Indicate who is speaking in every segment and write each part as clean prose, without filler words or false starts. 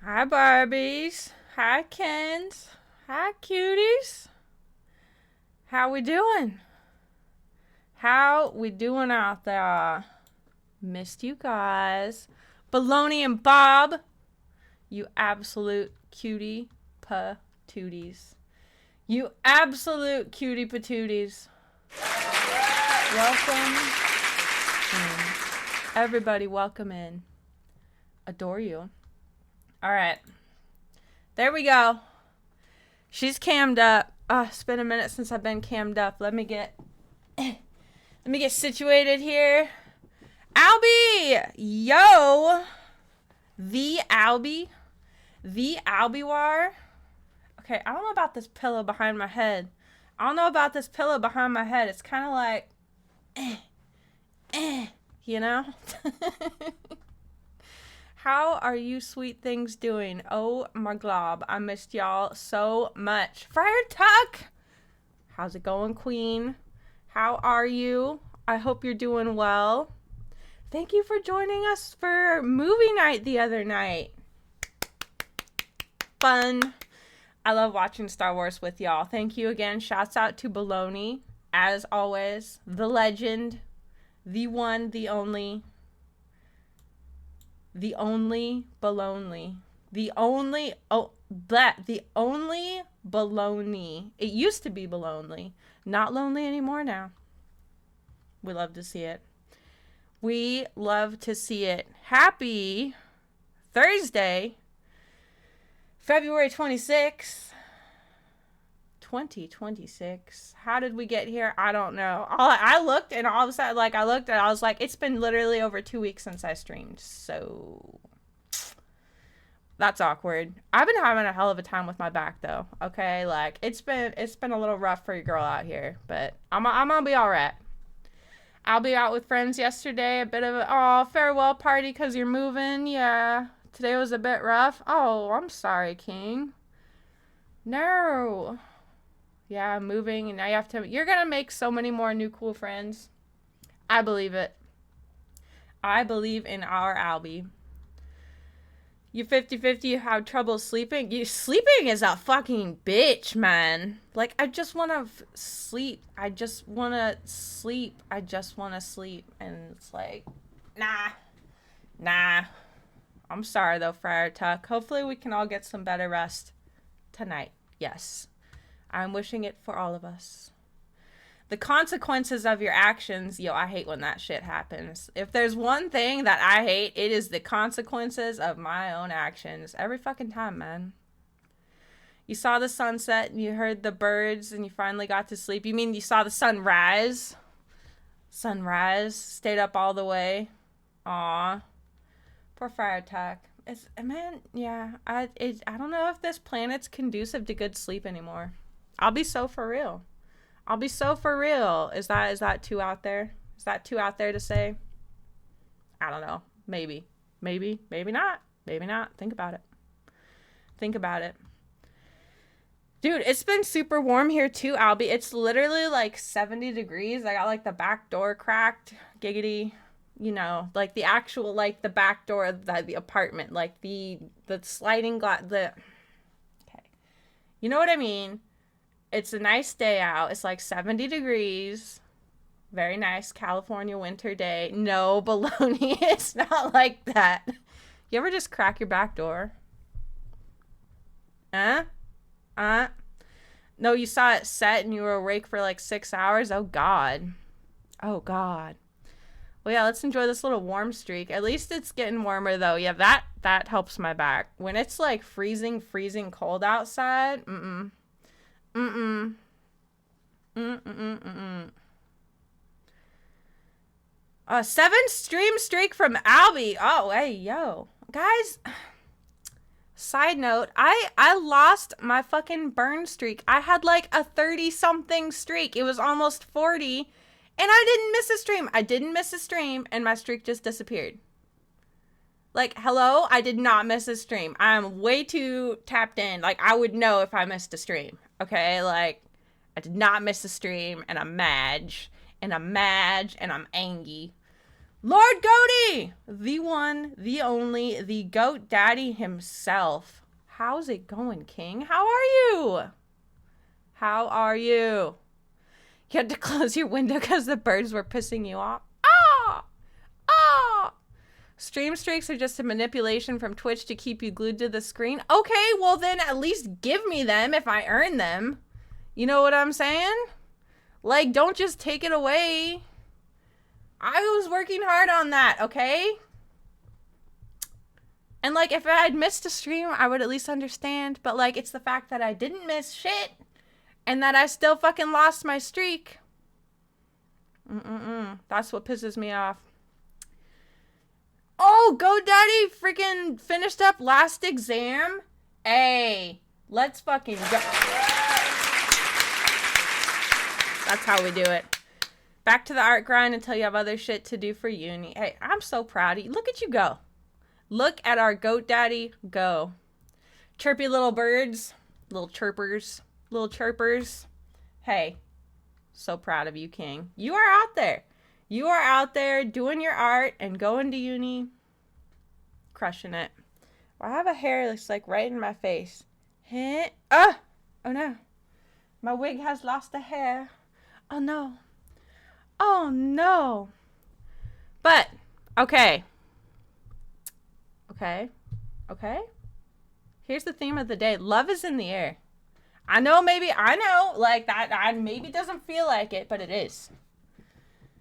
Speaker 1: Hi, Barbies. Hi, Kens. Hi, cuties. How we doing? How we doing out there? Missed you guys. Baloney and Bob, you absolute cutie patooties. You absolute cutie patooties. Welcome in. Everybody, welcome in. Adore you. All right. There we go. She's cammed up. It's been a minute since I've been cammed up. Let me get situated here. Albie! Yo! The Albie? The Albiewar? Okay, I don't know about this pillow behind my head. It's kind of like, you know? How are you sweet things doing? Oh my glob, I missed y'all so much. Friar Tuck! How's it going, Queen? How are you? I hope you're doing well. Thank you for joining us for movie night the other night. Fun. I love watching Star Wars with y'all. Thank you again. Shouts out to Baloney. As always, the legend, the one, the only baloney. The only baloney. It used to be baloney. Not lonely anymore now. We love to see it. We love to see it. Happy Thursday, February 26th, 2026. How did we get here? I don't know. I looked and all of a sudden, I was like, it's been literally over 2 weeks since I streamed. So that's awkward. I've been having a hell of a time with my back though. Okay, it's been a little rough for your girl out here, but I'm gonna be all right. I'll be out with friends yesterday. A bit of a farewell party because you're moving. Yeah, today was a bit rough. Oh, I'm sorry, King. No. Yeah, moving, and now you're gonna make so many more new cool friends. I believe it. I believe in our Albie. You 50-50, you have trouble sleeping? Sleeping is a fucking bitch, man. I just want to sleep. I just want to sleep. And it's like, nah. I'm sorry, though, Friar Tuck. Hopefully we can all get some better rest tonight. Yes. I'm wishing it for all of us. The consequences of your actions, I hate when that shit happens. If there's one thing that I hate, it is the consequences of my own actions. Every fucking time, man. You saw the sunset and you heard the birds and you finally got to sleep. You mean you saw the sunrise? Stayed up all the way. Aw. Poor Friar Tuck. I don't know if this planet's conducive to good sleep anymore. I'll be so for real. Is that too out there? Is that too out there to say? I don't know. Maybe not. Think about it. Dude, it's been super warm here too, Albie. It's literally 70 degrees. I got the back door cracked. Giggity. The actual, the back door of the apartment. The sliding glass. Okay. You know what I mean? It's a nice day out. It's 70 degrees. Very nice California winter day. No, baloney. It's not like that. You ever just crack your back door? No, you saw it set and you were awake for 6 hours? Oh, God. Well, yeah, let's enjoy this little warm streak. At least it's getting warmer, though. Yeah, that helps my back. When it's freezing cold outside, 7 stream streak from Albie. Oh, hey, yo. Guys, side note, I lost my fucking burn streak. I had a 30-something streak. It was almost 40, and I didn't miss a stream. And my streak just disappeared. Hello? I did not miss a stream. I'm way too tapped in. I would know if I missed a stream. Okay? I did not miss a stream, and I'm mad, and I'm angry. Lord Goaty! The one, the only, the Goat Daddy himself. How's it going, King? How are you? How are you? You had to close your window because the birds were pissing you off. Ah! Ah! Stream streaks are just a manipulation from Twitch to keep you glued to the screen. Okay, well then at least give me them if I earn them. You know what I'm saying? Like, don't just take it away. I was working hard on that, okay? And like, if I had missed a stream, I would at least understand. But like, it's the fact that I didn't miss shit. And that I still fucking lost my streak. That's what pisses me off. Oh, GoDaddy freaking finished up last exam. Hey, let's fucking go. That's how we do it. Back to the art grind until you have other shit to do for uni. Hey, I'm so proud of you. Look at you go. Look at our GoDaddy go. Chirpy little birds. Little chirpers. Little chirpers. Hey, so proud of you, King. You are out there. You are out there doing your art and going to uni. Crushing it. Well, I have a hair that's like right in my face. Oh no. My wig has lost a hair. Oh no. Oh no. But, okay. Okay. Here's the theme of the day. Love is in the air. I know, like that, I maybe doesn't feel like it, but it is.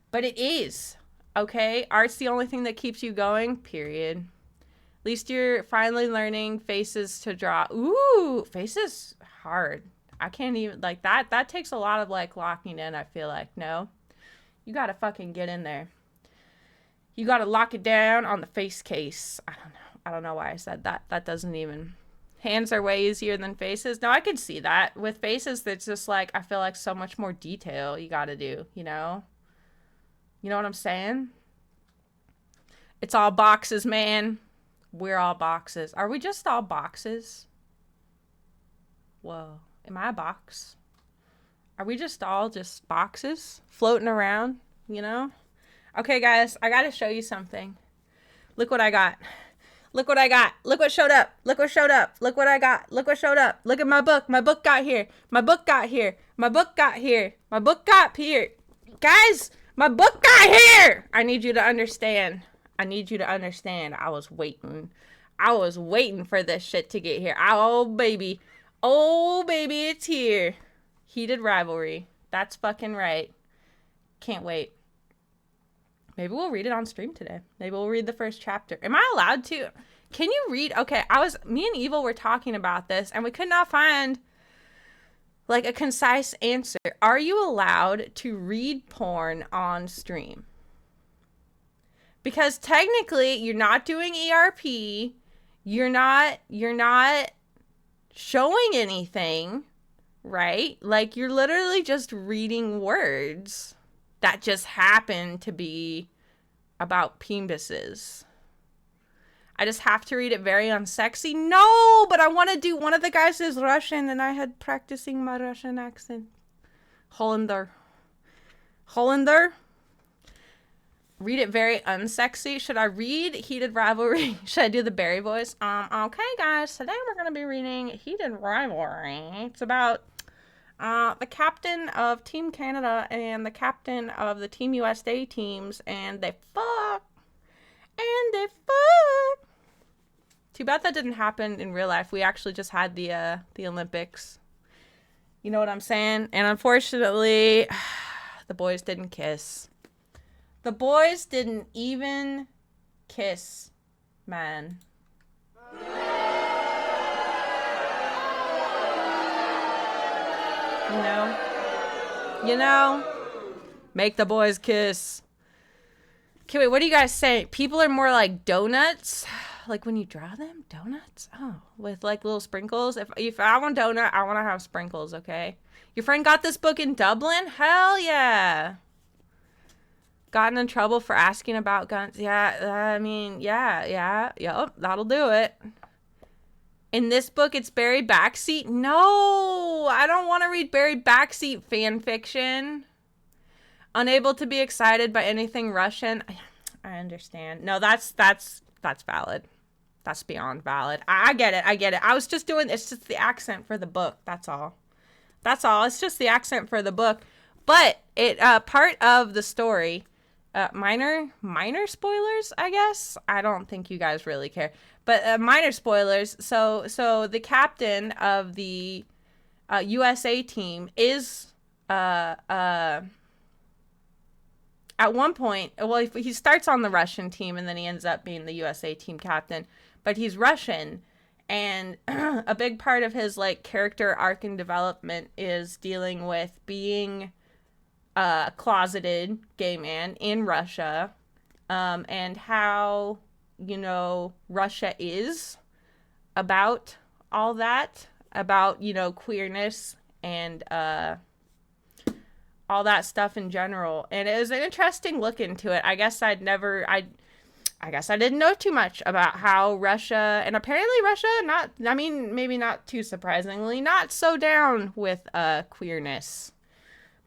Speaker 1: But it is, okay? Art's the only thing that keeps you going, period. At least you're finally learning faces to draw. Ooh, faces hard. I can't even, like, that takes a lot of, like, locking in, I feel like. No, you gotta fucking get in there. You gotta lock it down on the face case. I don't know why I said that. That doesn't even... Hands are way easier than faces. No, I can see that. With faces, that's just like, I feel like so much more detail you gotta do, you know? You know what I'm saying? It's all boxes, man. We're all boxes. Are we just all boxes? Whoa. Am I a box? Are we just all just boxes floating around, you know? Okay, guys, I gotta show you something. Look what I got. Look what I got. Look what showed up. Look what showed up. Look what I got. Look what showed up. Look at my book. My book got here. My book got here. My book got here. My book got here. Guys, my book got here. I need you to understand. I need you to understand. I was waiting. I was waiting for this shit to get here. Oh, baby. Oh, baby, it's here. Heated Rivalry. That's fucking right. Can't wait. Maybe we'll read it on stream today. Maybe we'll read the first chapter. Am I allowed to? Can you read? Okay, me and Evil were talking about this, and we could not find, like, a concise answer. Are you allowed to read porn on stream? Because technically, you're not doing ERP. You're not showing anything, right? Like, you're literally just reading words that just happen to be about penises. I just have to read it very unsexy. No, but I want to do, one of the guys is Russian and I had practicing my Russian accent. Hollander. Read it very unsexy. Should I read Heated Rivalry? Should I do the Barry voice? Okay guys, today we're going to be reading Heated Rivalry. It's about the captain of Team Canada and the captain of the Team USA teams, and they fuck. Too bad that didn't happen in real life. We actually just had the Olympics. You know what I'm saying? And unfortunately, the boys didn't kiss. The boys didn't even kiss, man. You know, make the boys kiss. Okay, wait, what do you guys say? People are more like donuts? Like when you draw them? Donuts? Oh, with like little sprinkles? If I want donut, I want to have sprinkles, okay? Your friend got this book in Dublin? Hell yeah. Gotten in trouble for asking about guns? Yeah, I mean, yep, that'll do it. In this book, it's Barry Backseat? No, I don't want to read Barry Backseat fan fiction. Unable to be excited by anything Russian. I understand. No, that's valid. That's beyond valid. I get it. I get it. I was just doing, it's just the accent for the book. That's all. That's all. It's just the accent for the book. But it, part of the story, minor spoilers, I guess. I don't think you guys really care. But minor spoilers. So the captain of the USA team is at one point, well, he starts on the Russian team and then he ends up being the USA team captain, but he's Russian, and a big part of his like character arc and development is dealing with being a closeted gay man in Russia, and how, you know, Russia is about all that, about, you know, queerness and all that stuff in general. And it was an interesting look into it. I guess I didn't know too much about how Russia, and apparently Russia, maybe not too surprisingly, not so down with queerness.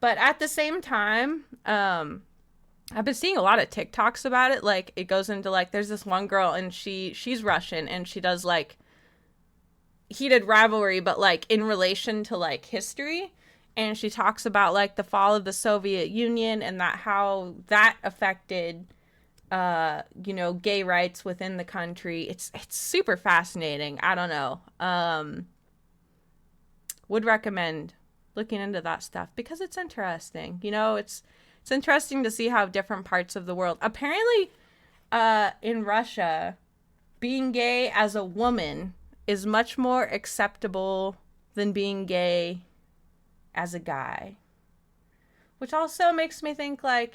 Speaker 1: But at the same time, I've been seeing a lot of TikToks about it. Like, it goes into, like, there's this one girl, and she's Russian, and she does, like, heated rivalry, but, like, in relation to, like, history. And she talks about, like, the fall of the Soviet Union and that how that affected, you know, gay rights within the country. It's super fascinating. I don't know. Would recommend looking into that stuff because it's interesting. You know, it's interesting to see how different parts of the world. Apparently, in Russia, being gay as a woman is much more acceptable than being gay as a guy, which also makes me think, like,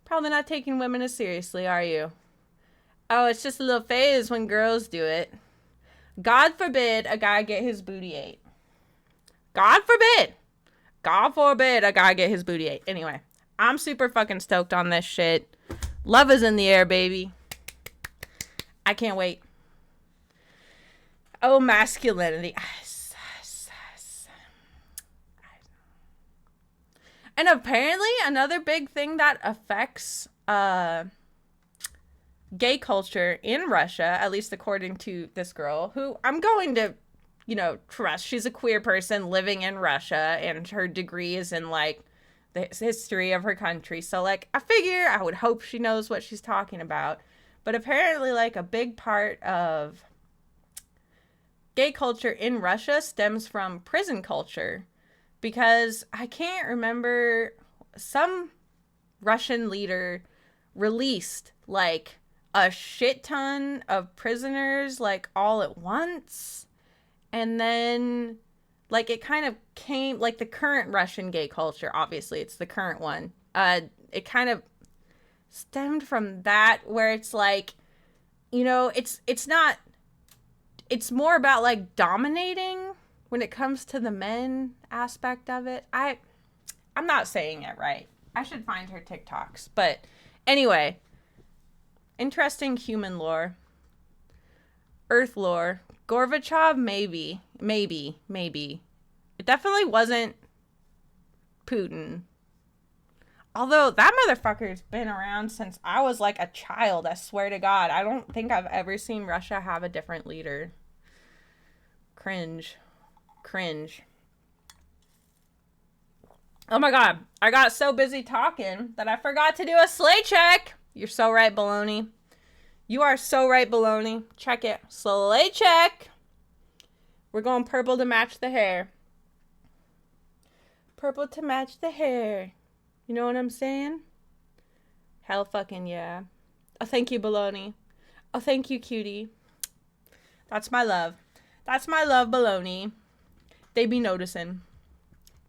Speaker 1: probably not taking women as seriously, are you? Oh, it's just a little phase when girls do it. God forbid a guy get his booty ate. God forbid a guy get his booty ate. Anyway, I'm super fucking stoked on this shit. Love is in the air, baby. I can't wait. Oh, masculinity. And apparently another big thing that affects gay culture in Russia, at least according to this girl, who I'm going to, you know, trust. She's a queer person living in Russia, and her degree is in, like, the history of her country. So, like, I would hope she knows what she's talking about. But apparently, like, a big part of gay culture in Russia stems from prison culture. Because I can't remember, some Russian leader released, like, a shit ton of prisoners, like, all at once. And then, like, it kind of came, like, the current Russian gay culture, obviously, it's the current one. It kind of stemmed from that, where it's like, you know, it's more about, like, dominating when it comes to the men aspect of it. I'm not saying it right. I should find her TikToks. But anyway, interesting human lore. Earth lore. Gorbachev, maybe. It definitely wasn't Putin. Although that motherfucker's been around since I was like a child, I swear to God. I don't think I've ever seen Russia have a different leader. Cringe. Oh my God, I got so busy talking that I forgot to do a sleigh check. You're so right, Baloney. You are so right, Baloney. Check it. Sleigh check. We're going purple to match the hair. Purple to match the hair. You know what I'm saying? Hell fucking yeah. Oh, thank you, Baloney. Oh, thank you, cutie. That's my love. That's my love, Baloney. They be noticing.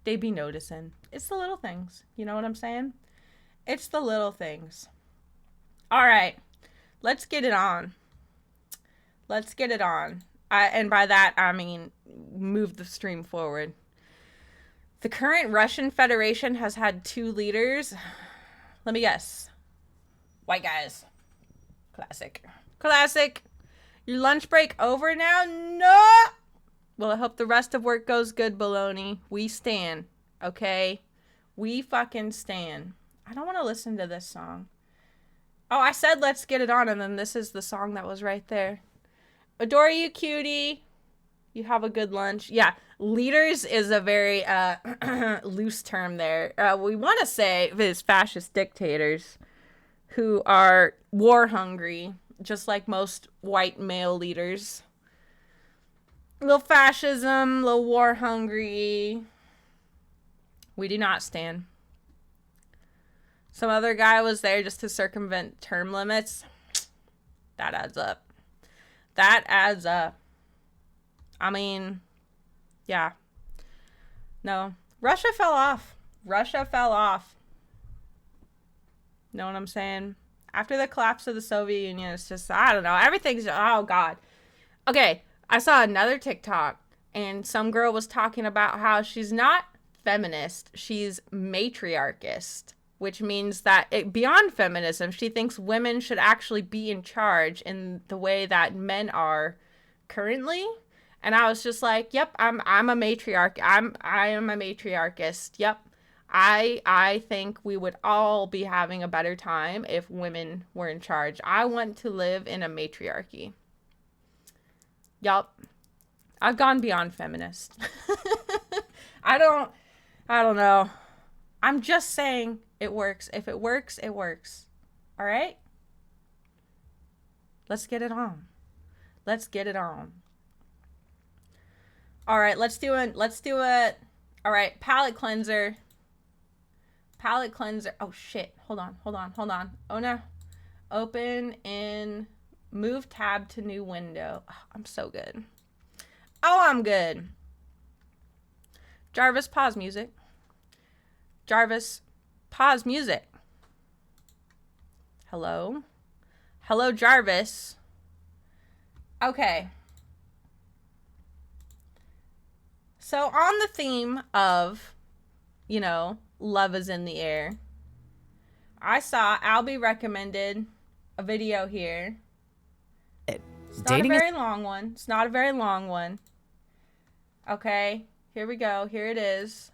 Speaker 1: It's the little things. You know what I'm saying? It's the little things. All right. Let's get it on. And by that, I mean move the stream forward. The current Russian Federation has had 2 leaders. Let me guess. White guys. Classic. Your lunch break over now? No! Well, I hope the rest of work goes good, Baloney. We stan, okay? We fucking stan. I don't want to listen to this song. Oh, I said let's get it on, and then this is the song that was right there. Adore you, cutie. You have a good lunch. Yeah, leaders is a very loose term there. We want to say is fascist dictators who are war hungry, just like most white male leaders. Little fascism, little war hungry. We do not stand. Some other guy was there just to circumvent term limits. That adds up. That adds up. I mean, yeah. No. Russia fell off. Russia fell off. Know what I'm saying? After the collapse of the Soviet Union, it's just, I don't know. Everything's, oh, God. Okay, I saw another TikTok, and some girl was talking about how she's not feminist. She's matriarchist, which means that beyond feminism, she thinks women should actually be in charge in the way that men are currently. And I was just like, yep, I'm a matriarch. I am a matriarchist. Yep. I think we would all be having a better time if women were in charge. I want to live in a matriarchy. Yup. I've gone beyond feminist. I don't know. I'm just saying it works. If it works, it works. All right? Let's get it on. Let's get it on. All right, let's do it. All right, palette cleanser. Palette cleanser. Oh shit. Hold on. Oh no. Open in move tab to new window. Oh, I'm so good. Oh, I'm good. Jarvis, pause music. Jarvis, pause music. Hello? Hello, Jarvis. Okay. So on the theme of, you know, love is in the air, I saw Albie recommended a video here. It's not a very long one. It's not a very long one. Okay, here we go. Here it is.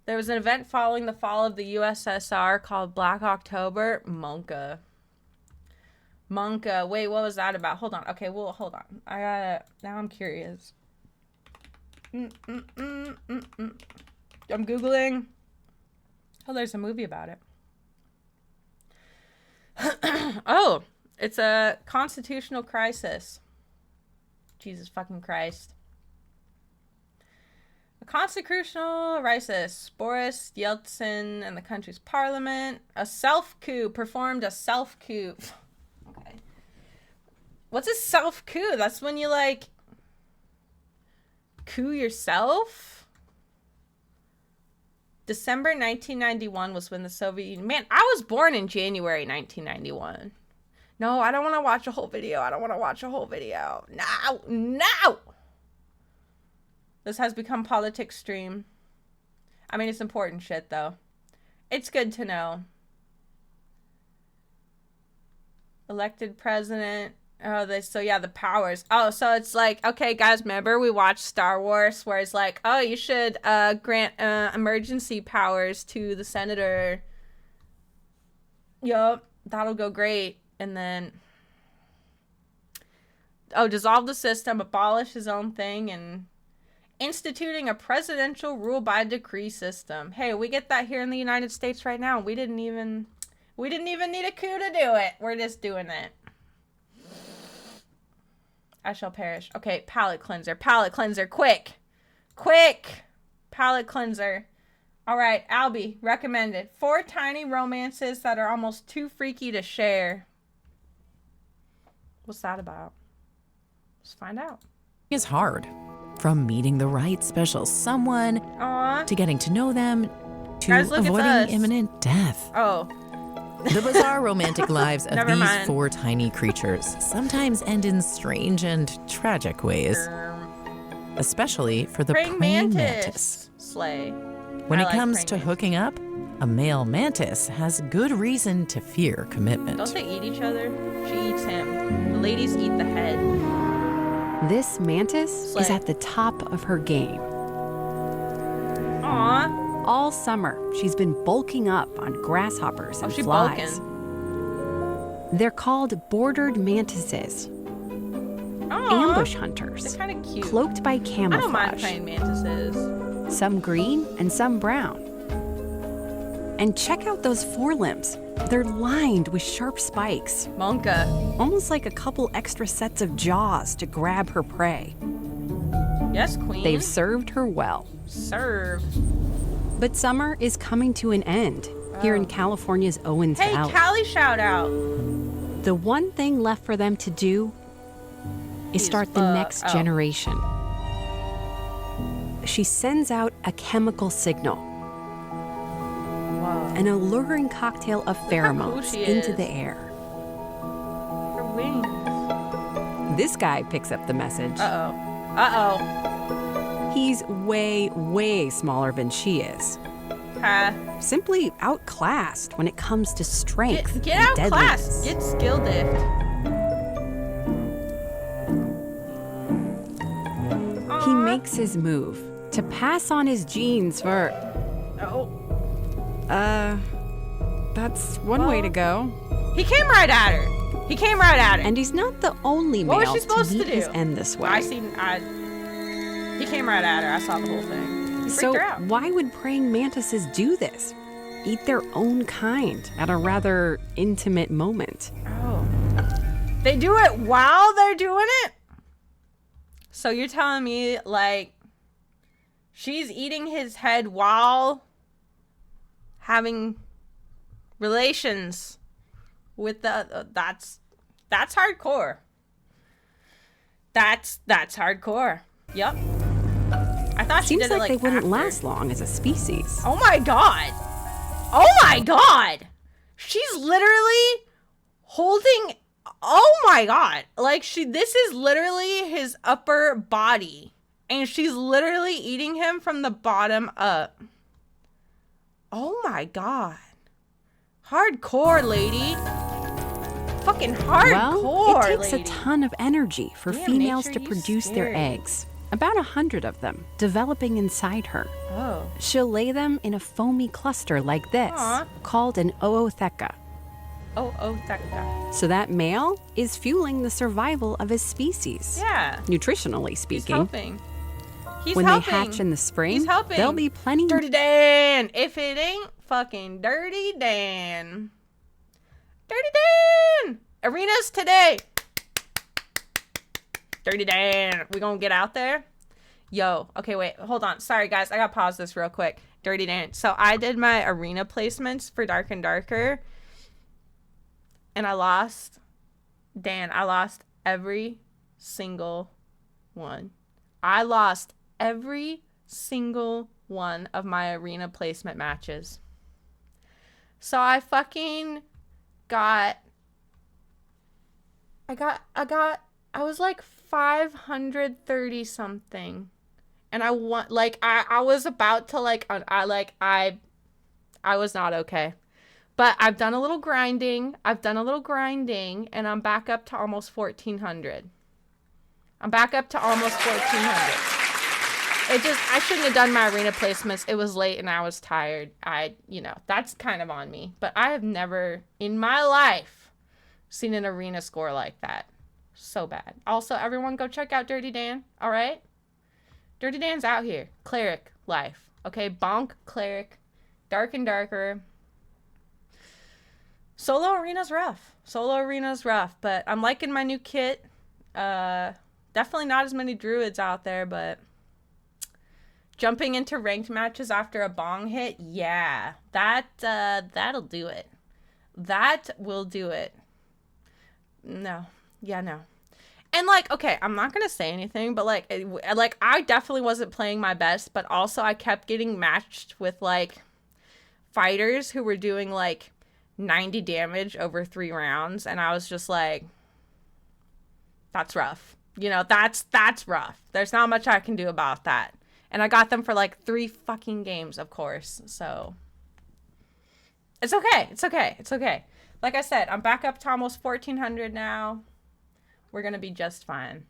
Speaker 1: There was an event following the fall of the USSR called Black October. Monka. Wait, what was that about? Hold on. Okay, well, hold on. Now I'm curious. I'm Googling. Oh, there's a movie about it. Oh, it's a constitutional crisis. Jesus fucking Christ. A constitutional crisis. Boris Yeltsin and the country's parliament. Performed a self-coup. Okay. What's a self-coup? That's when you, like, coup yourself? December 1991 was when the Soviet Union... Man, I was born in January 1991. No, I don't want to watch a whole video. No! This has become politics stream. I mean, it's important shit, though. It's good to know. Elected president. Oh, the powers. Oh, so it's like, okay, guys, remember we watched Star Wars where it's like, oh, you should grant emergency powers to the senator. Yup, that'll go great. And then, dissolve the system, abolish his own thing, and instituting a presidential rule by decree system. Hey, we get that here in the United States right now. We didn't even need a coup to do it. We're just doing it. I shall perish. Okay, palette cleanser, quick, palette cleanser. All right, Albie, recommended 4 tiny romances that are almost too freaky to share. What's that about? Let's find out.
Speaker 2: It's hard. From meeting the right special someone, to getting to know them, to
Speaker 1: Guys,
Speaker 2: avoiding imminent death.
Speaker 1: Oh.
Speaker 2: The bizarre romantic lives of
Speaker 1: Never
Speaker 2: these
Speaker 1: mind.
Speaker 2: 4 tiny creatures sometimes end in strange and tragic ways. Especially for the praying mantis.
Speaker 1: Slay.
Speaker 2: When it comes to hooking up, a male mantis has good reason to fear commitment.
Speaker 1: Don't they eat each other? She eats him. The ladies eat the head.
Speaker 3: This mantis is at the top of her game.
Speaker 1: Aw.
Speaker 3: All summer, she's been bulking up on grasshoppers and
Speaker 1: she's
Speaker 3: flies.
Speaker 1: bulking.
Speaker 3: They're called bordered mantises,
Speaker 1: Aw,
Speaker 3: ambush hunters,
Speaker 1: they're kind of cute.
Speaker 3: cloaked by
Speaker 1: I
Speaker 3: camouflage.
Speaker 1: don't mind praying mantises.
Speaker 3: Some green and some brown. And check out those forelimbs. They're lined with sharp spikes,
Speaker 1: Monka.
Speaker 3: almost like a couple extra sets of jaws to grab her prey.
Speaker 1: Yes, queen.
Speaker 3: They've served her well.
Speaker 1: Serve.
Speaker 3: But summer is coming to an end here in California's Owens
Speaker 1: Hey,
Speaker 3: Valley.
Speaker 1: Callie shout out.
Speaker 3: The one thing left for them to do is start the next generation. She sends out a chemical signal,
Speaker 1: Whoa.
Speaker 3: an alluring cocktail of
Speaker 1: how cool
Speaker 3: pheromones
Speaker 1: she
Speaker 3: into
Speaker 1: is.
Speaker 3: the air.
Speaker 1: Her wings.
Speaker 3: This guy picks up the message.
Speaker 1: Uh-oh.
Speaker 3: He's way, way smaller than she is. Simply outclassed when it comes to strength
Speaker 1: Get
Speaker 3: and
Speaker 1: outclassed.
Speaker 3: deadliness.
Speaker 1: Get skill diff.
Speaker 3: He makes his move to pass on his genes for,
Speaker 1: Oh.
Speaker 3: that's one way to go.
Speaker 1: He came right at her. He came right at her.
Speaker 3: And he's not the only
Speaker 1: What was
Speaker 3: male
Speaker 1: she supposed
Speaker 3: to
Speaker 1: to
Speaker 3: meet his
Speaker 1: do?
Speaker 3: end this way.
Speaker 1: He came right at her. I saw the whole thing. He freaked
Speaker 3: So
Speaker 1: her out.
Speaker 3: why would praying mantises do this? Eat their own kind at a rather intimate moment.
Speaker 1: Oh. They do it while they're doing it? So you're telling me, like, she's eating his head while having relations with the... that's hardcore. That's hardcore. Yep. I thought she
Speaker 3: Seems
Speaker 1: did it
Speaker 3: like they wouldn't
Speaker 1: after.
Speaker 3: last long as a species.
Speaker 1: Oh my god. Oh my god. She's literally holding. Oh my god. Like this is literally his upper body. And she's literally eating him from the bottom up. Oh my god. Hardcore, lady. Fucking hardcore,
Speaker 3: Well, it takes
Speaker 1: lady.
Speaker 3: a ton of energy for
Speaker 1: Damn,
Speaker 3: females
Speaker 1: nature,
Speaker 3: to
Speaker 1: you
Speaker 3: produce their
Speaker 1: scary.
Speaker 3: eggs. About 100 of them developing inside her.
Speaker 1: Oh.
Speaker 3: She'll lay them in a foamy cluster like this,
Speaker 1: Aw.
Speaker 3: called an ootheca.
Speaker 1: Oh, Theka.
Speaker 3: So that male is fueling the survival of his species.
Speaker 1: Yeah.
Speaker 3: Nutritionally
Speaker 1: He's
Speaker 3: speaking.
Speaker 1: helping. He's
Speaker 3: When
Speaker 1: helping.
Speaker 3: they hatch in the spring,
Speaker 1: He's helping.
Speaker 3: there'll be plenty.
Speaker 1: Dirty Dan. If it ain't fucking Dirty Dan. Dirty Dan. Arenas today. Dirty Dan. We gonna get out there? Yo. Okay, wait. Hold on. Sorry, guys. I gotta pause this real quick. Dirty Dan. So I did my arena placements for Dark and Darker. And I lost. Dan, I lost every single one. I lost every single one of my arena placement matches. So I fucking got I was like 530 something. And I want like I was about to like I was not okay. But I've done a little grinding. And I'm back up to almost 1,400. I'm back up to almost 1,400. I shouldn't have done my arena placements. It was late and I was tired. That's kind of on me. But I have never in my life seen an arena score like that. So bad. Also, everyone go check out Dirty Dan, all right? Dirty Dan's out here. Cleric life. Okay, Bonk, Cleric, Dark and Darker. Solo arena's rough, but I'm liking my new kit. Definitely not as many druids out there, but jumping into ranked matches after a bong hit, yeah, that'll do it. That will do it. No. And okay, I'm not gonna say anything, but I definitely wasn't playing my best, but also I kept getting matched with fighters who were doing 90 damage over 3 rounds, and I was just like, that's rough. That's rough. There's not much I can do about that. And I got them for 3 fucking games, of course. So it's okay. Like I said, I'm back up to almost 1,400 now. We're gonna be just fine.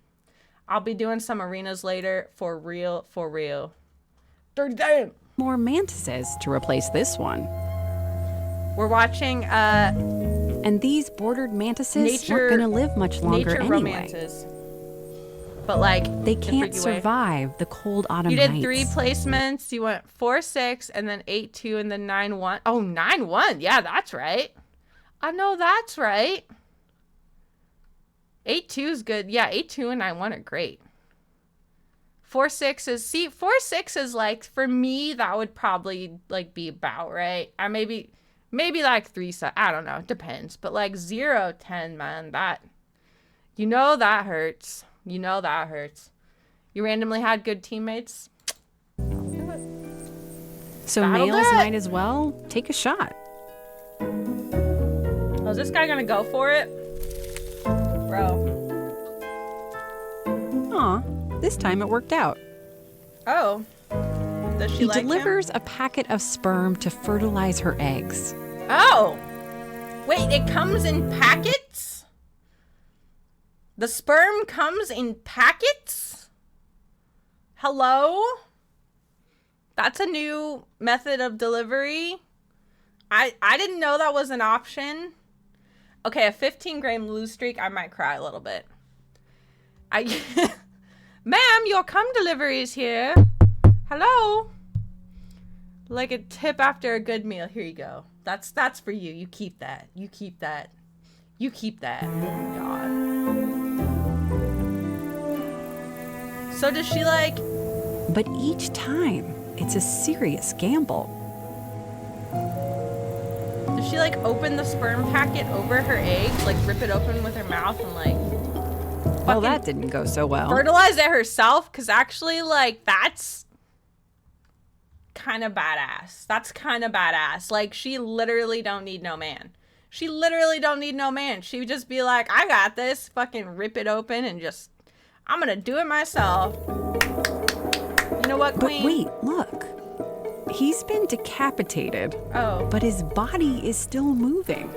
Speaker 1: I'll be doing some arenas later for real. Dirty Dan.
Speaker 3: more mantises to replace this one.
Speaker 1: We're watching
Speaker 3: And these bordered mantises aren't going to live much longer
Speaker 1: nature
Speaker 3: anyway.
Speaker 1: romances. But like
Speaker 3: They can't survive the cold autumn
Speaker 1: You did
Speaker 3: nights.
Speaker 1: 3 placements. You went 4-6 and then 8-2 and then 9-1. Oh, 9-1. Yeah, that's right. I know that's right. 8-2 is good. Yeah, 8-2 and 9-1 are great. 4-6 is 4-6 is like, for me, that would probably like be about right. I maybe like 3. I don't know. Depends. But like 0-10, man, that that hurts. That hurts. You randomly had good teammates.
Speaker 3: So
Speaker 1: That'll
Speaker 3: males
Speaker 1: do it.
Speaker 3: might as well take a shot.
Speaker 1: Oh, is this guy gonna go for it? Bro.
Speaker 3: Aw, this time it worked out.
Speaker 1: Oh. Does she
Speaker 3: He
Speaker 1: like him?
Speaker 3: delivers a packet of sperm to fertilize her eggs.
Speaker 1: Oh. Wait, it comes in packets? The sperm comes in packets? Hello? That's a new method of delivery. I didn't know that was an option. Okay, a 15-gram lose streak, I might cry a little bit. Ma'am, your cum delivery is here. Hello? Like a tip after a good meal. Here you go. That's for you. You keep that. You keep that. You keep that. Oh, God. So does she like...
Speaker 3: But each time, it's a serious gamble.
Speaker 1: Does she like open the sperm packet over her eggs? Like rip it open with her mouth and like...
Speaker 3: Well, that didn't go so well.
Speaker 1: Fertilize it herself? Because actually, like, that's kind of badass. That's kind of badass. Like, she literally don't need no man. She literally don't need no man. She would just be like, I got this. Fucking rip it open and just... I'm gonna do it myself. You know what, Queen?
Speaker 3: But wait, look. He's been decapitated.
Speaker 1: Oh.
Speaker 3: But his body is still moving.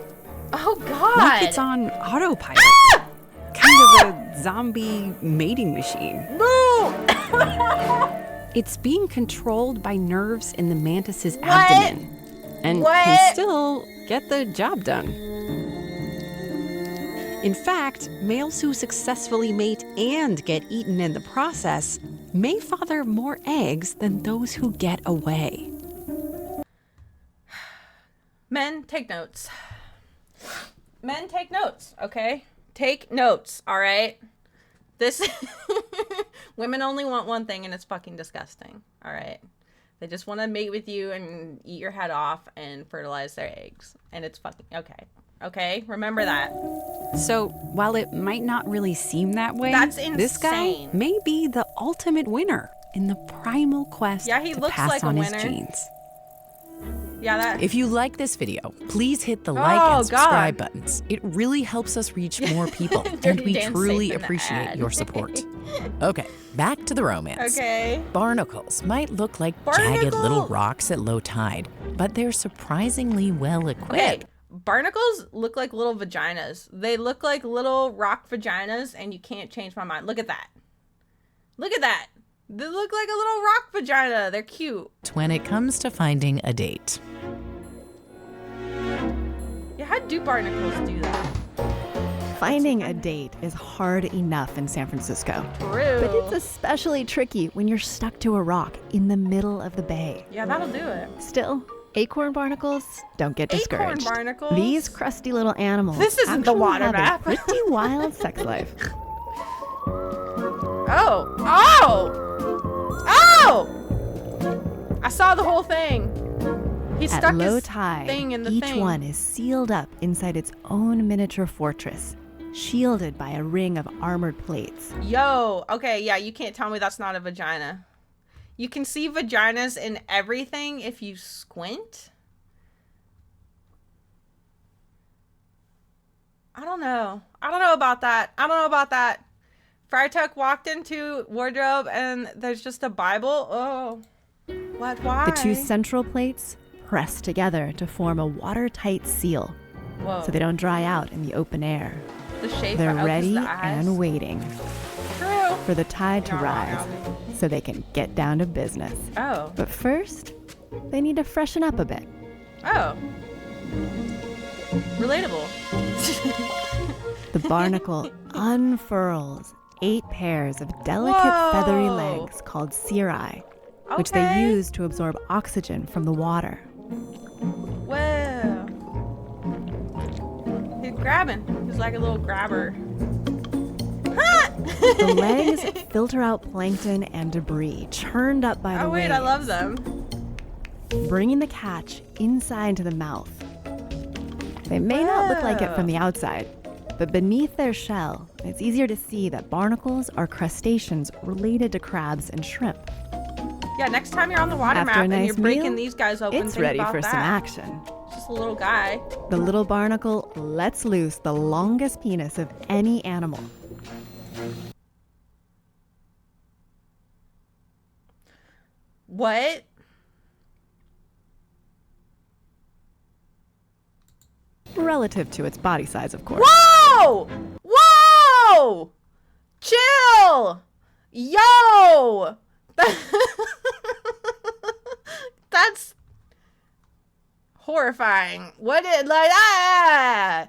Speaker 1: Oh, God.
Speaker 3: Like it's on autopilot.
Speaker 1: Ah!
Speaker 3: Kind of a zombie mating machine.
Speaker 1: Boo!
Speaker 3: It's being controlled by nerves in the mantis's abdomen. And
Speaker 1: What?
Speaker 3: can still get the job done. In fact, males who successfully mate and get eaten in the process may father more eggs than those who get away.
Speaker 1: Men, take notes. Men, take notes, okay? Take notes, all right? This... Women only want one thing, and it's fucking disgusting, all right? They just want to mate with you and eat your head off and fertilize their eggs. And it's fucking... Okay. Okay? Remember that.
Speaker 3: So, while it might not really seem that way,
Speaker 1: That's
Speaker 3: this guy
Speaker 1: insane.
Speaker 3: may be the ultimate winner in the primal quest
Speaker 1: Yeah, he
Speaker 3: to
Speaker 1: looks
Speaker 3: pass
Speaker 1: like a
Speaker 3: on his
Speaker 1: winner.
Speaker 3: genes.
Speaker 1: Yeah, that...
Speaker 2: If you like this video, please hit the like
Speaker 1: Oh,
Speaker 2: and subscribe
Speaker 1: God.
Speaker 2: buttons. It really helps us reach more people, and
Speaker 1: Dirty
Speaker 2: we
Speaker 1: Dan
Speaker 2: truly
Speaker 1: safe in the
Speaker 2: appreciate
Speaker 1: ad.
Speaker 2: your support. Okay, back to the romance.
Speaker 1: Okay.
Speaker 2: Barnacles might look like jagged little
Speaker 1: Barnacle!
Speaker 2: rocks at low tide, but they're surprisingly well equipped.
Speaker 1: Okay. Barnacles look like little vaginas. They look like little rock vaginas, and you can't change my mind. Look at that. Look at that. They look like a little rock vagina. They're cute.
Speaker 2: When it comes to finding a date.
Speaker 1: Yeah, how do barnacles do that?
Speaker 4: Finding a date is hard enough in San Francisco.
Speaker 1: True.
Speaker 4: But it's especially tricky when you're stuck to a rock in the middle of the bay.
Speaker 1: Yeah, that'll do it.
Speaker 4: Still, acorn barnacles don't get
Speaker 1: Acorn
Speaker 4: discouraged.
Speaker 1: barnacles?
Speaker 4: These crusty little animals
Speaker 1: This isn't the
Speaker 4: actually
Speaker 1: water
Speaker 4: have
Speaker 1: map.
Speaker 4: a pretty wild sex life.
Speaker 1: Oh. Oh! Oh! I saw the whole thing. He stuck
Speaker 4: At low
Speaker 1: his
Speaker 4: tide,
Speaker 1: thing in the
Speaker 4: each
Speaker 1: thing.
Speaker 4: one is sealed up inside its own miniature fortress, shielded by a ring of armored plates.
Speaker 1: Yo, okay, yeah, you can't tell me that's not a vagina. You can see vaginas in everything if you squint. I don't know. I don't know about that. I don't know about that. Freitag walked into wardrobe and there's just a Bible. Oh, what? Why?
Speaker 4: The two central plates press together to form a watertight seal,
Speaker 1: Whoa.
Speaker 4: so they don't dry out in the open air.
Speaker 1: The shape.
Speaker 4: They're
Speaker 1: oh, 'cause
Speaker 4: ready
Speaker 1: the eyes.
Speaker 4: and waiting
Speaker 1: True.
Speaker 4: for the tide to
Speaker 1: No, no,
Speaker 4: rise, so they can get down to business.
Speaker 1: Oh.
Speaker 4: But first, they need to freshen up a bit.
Speaker 1: Oh. Relatable.
Speaker 4: The barnacle unfurls 8 pairs of delicate
Speaker 1: Whoa.
Speaker 4: feathery legs called cirri, which they
Speaker 1: Okay.
Speaker 4: use to absorb oxygen from the water.
Speaker 1: Whoa. He's grabbing. He's like a little grabber.
Speaker 4: The legs filter out plankton and debris churned up by the
Speaker 1: Oh, wait,
Speaker 4: waves,
Speaker 1: I love them.
Speaker 4: bringing the catch inside to the mouth. They may not look like it from the outside, but beneath their shell, it's easier to see that barnacles are crustaceans related to crabs and shrimp.
Speaker 1: Yeah, next time you're on the water
Speaker 4: After
Speaker 1: map
Speaker 4: a
Speaker 1: and
Speaker 4: nice
Speaker 1: you're breaking
Speaker 4: meal,
Speaker 1: these guys open,
Speaker 4: It's
Speaker 1: think
Speaker 4: ready
Speaker 1: about
Speaker 4: for
Speaker 1: that.
Speaker 4: some action.
Speaker 1: Just a little guy.
Speaker 4: The little barnacle lets loose the longest penis of any animal.
Speaker 1: What?
Speaker 4: Relative to its body size, of course.
Speaker 1: Whoa! Whoa! Chill! Yo! That's horrifying. What is like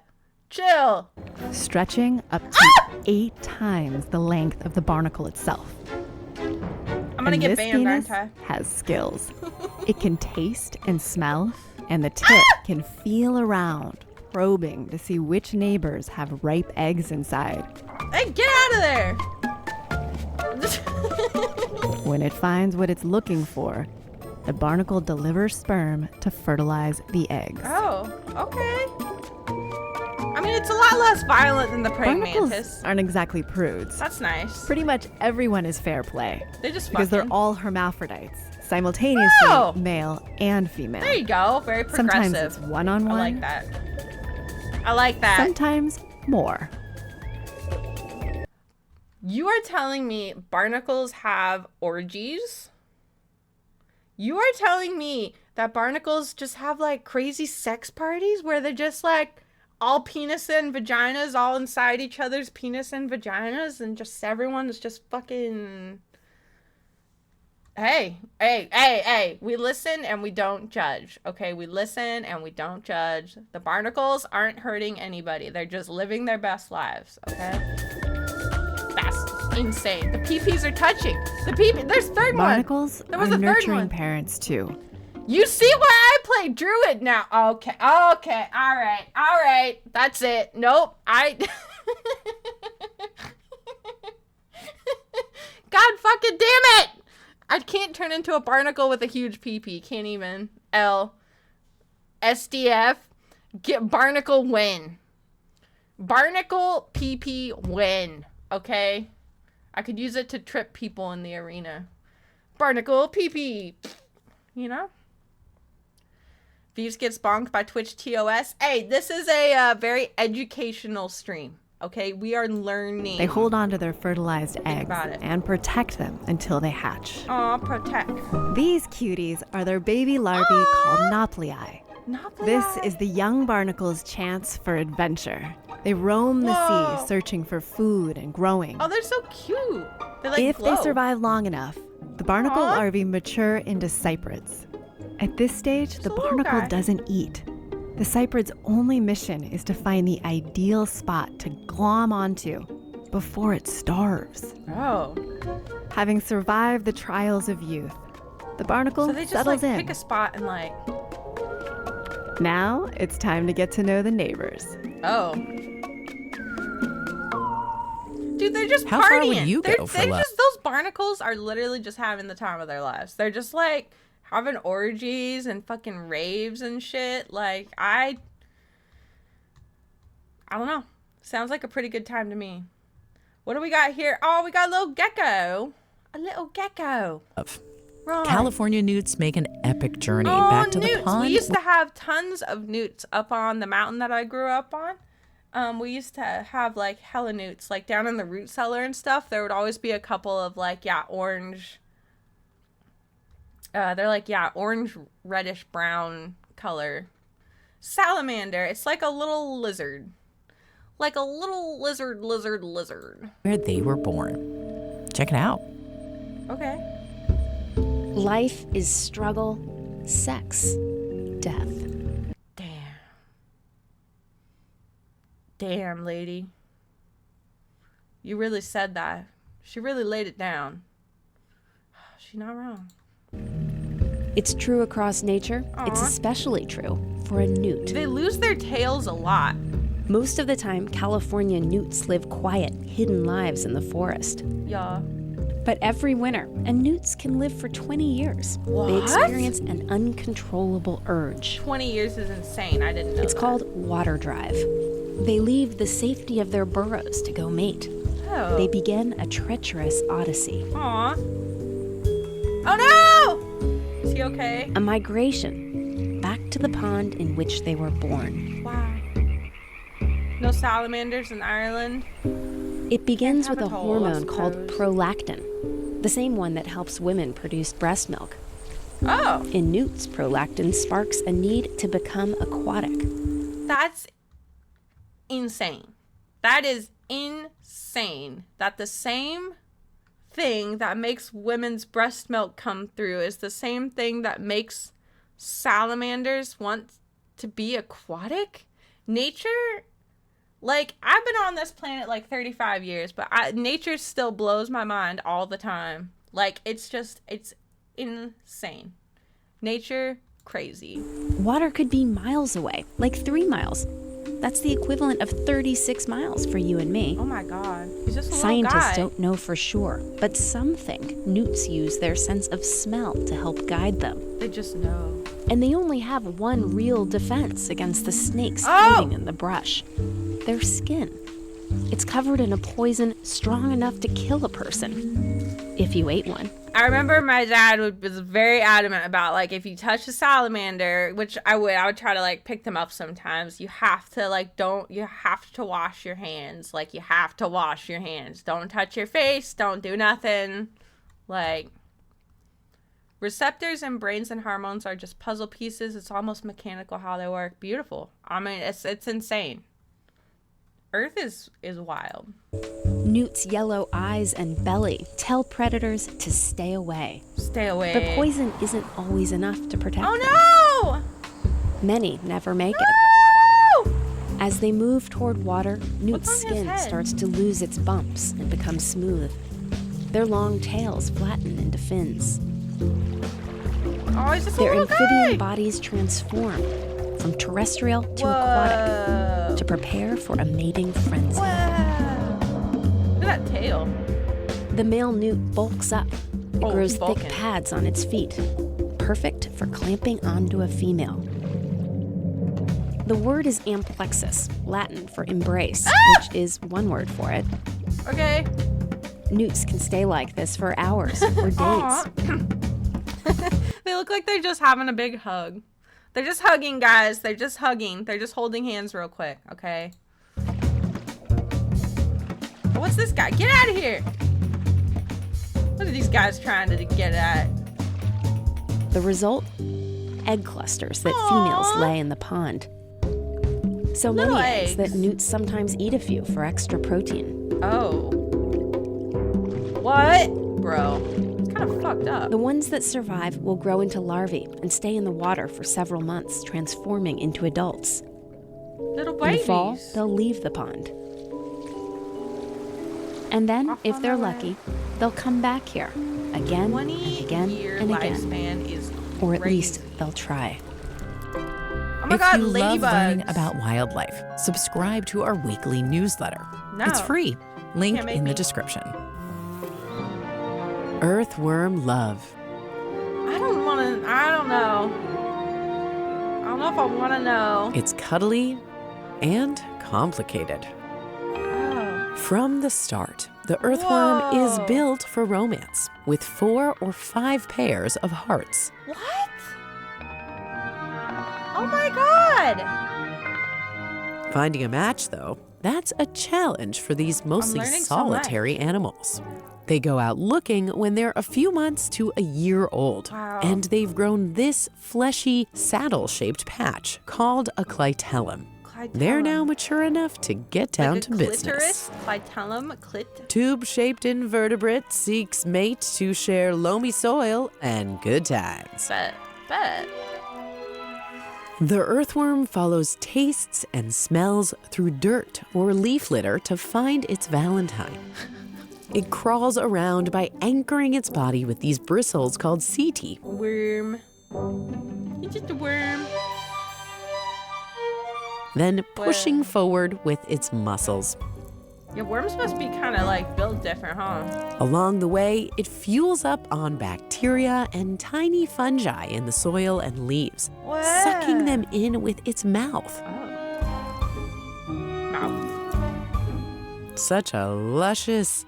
Speaker 1: chill.
Speaker 4: Stretching up to 8 times the length of the barnacle itself.
Speaker 1: I'm gonna
Speaker 4: And
Speaker 1: get
Speaker 4: this
Speaker 1: banned,
Speaker 4: penis
Speaker 1: aren't I?
Speaker 4: has skills. It can taste and smell, and the tip can feel around, probing to see which neighbors have ripe eggs inside.
Speaker 1: Hey, get out of there!
Speaker 4: When it finds what it's looking for, the barnacle delivers sperm to fertilize the eggs.
Speaker 1: Oh, okay. I mean, it's a lot less violent than the praying
Speaker 4: Barnacles
Speaker 1: mantis.
Speaker 4: aren't exactly prudes.
Speaker 1: That's nice.
Speaker 4: Pretty much everyone is fair play
Speaker 1: They're just
Speaker 4: because they're
Speaker 1: fucking.
Speaker 4: all hermaphrodites, simultaneously
Speaker 1: Oh!
Speaker 4: male and female.
Speaker 1: There you go. Very progressive.
Speaker 4: Sometimes it's one-on-one.
Speaker 1: I like that. I like that.
Speaker 4: Sometimes more.
Speaker 1: You are telling me barnacles have orgies? You are telling me that barnacles just have like crazy sex parties where they're just like all penis and vaginas all inside each other's penis and vaginas and just everyone is just fucking... Hey, we listen and we don't judge, okay? We listen and we don't judge. The barnacles aren't hurting anybody. They're just living their best lives, okay? That's insane. The peepees are touching. The peepee, there's a third
Speaker 4: Barnacles
Speaker 1: one. There was
Speaker 4: are
Speaker 1: a third
Speaker 4: nurturing
Speaker 1: one.
Speaker 4: parents too.
Speaker 1: You see why I play druid now? Okay, all right. That's it. Nope, God fucking damn it! I can't turn into a barnacle with a huge pee-pee. Can't even. SDF. Get barnacle win. Barnacle pee-pee win. Okay? I could use it to trip people in the arena. Barnacle pee-pee. You know? Thieves gets bonked by Twitch TOS. Hey, this is a very educational stream. Okay? We are learning.
Speaker 4: They hold on to their fertilized eggs
Speaker 1: about it.
Speaker 4: and protect them until they hatch.
Speaker 1: Aw, protect.
Speaker 4: These cuties are their baby larvae called nauplii. This is the young barnacle's chance for adventure. They roam the
Speaker 1: Whoa.
Speaker 4: sea searching for food and growing.
Speaker 1: Oh, they're so cute. They like
Speaker 4: If
Speaker 1: glow.
Speaker 4: they survive long enough, the barnacle
Speaker 1: Aw.
Speaker 4: larvae mature into cyprids. At this stage, the
Speaker 1: a little
Speaker 4: barnacle
Speaker 1: guy.
Speaker 4: doesn't eat. The cyprid's only mission is to find the ideal spot to glom onto before it starves.
Speaker 1: Oh.
Speaker 4: Having survived the trials of youth, the barnacle
Speaker 1: So they just
Speaker 4: settles
Speaker 1: like
Speaker 4: in.
Speaker 1: pick a spot and like,
Speaker 4: Now it's time to get to know the neighbors.
Speaker 1: oh. Dude, they're just
Speaker 2: How
Speaker 1: partying.
Speaker 2: far would you
Speaker 1: they're,
Speaker 2: go for
Speaker 1: they're
Speaker 2: love?
Speaker 1: just, those barnacles are literally just having the time of their lives. They're just like having orgies and fucking raves and shit. Like, I don't know. Sounds like a pretty good time to me. What do we got here? Oh, we got a little gecko. A little gecko. Right.
Speaker 2: California newts make an epic journey
Speaker 1: Oh,
Speaker 2: back to
Speaker 1: newts.
Speaker 2: the pond.
Speaker 1: We used to have tons of newts up on the mountain that I grew up on. We used to have like hella newts, like down in the root cellar and stuff. There would always be a couple of like, orange. They're like, orange, reddish brown color. Salamander. It's like a little lizard. Like a little lizard.
Speaker 2: where they were born. Check it out.
Speaker 1: Okay.
Speaker 5: Life is struggle
Speaker 3: sex, death.
Speaker 1: Damn, lady. You really said that. She really laid it down. She's not wrong.
Speaker 3: It's true across nature.
Speaker 1: Aww.
Speaker 3: It's especially true for a newt.
Speaker 1: They lose their tails a lot.
Speaker 3: Most of the time, California newts live quiet, hidden lives in the forest.
Speaker 1: Yeah.
Speaker 3: But every winter, and newts can live for 20 years.
Speaker 1: What?
Speaker 3: They experience an uncontrollable urge.
Speaker 1: 20 years is insane. I didn't know
Speaker 3: It's
Speaker 1: that.
Speaker 3: called water drive. They leave the safety of their burrows to go mate.
Speaker 1: Oh.
Speaker 3: They begin a treacherous odyssey.
Speaker 1: Aw. Oh no! Is he okay?
Speaker 3: A migration back to the pond in which they were born.
Speaker 1: Wow. No salamanders in Ireland?
Speaker 3: It begins with a
Speaker 1: Can't have it all, I
Speaker 3: hormone called
Speaker 1: suppose.
Speaker 3: prolactin, the same one that helps women produce breast milk.
Speaker 1: Oh.
Speaker 3: In newts, prolactin sparks a need to become aquatic.
Speaker 1: That's insane. That is insane. That the same thing that makes women's breast milk come through is the same thing that makes salamanders want to be aquatic. Nature, like, I've been on this planet like 35 years, but nature still blows my mind all the time. Like, it's insane. Nature, crazy.
Speaker 3: Water could be miles away, like 3 miles. That's the equivalent of 36 miles for you and me.
Speaker 1: Oh my God. He's just a
Speaker 3: Scientists
Speaker 1: little guy.
Speaker 3: don't know for sure, but some think newts use their sense of smell to help guide them.
Speaker 1: They just know.
Speaker 3: And they only have one real defense against the snakes
Speaker 1: Oh!
Speaker 3: hiding in the brush. Their skin. It's covered in a poison strong enough to kill a person, if you ate one.
Speaker 1: I remember my dad was very adamant about, like, if you touch a salamander, which I would try to, like, pick them up sometimes. You have to, like, you have to wash your hands. Like, you have to wash your hands. Don't touch your face. Don't do nothing. Like, receptors and brains and hormones are just puzzle pieces. It's almost mechanical how they work. Beautiful. I mean, it's insane. Earth is wild.
Speaker 3: Newts' yellow eyes and belly tell predators to stay away.
Speaker 1: Stay away.
Speaker 3: But poison isn't always enough to protect them.
Speaker 1: Oh,
Speaker 3: Many never make
Speaker 1: no!
Speaker 3: it. As they move toward water, Newt's
Speaker 1: What's on his
Speaker 3: skin
Speaker 1: head?
Speaker 3: starts to lose its bumps and become smooth. Their long tails flatten into fins.
Speaker 1: Oh, he's just a
Speaker 3: Their
Speaker 1: little
Speaker 3: amphibian
Speaker 1: guy.
Speaker 3: bodies transform from terrestrial to aquatic
Speaker 1: Whoa.
Speaker 3: to prepare for a mating frenzy.
Speaker 1: Wow. Look at that tail.
Speaker 3: The male newt bulks up. It
Speaker 1: Oh,
Speaker 3: grows
Speaker 1: he's
Speaker 3: thick
Speaker 1: bulking.
Speaker 3: pads on its feet, perfect for clamping onto a female. The word is amplexus, Latin for embrace, which is one word for it.
Speaker 1: Okay.
Speaker 3: Newts can stay like this for hours or days.
Speaker 1: Aw. They look like they're just having a big hug. They're just hugging, guys. They're just hugging. They're just holding hands real quick, okay? What's this guy? Get out of here! What are these guys trying to get at?
Speaker 3: The result? Egg clusters that
Speaker 1: Aw.
Speaker 3: females lay in the pond. So many
Speaker 1: Little
Speaker 3: eggs that
Speaker 1: eggs.
Speaker 3: newts sometimes eat a few for extra protein.
Speaker 1: Oh. What? Bro. It's kind of fucked up.
Speaker 3: The ones that survive will grow into larvae and stay in the water for several months, transforming into adults.
Speaker 1: Little
Speaker 3: In
Speaker 1: babies.
Speaker 3: the fall, they'll leave the pond. And then,
Speaker 1: Off
Speaker 3: if
Speaker 1: on
Speaker 3: they're
Speaker 1: their way.
Speaker 3: lucky, they'll come back here again
Speaker 1: 20
Speaker 3: and again
Speaker 1: year
Speaker 3: and again.
Speaker 1: lifespan is
Speaker 3: Or at least
Speaker 1: crazy.
Speaker 3: they'll try.
Speaker 1: Oh my
Speaker 2: If
Speaker 1: god,
Speaker 2: you love learning
Speaker 1: ladybugs.
Speaker 2: about wildlife, subscribe to our weekly newsletter.
Speaker 1: No.
Speaker 2: It's free. Link
Speaker 1: Can't make
Speaker 2: in the
Speaker 1: me.
Speaker 2: description. Earthworm love.
Speaker 1: I don't know. I don't know if I want to know.
Speaker 2: It's cuddly and complicated.
Speaker 1: Oh.
Speaker 2: From the start, the earthworm is
Speaker 1: Whoa.
Speaker 2: built for romance with 4 or 5 pairs of hearts.
Speaker 1: What? Oh my god.
Speaker 2: Finding a match, though, that's a challenge for these mostly
Speaker 1: learning so much.
Speaker 2: solitary animals. They go out looking when they're a few months to a year old,
Speaker 1: Wow.
Speaker 2: and they've grown this fleshy, saddle-shaped patch called a clitellum. They're now mature enough to get down
Speaker 1: like
Speaker 2: to
Speaker 1: a
Speaker 2: business.
Speaker 1: clitoris, clitellum, clit.
Speaker 2: Tube-shaped invertebrate seeks mate to share loamy soil and good times.
Speaker 1: But Bet.
Speaker 2: The earthworm follows tastes and smells through dirt or leaf litter to find its valentine. It crawls around by anchoring its body with these bristles called setae.
Speaker 1: Worm. It's just a worm.
Speaker 2: Then pushing forward with its muscles.
Speaker 1: Yeah, worms must be kind of like built different, huh?
Speaker 2: Along the way, it fuels up on bacteria and tiny fungi in the soil and leaves, sucking them in with its mouth.
Speaker 1: Oh. Mouth.
Speaker 2: Such a luscious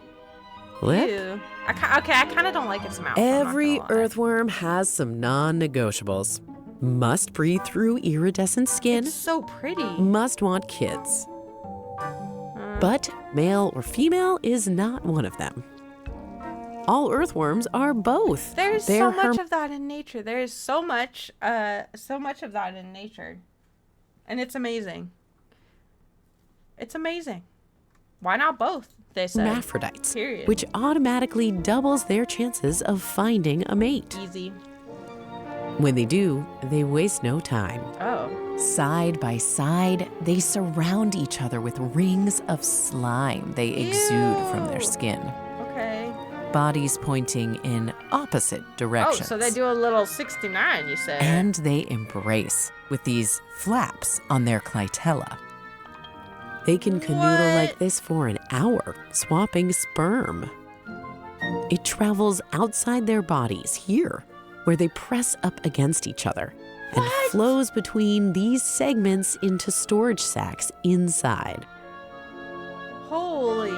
Speaker 2: lip.
Speaker 1: Ew. I kind of don't like its mouth.
Speaker 2: Every earthworm has some non-negotiables. Must breathe through iridescent skin.
Speaker 1: It's so pretty.
Speaker 2: Must want kids. But male or female is not one of them. All earthworms are both.
Speaker 1: There's so much of that in nature. There's so much of that in nature. And it's amazing. It's amazing. Why not both? They said.
Speaker 2: Hermaphrodites,
Speaker 1: Period.
Speaker 2: which automatically doubles their chances of finding a mate.
Speaker 1: Easy.
Speaker 2: When they do, they waste no time.
Speaker 1: Oh.
Speaker 2: Side by side, they surround each other with rings of slime they exude from their skin.
Speaker 1: Okay.
Speaker 2: Bodies pointing in opposite directions.
Speaker 1: Oh, so they do a little 69, you say?
Speaker 2: And they embrace with these flaps on their clitella. They can canoodle like this for an hour, swapping sperm. It travels outside their bodies here, where they press up against each other, and flows between these segments into storage sacks inside.
Speaker 1: Holy.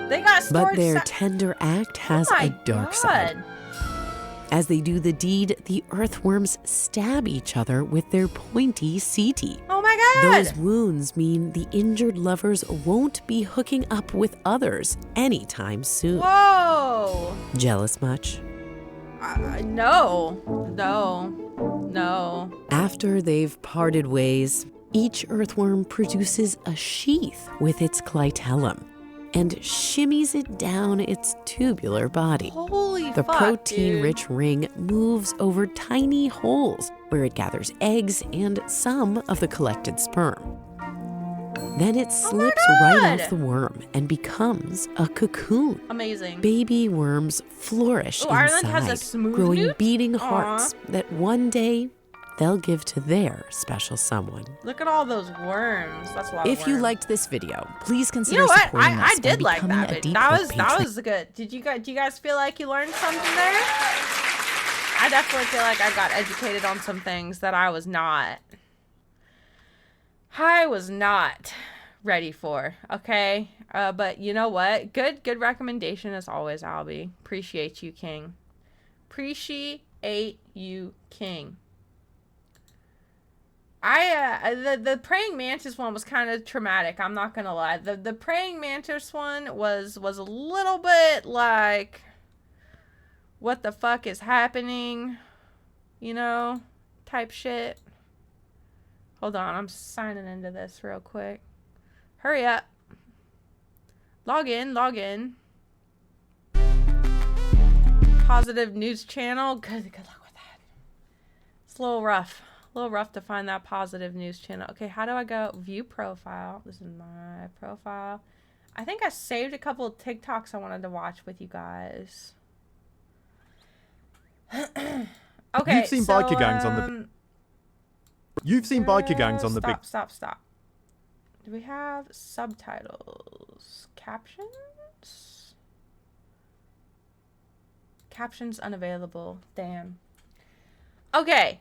Speaker 1: They got storage.
Speaker 2: But their tender act has a dark side. As they do the deed, the earthworms stab each other with their pointy setae.
Speaker 1: Oh my God!
Speaker 2: Those wounds mean the injured lovers won't be hooking up with others anytime soon.
Speaker 1: Whoa!
Speaker 2: Jealous much?
Speaker 1: No.
Speaker 2: After they've parted ways, each earthworm produces a sheath with its clitellum and shimmies it down its tubular body.
Speaker 1: Holy
Speaker 2: The
Speaker 1: fuck,
Speaker 2: protein-rich ring moves over tiny holes where it gathers eggs and some of the collected sperm. Then it slips right off the worm and becomes a cocoon.
Speaker 1: Amazing.
Speaker 2: Baby worms flourish inside,
Speaker 1: Ireland has a smooth
Speaker 2: growing
Speaker 1: newt?
Speaker 2: beating hearts that one day they'll give to their special someone.
Speaker 1: Look at all those worms. That's a lot of
Speaker 2: If you
Speaker 1: worms.
Speaker 2: liked this video, please consider
Speaker 1: You know what?
Speaker 2: supporting us
Speaker 1: I
Speaker 2: by
Speaker 1: did like
Speaker 2: becoming
Speaker 1: that
Speaker 2: a
Speaker 1: bit.
Speaker 2: Deep
Speaker 1: That
Speaker 2: Hook
Speaker 1: was
Speaker 2: patron.
Speaker 1: good. Do you guys feel like you learned something there? I definitely feel like I got educated on some things that I was not ready for. Okay, but you know what? Good recommendation as always, Albie. Appreciate you, King. Appreciate you, King. The praying mantis one was kind of traumatic. I'm not gonna lie. The praying mantis one was a little bit like, what the fuck is happening, you know, type shit. Hold on, I'm signing into this real quick. Hurry up. Log in. Positive news channel. Good luck with that. It's a little rough to find that positive news channel. Okay, how do I go? View profile. This is my profile. I think I saved a couple of TikToks I wanted to watch with you guys. Okay,
Speaker 5: You've seen biker gangs on the. You've seen biker gangs on the big.
Speaker 1: Stop. Do we have subtitles? Captions? Captions unavailable. Damn. Okay.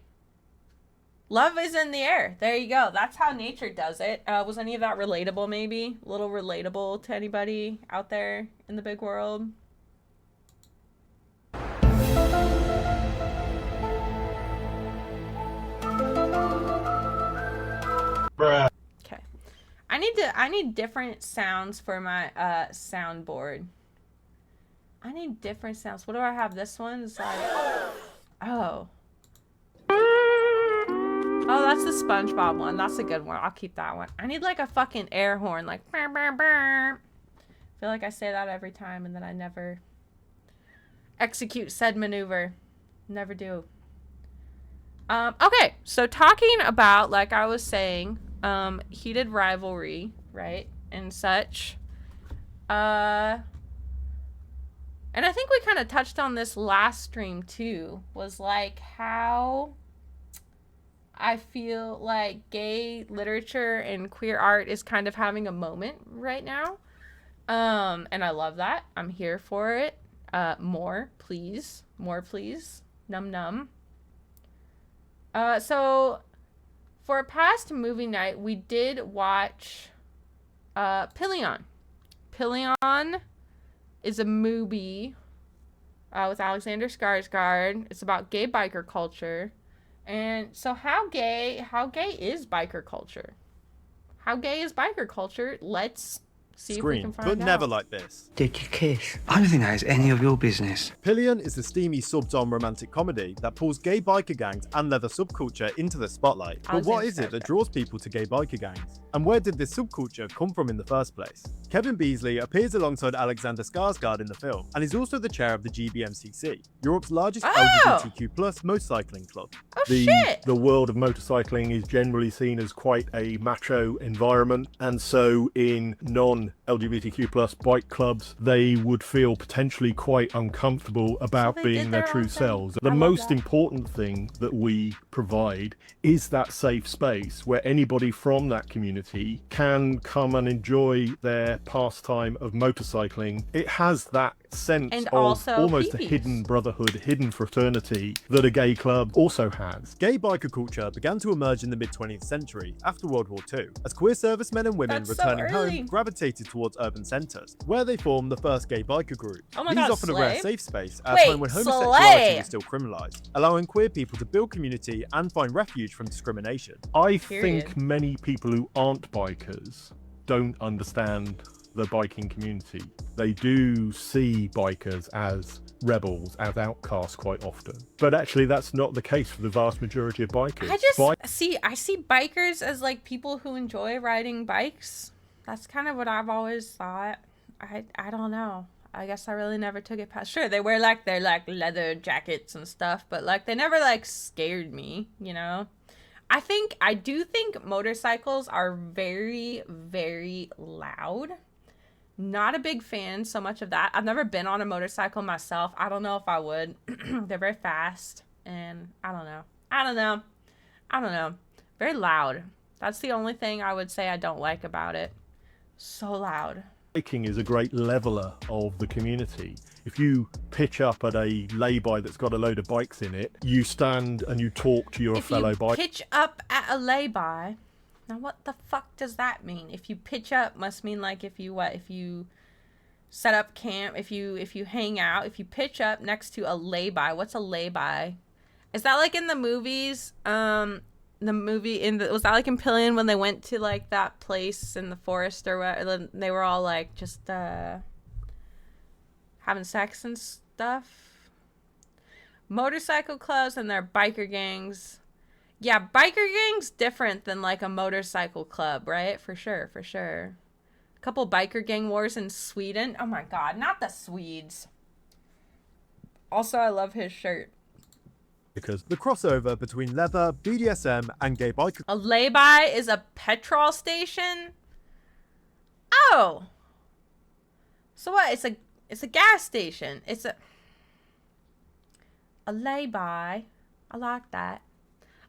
Speaker 1: Love is in the air. There you go. That's how nature does it. Was any of that relatable, maybe? A little relatable to anybody out there in the big world?
Speaker 5: Bruh.
Speaker 1: Okay. I need different sounds for my soundboard. I need different sounds. What do I have? This one's like, oh. Oh, that's the SpongeBob one. That's a good one. I'll keep that one. I need like a fucking air horn, like burr, burr, burr. I feel like I say that every time and then I never execute said maneuver. Never do. Okay, so talking about, like I was saying, heated rivalry, right, and such. And I think we kind of touched on this last stream too, was like how I feel like gay literature and queer art is kind of having a moment right now. And I love that. I'm here for it. More, please. More, please. Num num. So for a past movie night, we did watch Pilion. Pilion is a movie with Alexander Skarsgård. It's about gay biker culture. And so how gay is biker culture? How gay is biker culture? Let's see if we can
Speaker 5: Screen,
Speaker 1: find
Speaker 5: but
Speaker 1: out.
Speaker 5: never like this.
Speaker 6: Did you kiss? I don't think that is any of your business.
Speaker 5: Pilion is a steamy sub-dom romantic comedy that pulls gay biker gangs and leather subculture into the spotlight. But what is it that draws people to gay biker gangs? And where did this subculture come from in the first place? Kevin Beasley appears alongside Alexander Skarsgård in the film, and is also the chair of the GBMCC, Europe's largest LGBTQ+ motorcycling club.
Speaker 7: The world of motorcycling is generally seen as quite a macho environment, and so in non-LGBTQ+ bike clubs, they would feel potentially quite uncomfortable about being their true selves. The most important thing that we provide is that safe space where anybody from that community can come and enjoy their pastime of motorcycling. It has that sense
Speaker 1: And
Speaker 7: of
Speaker 1: also
Speaker 7: almost a
Speaker 1: peepees.
Speaker 7: hidden brotherhood, hidden fraternity that a gay club also has.
Speaker 5: Gay biker culture began to emerge in the mid-20th century after World War II, as queer servicemen and women
Speaker 1: That's so
Speaker 5: returning
Speaker 1: early.
Speaker 5: home gravitated towards urban centres, where they formed the first gay biker group.
Speaker 1: Oh my
Speaker 5: These
Speaker 1: God,
Speaker 5: offered a rare
Speaker 1: Slay?
Speaker 5: safe space at a
Speaker 1: Wait,
Speaker 5: time when homosexuality
Speaker 1: Slay!
Speaker 5: was still criminalised, allowing queer people to build community and find refuge from discrimination.
Speaker 7: I
Speaker 1: Period.
Speaker 7: think many people who aren't bikers don't understand the biking community. They do see bikers as rebels, as outcasts quite often. But actually that's not the case for the vast majority of bikers.
Speaker 1: I see bikers as like people who enjoy riding bikes. That's kind of what I've always thought. I don't know. I guess I really never took it past. Sure, they wear like their like leather jackets and stuff, but like they never like scared me, you know? I do think motorcycles are very, very loud. Not a big fan so much of that. I've never been on a motorcycle myself. I don't know if I would. They're very fast, and I don't know. Very loud. That's the only thing I would say I don't like about it. So loud.
Speaker 7: Biking is a great leveler of the community. If you pitch up at a lay-by that's got a load of bikes in it, you stand and you talk to your fellow bikers.
Speaker 1: Pitch up at a lay-by. Now what the fuck does that mean? If you pitch up must mean like if you set up camp, if you hang out, if you pitch up next to a lay-by. What's a lay-by? Is that like in the movies? Was that like in Pilion when they went to like that place in the forest or what? They were all like just having sex and stuff. Motorcycle clubs and their biker gangs. Yeah, biker gangs different than like a motorcycle club, right? For sure. A couple biker gang wars in Sweden. Oh my God, not the Swedes. Also, I love his shirt.
Speaker 5: Because the crossover between leather, BDSM, and gay biker
Speaker 1: A lay-by is a petrol station? Oh. So what? It's a gas station. It's a lay-by. I like that.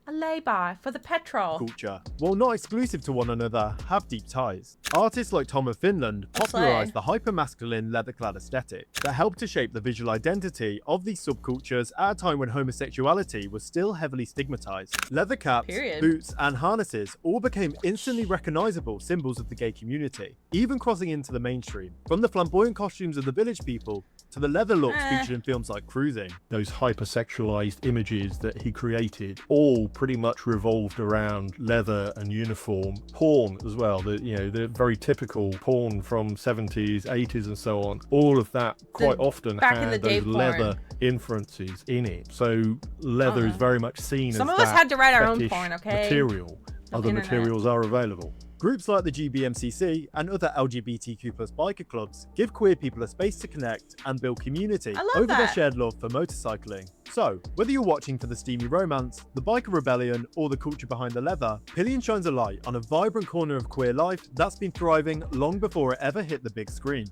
Speaker 1: A lay-by for the petrol.
Speaker 5: culture, while not exclusive to one another, have deep ties. Artists like Tom of Finland popularized the hyper-masculine leather-clad aesthetic that helped to shape the visual identity of these subcultures at a time when homosexuality was still heavily stigmatized. Leather caps,
Speaker 1: Period.
Speaker 5: boots, and harnesses all became instantly recognizable symbols of the gay community, even crossing into the mainstream, from the flamboyant costumes of the village people to the leather looks featured in films like Cruising.
Speaker 7: Those hypersexualized images that he created all pretty much revolved around leather and uniform. Porn as well, the very typical porn from 70s, 80s and so on. All of that quite often
Speaker 1: back in the
Speaker 7: had
Speaker 1: day
Speaker 7: those
Speaker 1: porn.
Speaker 7: leather influences in it. So leather is very much seen
Speaker 1: Some
Speaker 7: as
Speaker 1: of us
Speaker 7: that
Speaker 1: had to write our own
Speaker 7: fetish
Speaker 1: porn, okay?
Speaker 7: material.
Speaker 1: No
Speaker 7: Other
Speaker 1: internet.
Speaker 7: materials are available.
Speaker 5: Groups like the GBMCC and other LGBTQ biker clubs give queer people a space to connect and build community
Speaker 1: I love
Speaker 5: over their
Speaker 1: that.
Speaker 5: shared love for motorcycling. So, whether you're watching for the steamy romance, the biker rebellion, or the culture behind the leather, Pillion shines a light on a vibrant corner of queer life that's been thriving long before it ever hit the big screen.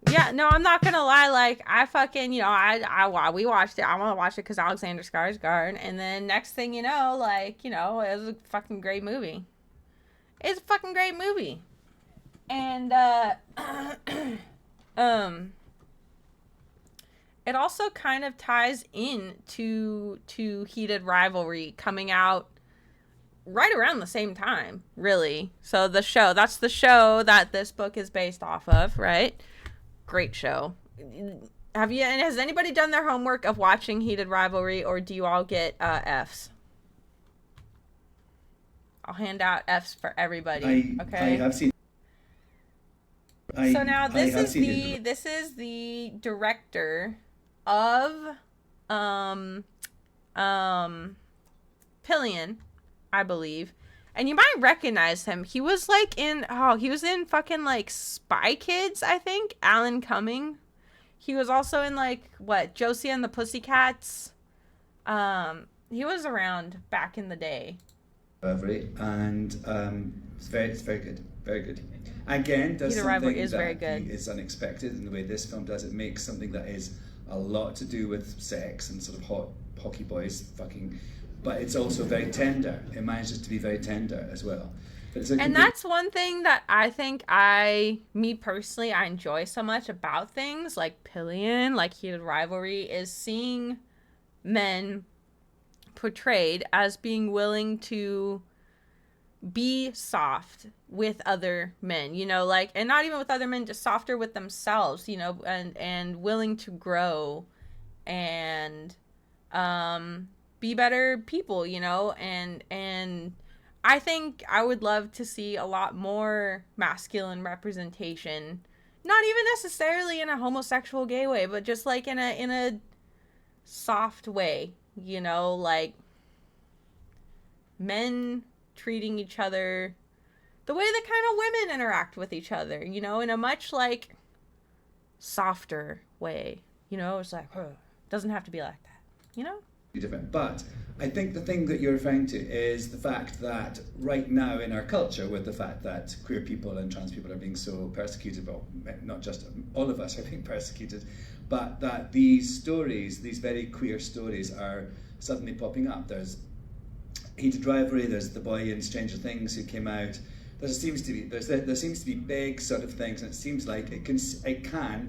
Speaker 1: Yeah, no, I'm not gonna lie. Like, I fucking, you know, we watched it. I want to watch it because Alexander Skarsgård. And then next thing you know, like, you know, it was a fucking great movie. It's a fucking great movie. And, it also kind of ties in to Heated Rivalry coming out right around the same time, really. So that's the show that this book is based off of, right? Great show. Has anybody done their homework of watching Heated Rivalry, or do you all get Fs? I'll hand out Fs for everybody. Okay.
Speaker 8: I have seen.
Speaker 1: So now this is the director of Pillion, I believe. And you might recognize him. He was like he was in fucking like Spy Kids, I think. Alan Cumming. He was also in like Josie and the Pussycats. He was around back in the day.
Speaker 8: And it's very good, very good. Again, does
Speaker 1: Heated
Speaker 8: something
Speaker 1: Rivalry is
Speaker 8: that
Speaker 1: very good.
Speaker 8: is unexpected in the way this film does. It makes something that is a lot to do with sex and sort of hot hockey boys fucking, but it's also very tender. It manages to be very tender as well. But it's
Speaker 1: And that's one thing that I think me personally, I enjoy so much about things like Pillion, like Heated Rivalry, is seeing men portrayed as being willing to be soft with other men, you know, like, and not even with other men, just softer with themselves, you know, and willing to grow and be better people, you know, and I think I would love to see a lot more masculine representation, not even necessarily in a homosexual gay way, but just like in a soft way, you know, like men treating each other the way that kind of women interact with each other, you know, in a much like softer way, you know. It's like, doesn't have to be like that, you know.
Speaker 8: Different, but I think the thing that you're referring to is the fact that right now in our culture, with the fact that queer people and trans people are being so persecuted, well, not just all of us are being persecuted, but that these stories, these very queer stories, are suddenly popping up. There's Heated Rivalry, there's the boy in Stranger Things who came out. There seems to be big sort of things, and it seems like it can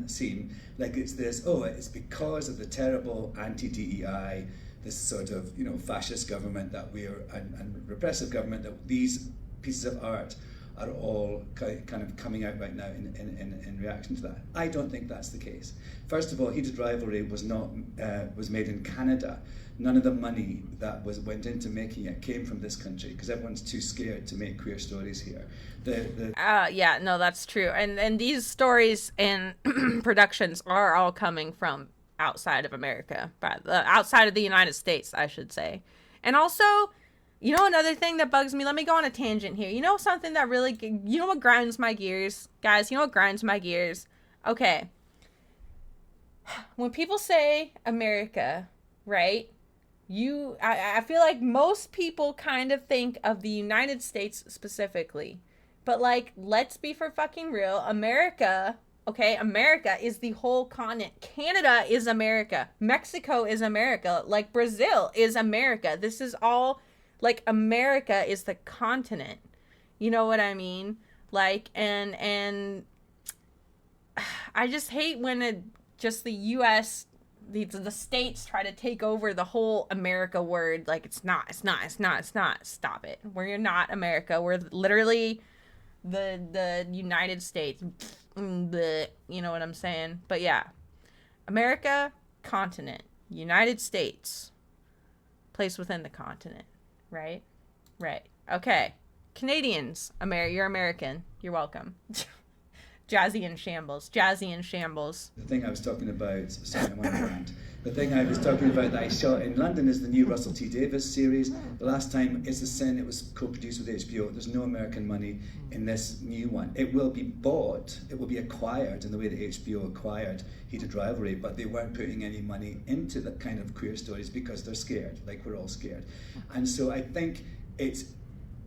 Speaker 8: seem like it's this, it's because of the terrible anti-DEI, this sort of, you know, fascist government that and repressive government, that these pieces of art are all kind of coming out right now in reaction to that. I don't think that's the case. First of all, Heated Rivalry was made in Canada. None of the money that went into making it came from this country, because everyone's too scared to make queer stories here.
Speaker 1: Yeah, no, that's true. And these stories and productions are all coming from outside of America, outside of the United States, I should say. And also, you know, another thing that bugs me, let me go on a tangent here. You know something that really, you know what grinds my gears? Guys, you know what grinds my gears? Okay. When people say America, right? I feel like most people kind of think of the United States specifically. But, like, let's be for fucking real. America, okay? America is the whole continent. Canada is America. Mexico is America. Like, Brazil is America. This is all, like, America is the continent. You know what I mean? Like, and I just hate when just the U.S., the states try to take over the whole America word. Like, it's not. Stop it. We're not America. We're literally the United States. You know what I'm saying? But yeah, America, continent. United States, place within the continent. Right? Right. Okay. Canadians, you're American. You're welcome. Jazzy in shambles. Jazzy in shambles.
Speaker 8: The thing I was talking about, sorry, I'm on a rant. The thing I was talking about that I shot in London is the new Russell T Davies series. The last time, It's a Sin, it was co-produced with HBO. There's no American money in this new one. It will be bought, it will be acquired in the way that HBO acquired Heated Rivalry, but they weren't putting any money into the kind of queer stories because they're scared, like we're all scared. And so I think it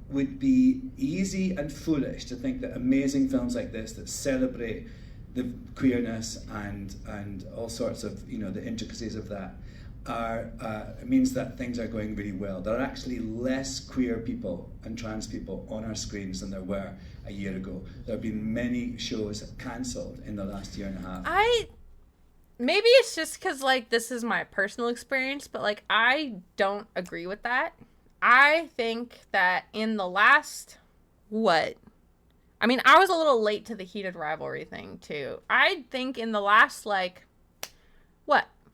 Speaker 8: would be easy and foolish to think that amazing films like this that celebrate the queerness and all sorts of, you know, the intricacies of that are means that things are going really well. There are actually less queer people and trans people on our screens than there were a year ago. There have been many shows cancelled in the last year and a half.
Speaker 1: Maybe it's just because, like, this is my personal experience, but, like, I don't agree with that. I think that in the last, I mean, I was a little late to the Heated Rivalry thing, too. I think in the last,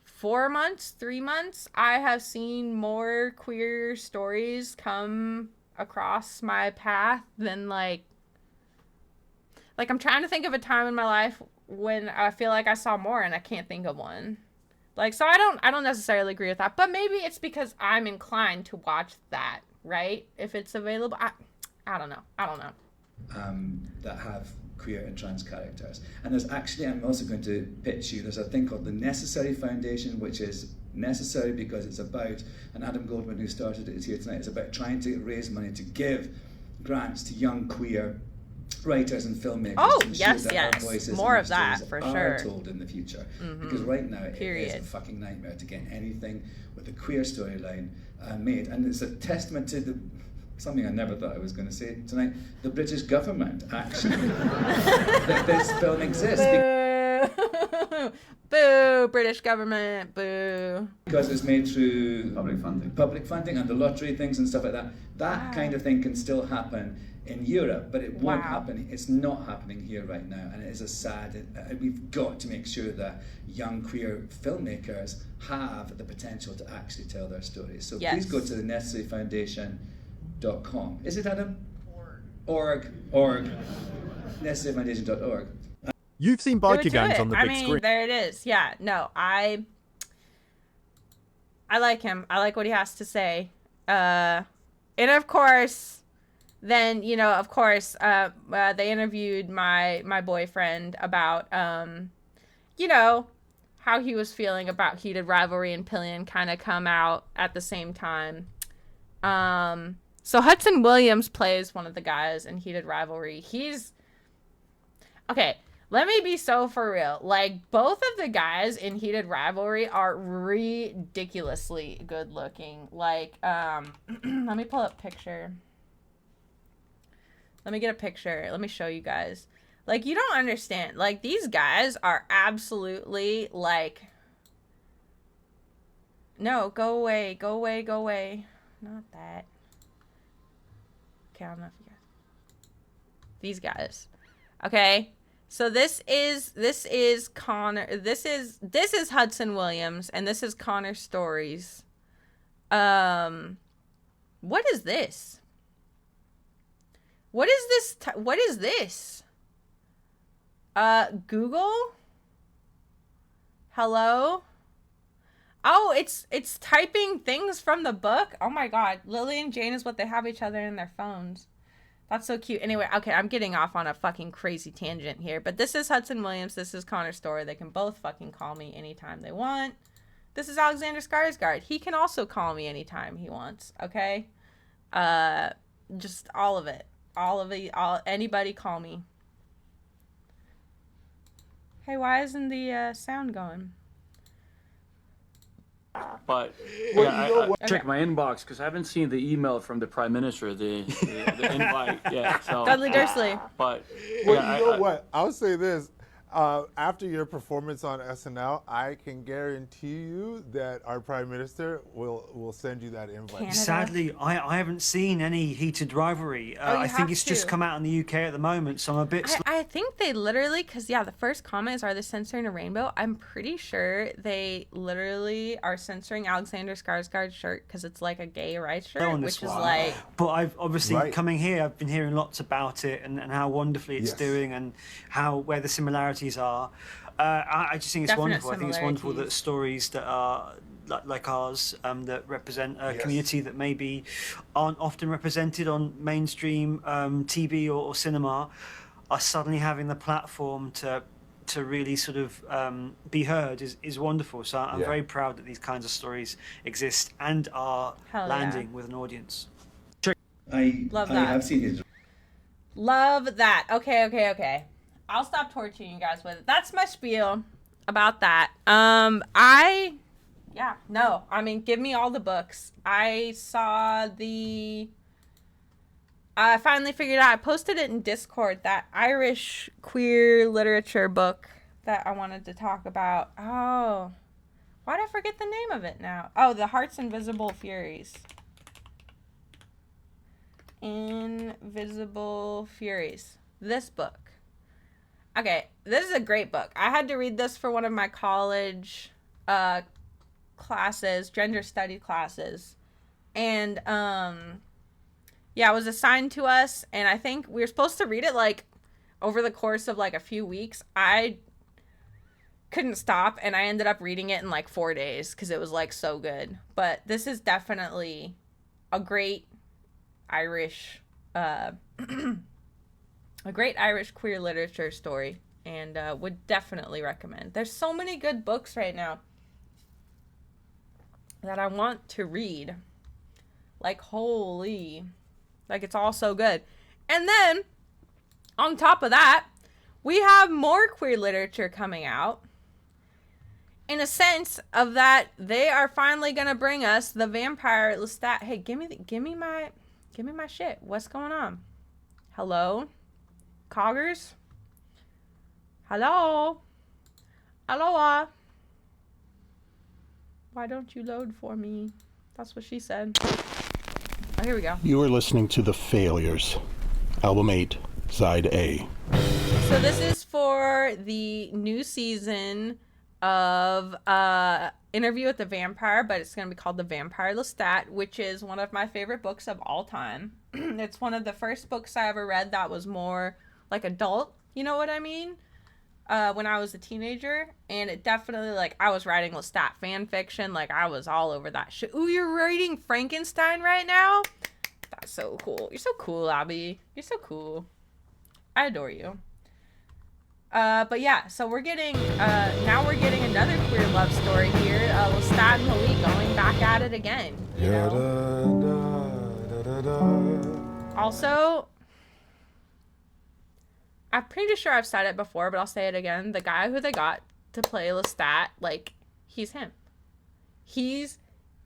Speaker 1: 4 months, 3 months, I have seen more queer stories come across my path than, like, I'm trying to think of a time in my life when I feel like I saw more and I can't think of one. Like, so I don't necessarily agree with that, but maybe it's because I'm inclined to watch that, right? If it's available. I don't know.
Speaker 8: That have queer and trans characters. And there's actually, I'm also going to pitch you, there's a thing called the Necessary Foundation, which is necessary because it's about, and Adam Goldman, who started it, is here tonight, it's about trying to raise money to give grants to young queer writers and filmmakers.
Speaker 1: Oh,
Speaker 8: to ensure
Speaker 1: yes,
Speaker 8: that
Speaker 1: yes.
Speaker 8: our voices
Speaker 1: More
Speaker 8: and
Speaker 1: of that,
Speaker 8: stories
Speaker 1: for
Speaker 8: are
Speaker 1: sure.
Speaker 8: told in the future. Because right now it is a fucking nightmare to get anything with a queer storyline made. And it's a testament to something I never thought I was going to say tonight, the British government, actually, that this film exists.
Speaker 1: Boo! Boo! British government, boo.
Speaker 8: Because it's made through public funding and the lottery things and stuff like that. That kind of thing can still happen in Europe, but it won't happen. It's not happening here right now, and it is a sad. We've got to make sure that young queer filmmakers have the potential to actually tell their stories. So please go to the necessaryfoundation.com. Is it, Adam? Org. Necessaryfoundation.org.
Speaker 5: You've seen biker gangs on the big screen.
Speaker 1: There it is. Yeah, no, I like him. I like what he has to say. And of course, then, you know, of course, they interviewed my boyfriend about, you know, how he was feeling about Heated Rivalry and Pillion kind of come out at the same time. So Hudson Williams plays one of the guys in Heated Rivalry. Okay, let me be so for real. Like, both of the guys in Heated Rivalry are ridiculously good looking. Like, let me pull up a picture. Let me get a picture. Let me show you guys. Like, you don't understand. Like, these guys are absolutely, like... No, go away. Go away. Go away. Not that. Okay, I don't know if you guys... These guys. Okay? So this is Connor... This is Hudson Williams, and this is Connor Stories. What is this? What is this? What is this? Google? Hello? Oh, it's typing things from the book? Oh my god. Lily and Jane is what they have each other in their phones. That's so cute. Anyway, okay, I'm getting off on a fucking crazy tangent here. But this is Hudson Williams. This is Connor Story. They can both fucking call me anytime they want. This is Alexander Skarsgård. He can also call me anytime he wants, okay? Just all of it. Anybody call me. Hey, why isn't the sound going?
Speaker 9: But yeah, I check my inbox because I haven't seen the email from the Prime Minister, the invite yet. So,
Speaker 1: Dudley Dursley.
Speaker 9: But
Speaker 10: well, you know what? I'll say this. after your performance on SNL, I can guarantee you that our Prime Minister will send you that invite.
Speaker 1: Canada.
Speaker 6: Sadly, I haven't seen any heated rivalry. I think it's just come out in the UK at the moment, so I'm a bit...
Speaker 1: I think they literally, because, yeah, the first comments are they censoring a rainbow? I'm pretty sure they literally are censoring Alexander Skarsgård's shirt because it's like a gay rights shirt, which is like...
Speaker 6: But I've obviously, coming here, I've been hearing lots about it and how wonderfully it's doing and where the similarities are. I just think it's wonderful. I think it's wonderful that stories that are like ours, that represent a community that maybe aren't often represented on mainstream TV or cinema, are suddenly having the platform to really sort of be heard is wonderful. So I'm very proud that these kinds of stories exist and are landing with an audience.
Speaker 8: I have seen it.
Speaker 1: Love that. Okay. I'll stop torturing you guys with it. That's my spiel about that. I mean, give me all the books. I finally figured out, I posted it in Discord, that Irish queer literature book that I wanted to talk about. Oh, why did I forget the name of it now? Oh, The Heart's Invisible Furies. Invisible Furies. This book. Okay, this is a great book. I had to read this for one of my college classes, gender study classes. And it was assigned to us, and I think we were supposed to read it like over the course of like a few weeks. I couldn't stop, and I ended up reading it in like 4 days because it was like so good. But this is definitely a great Irish a great Irish queer literature story, and would definitely recommend. There's so many good books right now that I want to read. Like, holy. Like, it's all so good. And then, on top of that, we have more queer literature coming out. In a sense of that, they are finally going to bring us the Vampire Lestat. Hey, give me my shit. What's going on? Hello? Coggers? Hello? Aloha? Why don't you load for me? That's what she said. Oh, here we go.
Speaker 11: You are listening to The Failures, Album 8, Side A.
Speaker 1: So this is for the new season of Interview with the Vampire, but it's going to be called The Vampire Lestat, which is one of my favorite books of all time. It's one of the first books I ever read that was more like adult, you know what I mean? When I was a teenager, and it definitely, like, I was writing Lestat fan fiction, like, I was all over that shit. Ooh, you're writing Frankenstein right now? That's so cool. You're so cool, Abby. You're so cool. I adore you. But yeah, so we're getting, now we're getting another queer love story here. Lestat and Malik going back at it again, you know? Also, I'm pretty sure I've said it before, but I'll say it again. The guy who they got to play Lestat, like, he's him. He's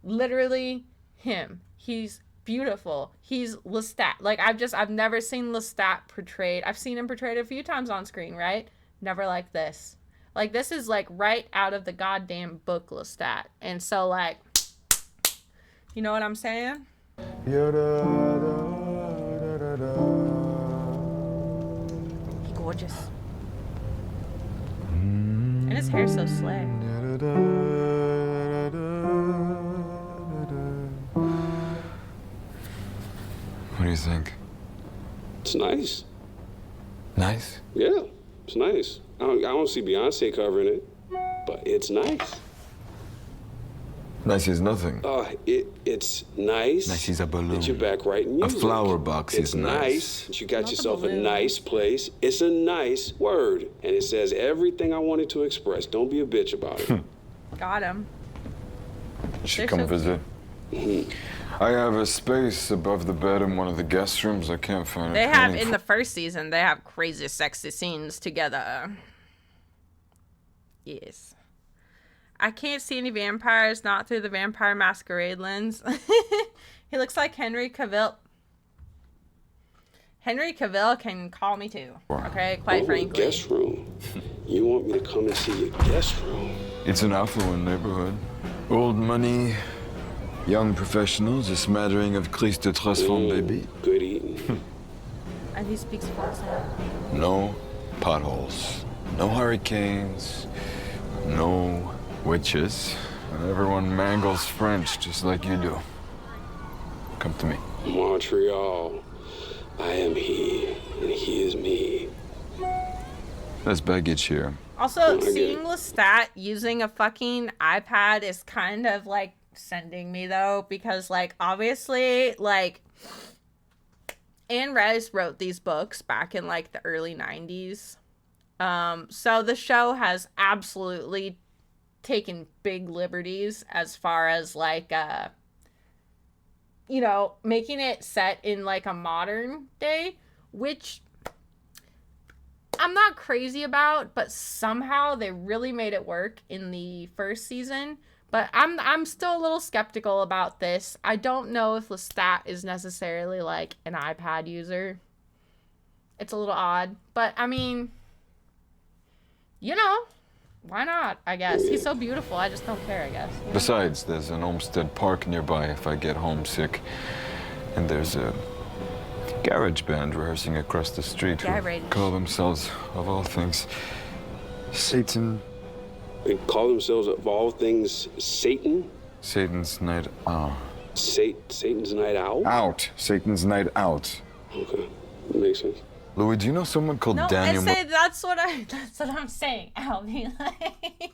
Speaker 1: literally him. He's beautiful. He's Lestat. Like, I've never seen Lestat portrayed. I've seen him portrayed a few times on screen, right? Never like this. Like, this is, like, right out of the goddamn book Lestat. And so, like, you know what I'm saying? Gorgeous. And his hair's so slay.
Speaker 12: What do you think?
Speaker 13: It's nice.
Speaker 12: Nice?
Speaker 13: Yeah, it's nice. I don't see Beyonce covering it, but it's nice.
Speaker 12: Nice is nothing.
Speaker 13: It's nice.
Speaker 12: Nice is a balloon.
Speaker 13: That you're back writing music.
Speaker 12: A flower box
Speaker 13: it's
Speaker 12: is nice.
Speaker 13: That you got yourself a nice place. It's a nice word. And it says everything I wanted to express. Don't be a bitch about it.
Speaker 1: Got him.
Speaker 12: You should come visit. I have a space above the bed in one of the guest rooms. I can't find it.
Speaker 1: They have, in the first season, they have crazy sexy scenes together. Yes. I can't see any vampires, not through the Vampire Masquerade lens. He looks like Henry Cavill. Henry Cavill can call me too. Okay, quite frankly.
Speaker 13: Guest room. You want me to come and see your guest room?
Speaker 12: It's an affluent neighborhood. Old money, young professionals, a smattering of Christ de Transform baby.
Speaker 13: Good eating.
Speaker 1: And he speaks French.
Speaker 12: No potholes, no hurricanes, no witches. And everyone mangles French just like you do. Come to me.
Speaker 13: Montreal. I am he, and he is me.
Speaker 12: There's baggage here.
Speaker 1: Also, seeing Lestat using a fucking iPad is kind of like sending me though, because like obviously like Anne Rice wrote these books back in like the early 90s. So the show has absolutely taken big liberties as far as like you know, making it set in like a modern day, which I'm not crazy about, but somehow they really made it work in the first season. But I'm still a little skeptical about this. I don't know if Lestat is necessarily like an iPad user. It's a little odd, but I mean, you know, why not? I guess he's so beautiful. I just don't care, I guess. You know?
Speaker 12: Besides, there's an Olmsted Park nearby if I get homesick, and there's a garage band rehearsing across the street who call themselves, of all things, Satan.
Speaker 13: They call themselves, of all things, Satan?
Speaker 12: Satan's Night Owl.
Speaker 13: Satan's Night Owl?
Speaker 12: Out. Satan's Night Out.
Speaker 13: Okay, that makes sense.
Speaker 12: Louis, do you know someone called Daniel?
Speaker 1: I say that's what I'm saying, Albie. Like,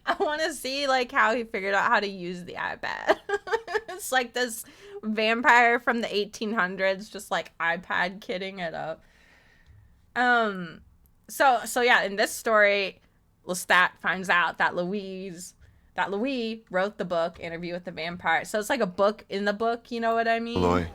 Speaker 1: I want to see like how he figured out how to use the iPad. It's like this vampire from the 1800s, just like iPad kidding it up. So yeah, in this story, Lestat finds out that Louis wrote the book Interview with the Vampire. So it's like a book in the book, you know what I mean?
Speaker 12: Louis.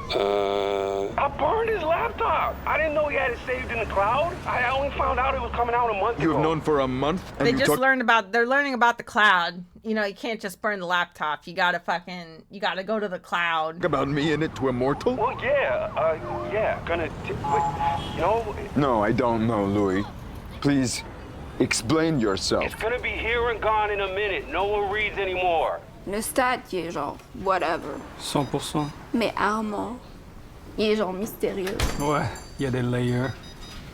Speaker 14: I burned his laptop. I didn't know he had it saved in the cloud. I only found out it was coming out a month ago.
Speaker 12: You've known for a month?
Speaker 1: They just learned about, they're learning about the cloud. You know, you can't just burn the laptop. You gotta go to the cloud.
Speaker 12: About me in it to Immortal?
Speaker 14: Well, yeah, gonna, you know.
Speaker 12: No, I don't know, Louis. Please, explain yourself.
Speaker 14: It's gonna be here and gone in a minute. No one reads anymore.
Speaker 15: Lestat, il est genre, whatever.
Speaker 9: 100%.
Speaker 15: Mais Armand, il est genre mystérieux.
Speaker 9: Ouais, il y a des layers.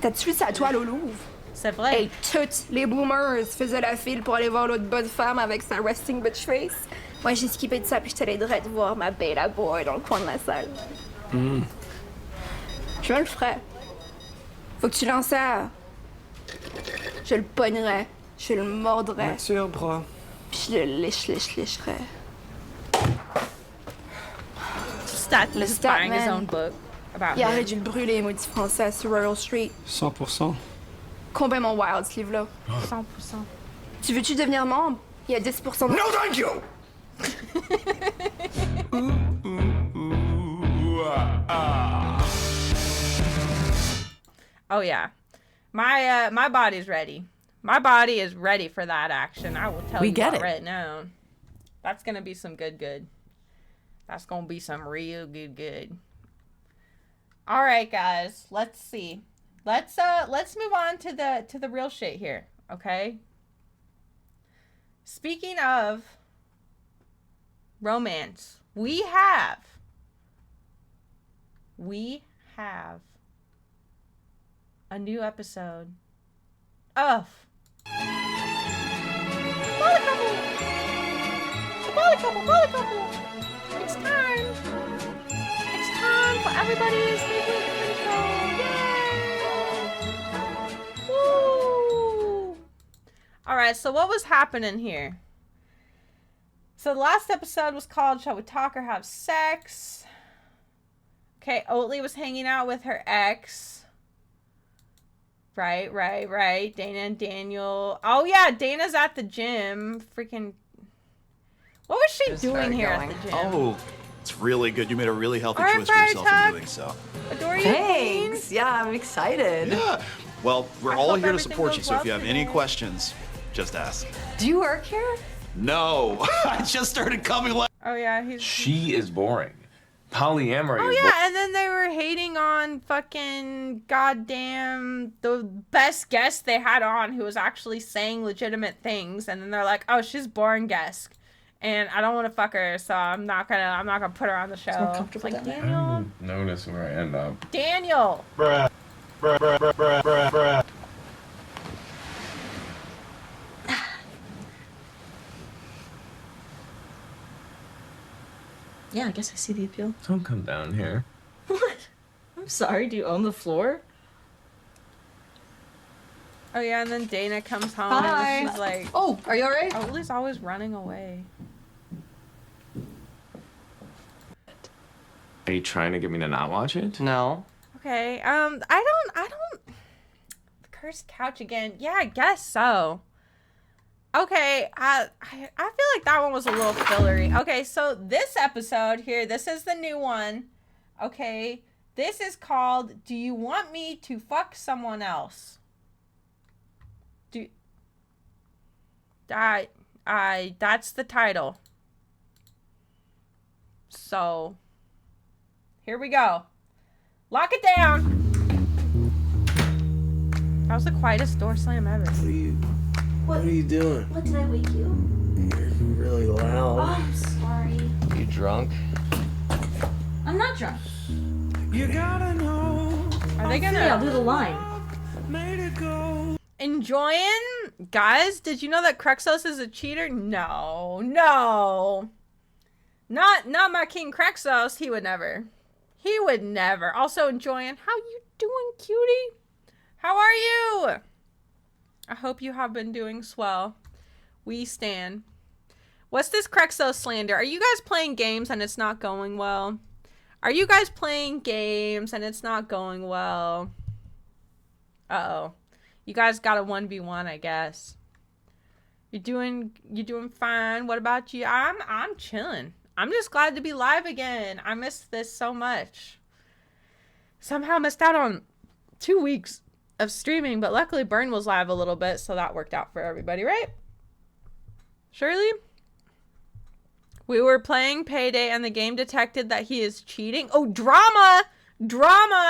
Speaker 15: T'as-tu vu sa toile au Louvre?
Speaker 1: C'est vrai.
Speaker 15: Hey, toutes les boomers faisaient la file pour aller voir l'autre bonne femme avec sa resting bitch face. Moi, j'ai skippé de ça puis j'étais allée direct voir ma beta boy dans le coin de la salle. Je le ferais. Faut que tu lances ça. Je le pognerais. Je le mordrais.
Speaker 9: Nature, bro.
Speaker 15: Puis je le lécherais.
Speaker 1: Lestat, his own book about
Speaker 15: il aurait dû le brûler, maudit français, sur Royal Street.
Speaker 9: 100%.
Speaker 15: Combien mon wild, ce livre-là?
Speaker 1: 100%.
Speaker 15: Tu veux-tu devenir membre? Il y a 10% de...
Speaker 14: No, thank you!
Speaker 1: Oh yeah, my body's ready. My body is ready for that action. I will tell you that right now. That's gonna be some good. That's gonna be some real good. All right, guys. Let's see. Let's move on to the real shit here. Okay. Speaking of romance, we have a new episode of Molly Couple. It's time for everybody's favorite intro. Yay! Woo! Alright, so what was happening here? So the last episode was called Shall We Talk or Have Sex? Okay, Oatly was hanging out with her ex. Right. Dana and Daniel. Oh, yeah, Dana's at the gym. Freaking... What was she doing here at the gym?
Speaker 16: Oh, it's really good. You made a really healthy choice for yourself in doing so.
Speaker 1: Adore you.
Speaker 17: Thanks. Yeah, I'm excited.
Speaker 16: Yeah. Well, we're all here to support you, so if you have any questions, just ask.
Speaker 17: Do you work here?
Speaker 16: No. I just started coming
Speaker 1: Oh, yeah,
Speaker 18: She is boring. polyamory.
Speaker 1: Oh yeah, and then they were hating on fucking goddamn the best guest they had on, who was actually saying legitimate things, and then they're like, "Oh, she's boring guest, and I don't want to fuck her, so I'm not gonna put her on the show." It's like, Daniel.
Speaker 18: Notice where I end up.
Speaker 1: Daniel.
Speaker 18: Bruh.
Speaker 19: Yeah, I guess I see the appeal.
Speaker 18: Don't come down here.
Speaker 19: What? I'm sorry, do you own the floor?
Speaker 1: Oh yeah, and then Dana comes home
Speaker 19: Hi.
Speaker 1: and she's like,
Speaker 19: Oh, are you alright?
Speaker 1: Ollie's always running away.
Speaker 18: Are you trying to get me to not watch it?
Speaker 20: No.
Speaker 1: Okay, I don't. The cursed couch again. Yeah, I guess so. Okay, I feel like that one was a little fillery. Okay, so this episode here, this is the new one. Okay, this is called "Do You Want Me to Fuck Someone Else?" That's the title. So, here we go. Lock it down. That was the quietest door slam ever.
Speaker 21: What are you doing?
Speaker 15: What, did I wake you?
Speaker 21: You're really loud.
Speaker 15: Oh, I'm sorry.
Speaker 21: You drunk?
Speaker 15: I'm not drunk.
Speaker 21: You gotta know.
Speaker 1: Are they gonna?
Speaker 15: I'll do the line.
Speaker 1: Enjoying? Guys, did you know that Crexos is a cheater? No. Not my King Crexos. He would never. Also enjoying. How you doing, cutie? How are you? I hope you have been doing swell. We stan. What's this Crexos slander? Are you guys playing games and it's not going well? Are you guys playing games and it's not going well? Uh-oh. You guys got a 1v1, I guess. You're doing fine. What about you? I'm chilling. I'm just glad to be live again. I missed this so much. Somehow missed out on 2 weeks of streaming, but luckily Burn was live a little bit, so that worked out for everybody, right? Shirley? We were playing Payday and the game detected that he is cheating. Oh, drama!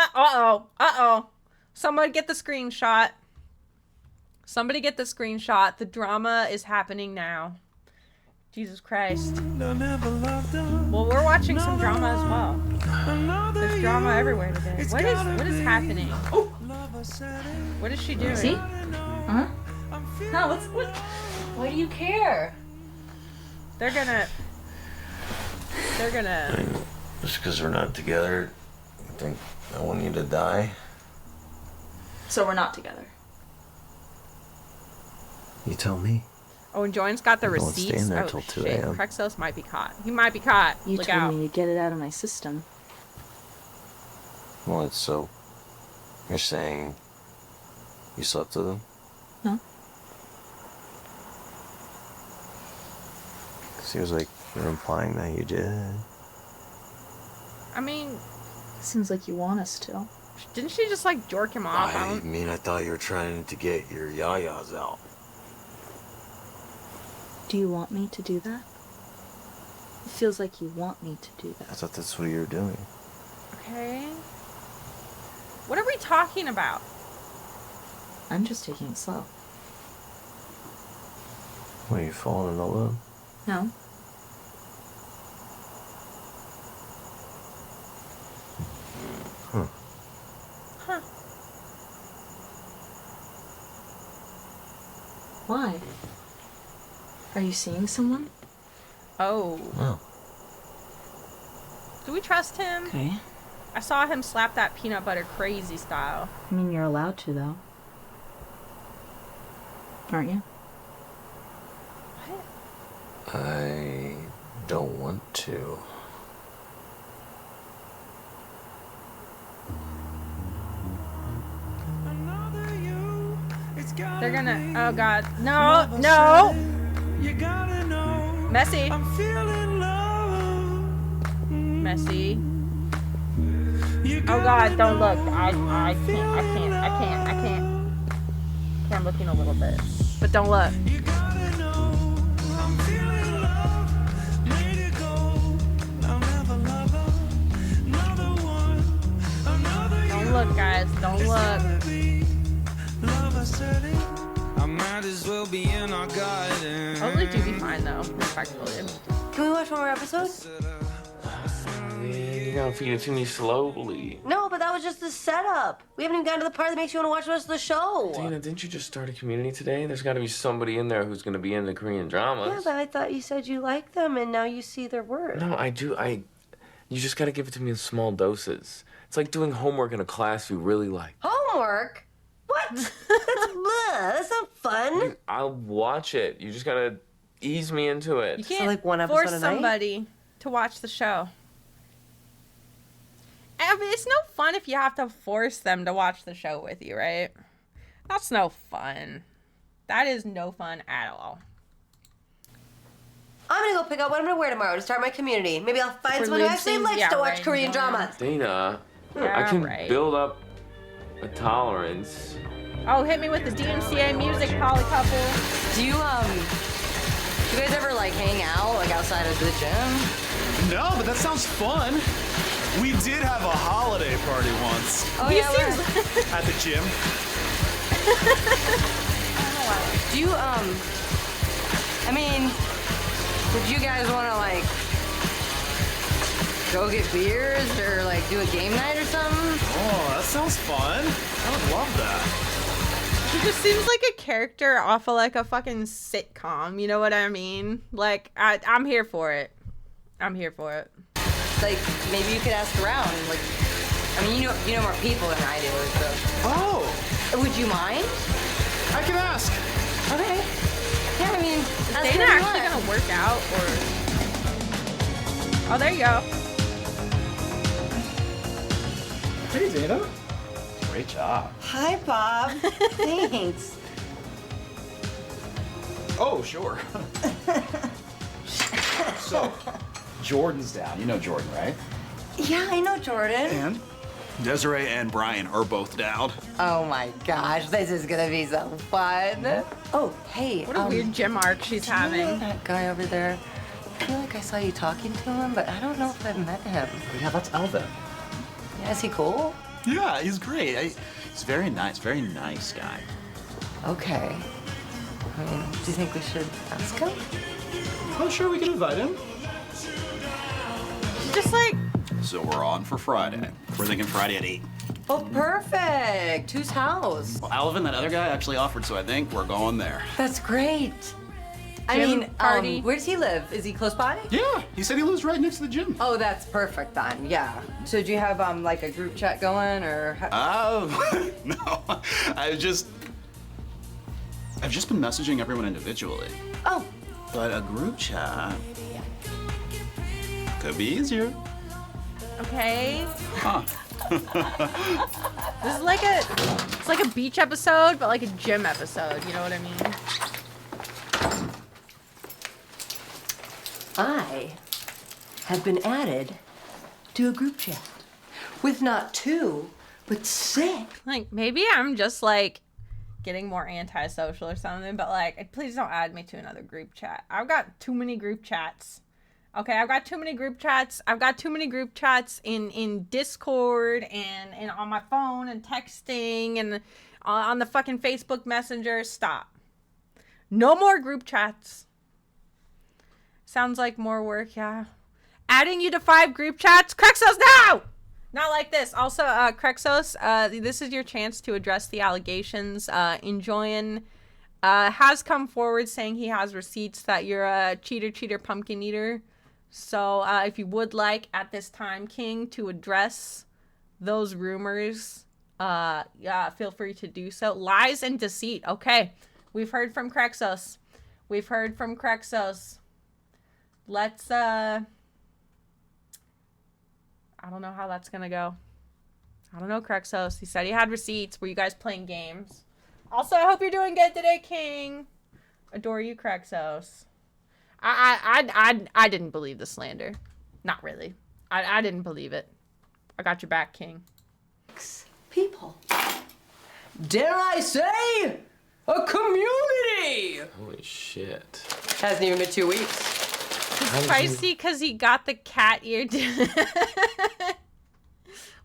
Speaker 1: Uh-oh. Somebody get the screenshot. The drama is happening now. Jesus Christ. Well, we're watching some drama as well. There's drama everywhere today. What is happening? Oh. What is she doing?
Speaker 19: See? Huh? No, what? Why do you care?
Speaker 21: They're gonna. Just because we're not together, I think I want you to die.
Speaker 19: So we're not together.
Speaker 21: You tell me.
Speaker 1: Oh, and Joan's got the
Speaker 21: I won't
Speaker 1: receipts.
Speaker 21: stay in there
Speaker 1: Oh,
Speaker 21: till 2
Speaker 1: shit.
Speaker 21: a.m.
Speaker 1: Crexos might be caught. He might be caught.
Speaker 19: You
Speaker 1: Look
Speaker 19: told
Speaker 1: out.
Speaker 19: me to get it out of my system.
Speaker 21: Well, it's so. You're saying you slept with him?
Speaker 19: No.
Speaker 21: Seems like you're implying that you did.
Speaker 1: I mean,
Speaker 19: seems like you want us to.
Speaker 1: Didn't she just like jerk him off?
Speaker 21: I thought you were trying to get your yayas out.
Speaker 19: Do you want me to do that? It feels like you want me to do
Speaker 21: I
Speaker 19: that.
Speaker 21: thought that's what you were doing.
Speaker 1: Okay. What are we talking about?
Speaker 19: I'm just taking it slow.
Speaker 21: Were you falling in love?
Speaker 19: No.
Speaker 21: Huh.
Speaker 1: Huh.
Speaker 19: Why? Are you seeing someone?
Speaker 1: Oh.
Speaker 21: Oh.
Speaker 1: Do we trust him?
Speaker 19: Okay.
Speaker 1: I saw him slap that peanut butter crazy style.
Speaker 19: I mean, you're allowed to, though. Aren't you?
Speaker 21: I don't want to.
Speaker 1: They're gonna. Oh God. No. Messy. Messy. Oh God, don't look. I can't. Okay, I'm looking a little bit. But don't look. respectfully.
Speaker 20: Can we watch one more episode?
Speaker 18: Man, you gotta feed it to me slowly.
Speaker 20: No, but that was just the setup. We haven't even gotten to the part that makes you want to watch the rest of the show.
Speaker 18: Dana, didn't you just start a community today? There's gotta be somebody in there who's gonna be into Korean dramas.
Speaker 20: Yeah, but I thought you said you like them, and now you see their worth.
Speaker 18: No, I do. You just gotta give it to me in small doses. It's like doing homework in a class you really like.
Speaker 20: Homework? What? That's blah. That's not fun.
Speaker 18: I'll watch it. You just gotta ease me into it.
Speaker 1: You can't force somebody to watch the show. I mean, it's no fun if you have to force them to watch the show with you, right? That's no fun. That is no fun at all.
Speaker 20: I'm gonna go pick out what I'm gonna wear tomorrow to start my community. Maybe I'll find someone who actually likes to watch Korean dramas.
Speaker 18: Dana, I can build up a tolerance.
Speaker 1: Oh, hit me with the DMCA music, poly couple.
Speaker 20: Do you guys ever like hang out like outside of the gym?
Speaker 16: No, but that sounds fun. We did have a holiday party once.
Speaker 20: Oh yeah,
Speaker 16: at the gym.
Speaker 20: Do you I mean, would you guys want to like go get beers or like do a game night or something?
Speaker 16: Oh, that sounds fun. I would love that.
Speaker 1: He just seems like a character off of like a fucking sitcom. You know what I mean? Like I'm here for it. I'm here for it.
Speaker 20: Like maybe you could ask around. Like, I mean, you know more people than I do. So.
Speaker 16: Oh.
Speaker 20: Would you mind?
Speaker 16: I can ask.
Speaker 20: Okay. Yeah, I mean,
Speaker 1: is Dana actually gonna work out or? Oh, there you go.
Speaker 16: Hey, Dana. Great job.
Speaker 20: Hi, Bob. Thanks.
Speaker 16: Oh, sure. So, Jordan's down. You know Jordan, right?
Speaker 20: Yeah, I know Jordan.
Speaker 16: And Desiree and Brian are both down.
Speaker 20: Oh my gosh, this is gonna be so fun. Oh, hey.
Speaker 1: What a weird gym arc she's having.
Speaker 20: You know that guy over there? I feel like I saw you talking to him, but I don't know if I've met him.
Speaker 16: Oh, yeah, that's Elvin.
Speaker 20: Yeah, is he cool?
Speaker 16: Yeah, he's great. He's very nice guy.
Speaker 20: Okay. I mean, do you think we should ask him?
Speaker 16: Oh, sure, we can invite him.
Speaker 1: Just like...
Speaker 16: So we're on for Friday. We're thinking Friday at 8.
Speaker 20: Oh, perfect. Whose house?
Speaker 16: Well, Alvin, that other guy, actually offered, so I think we're going there.
Speaker 20: That's great. I
Speaker 1: Gym
Speaker 20: mean,
Speaker 1: party.
Speaker 20: Where does he live? Is he close by?
Speaker 16: Yeah, he said he lives right next to the gym.
Speaker 20: Oh, that's perfect then. Yeah. So do you have like a group chat going or?
Speaker 16: No. I've just been messaging everyone individually.
Speaker 20: Oh.
Speaker 16: But a group chat could be easier.
Speaker 1: Okay.
Speaker 16: Huh.
Speaker 1: This is like it's like a beach episode, but like a gym episode. You know what I mean?
Speaker 20: I have been added to a group chat with not 2, but 6.
Speaker 1: Like maybe I'm just like getting more antisocial or something, but like please don't add me to another group chat. I've got too many group chats. Okay, I've got too many group chats. I've got too many group chats in Discord and on my phone and texting and on the fucking Facebook Messenger. Stop. No more group chats. Sounds like more work, yeah. Adding you to 5 group chats? Crexos, no! Not like this. Also, Crexos, this is your chance to address the allegations. Enjoyin has come forward saying he has receipts that you're a cheater, pumpkin eater. So if you would like at this time, King, to address those rumors, yeah, feel free to do so. Lies and deceit. Okay, we've heard from Crexos. Let's, I don't know how that's gonna go. I don't know, Crexos. He said he had receipts. Were you guys playing games? Also, I hope you're doing good today, King. Adore you, Crexos. I didn't believe the slander. Not really. I didn't believe it. I got your back, King.
Speaker 20: People. Dare I say, a community!
Speaker 18: Holy shit.
Speaker 20: Hasn't even been 2 weeks.
Speaker 1: It's spicy because he got the cat ear.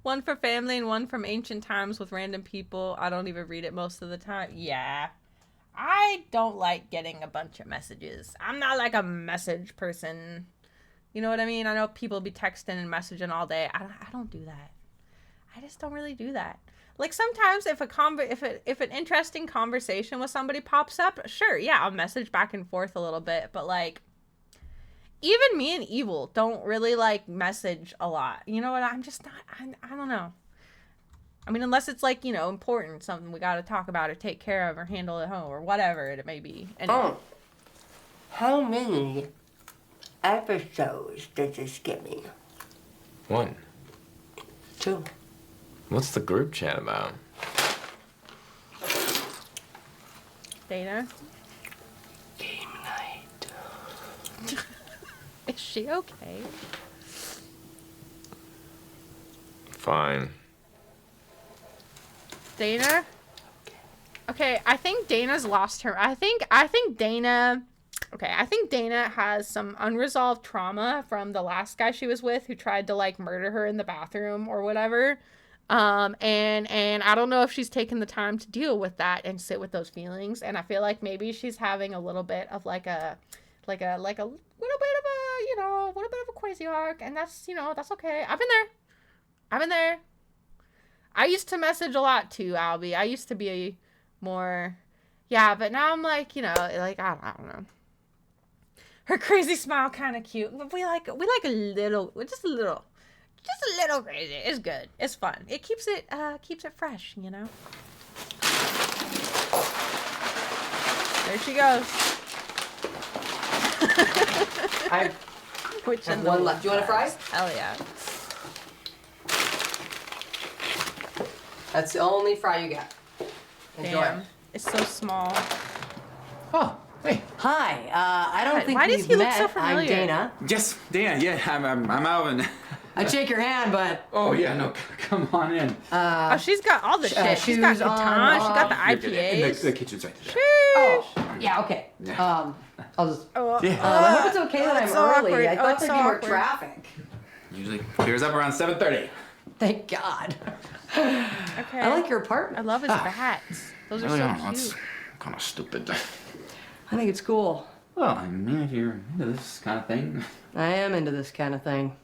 Speaker 1: One for family and one from ancient times with random people. I don't even read it most of the time. Yeah. I don't like getting a bunch of messages. I'm not like a message person. You know what I mean? I know people be texting and messaging all day. I don't do that. I just don't really do that. Like sometimes if an interesting conversation with somebody pops up, sure, yeah, I'll message back and forth a little bit, but like even me and Evil don't really like message a lot. You know what? I'm just not I don't know. I mean, unless it's like, you know, important, something we got to talk about or take care of or handle at home or whatever it may be. Anyway.
Speaker 20: Oh, how many episodes did this give me?
Speaker 18: 1.
Speaker 20: 2.
Speaker 18: What's the group chat about?
Speaker 1: Dana?
Speaker 20: Game night.
Speaker 1: Is she okay?
Speaker 18: Fine.
Speaker 1: Dana? Okay, I think Dana's lost her. I think Dana has some unresolved trauma from the last guy she was with who tried to like murder her in the bathroom or whatever. And I don't know if she's taken the time to deal with that and sit with those feelings. And I feel like maybe she's having a little bit of like a little bit of a, you know, a little bit of a crazy arc. And that's, you know, that's okay. I've been there. I used to message a lot too, Albie. I used to be more, yeah, but now I'm like, you know, like, I don't know. Her crazy smile kind of cute. But we like a little, just a little crazy. It's good. It's fun. It keeps it fresh, you know. There she goes.
Speaker 20: I have one left. Do you want a fry?
Speaker 1: Hell yeah.
Speaker 20: That's the only fry you get. Enjoy.
Speaker 1: Damn. It's so small.
Speaker 20: Oh, hey. Hi. I don't think
Speaker 1: why does
Speaker 20: we've
Speaker 1: he look
Speaker 20: met.
Speaker 1: so familiar?
Speaker 20: I'm Dana.
Speaker 4: Yes, Dana. Yeah, I'm Alvin.
Speaker 20: I'd shake your hand, but.
Speaker 4: Oh yeah, no, come on in.
Speaker 1: Oh, she's got all the shit. She's got Catan. She got the IPAs.
Speaker 4: The kitchen's right there.
Speaker 20: Oh, yeah. Okay.
Speaker 4: Yeah.
Speaker 20: I'll just.
Speaker 4: Yeah.
Speaker 20: I hope it's okay that I'm
Speaker 1: so
Speaker 20: early.
Speaker 1: awkward.
Speaker 20: I thought
Speaker 1: it's
Speaker 20: there'd
Speaker 1: so
Speaker 20: be more
Speaker 1: awkward.
Speaker 20: traffic.
Speaker 4: Usually clears up around 7:30.
Speaker 20: Thank God.
Speaker 1: Okay.
Speaker 20: I like your apartment.
Speaker 1: I love his bats. Those are
Speaker 4: Really
Speaker 1: so
Speaker 4: don't
Speaker 1: cute.
Speaker 4: know. It's kind of stupid.
Speaker 20: I think it's cool.
Speaker 4: Well, I mean, if you're into this kind of thing.
Speaker 20: I am into this kind of thing.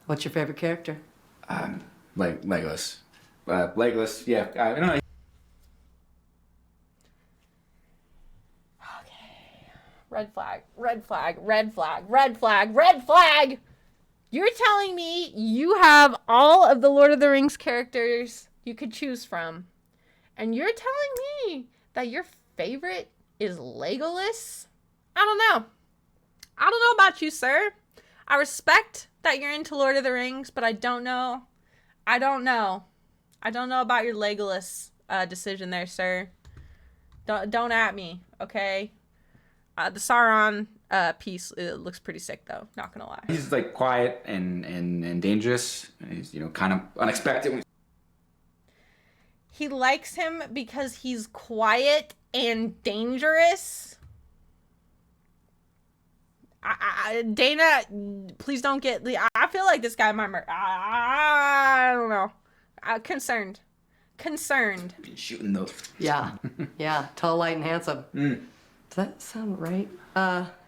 Speaker 20: What's your favorite character?
Speaker 4: Like Legolas. Legolas, yeah. I don't know.
Speaker 1: Red flag, red flag, red flag, red flag, red flag! You're telling me you have all of the Lord of the Rings characters you could choose from, and you're telling me that your favorite is Legolas? I don't know. I don't know about you, sir. I respect that you're into Lord of the Rings, but I don't know. I don't know about your Legolas decision there, sir. Don't at me, okay? The Sauron piece looks pretty sick, though. Not gonna lie.
Speaker 4: He's like quiet and dangerous. He's, you know, kind of unexpected.
Speaker 1: He likes him because he's quiet and dangerous. Dana, please don't get. I feel like this guy might murder. I don't know. Concerned.
Speaker 4: Been shooting those.
Speaker 20: Yeah. Yeah. Tall, light, and handsome. Does that sound right?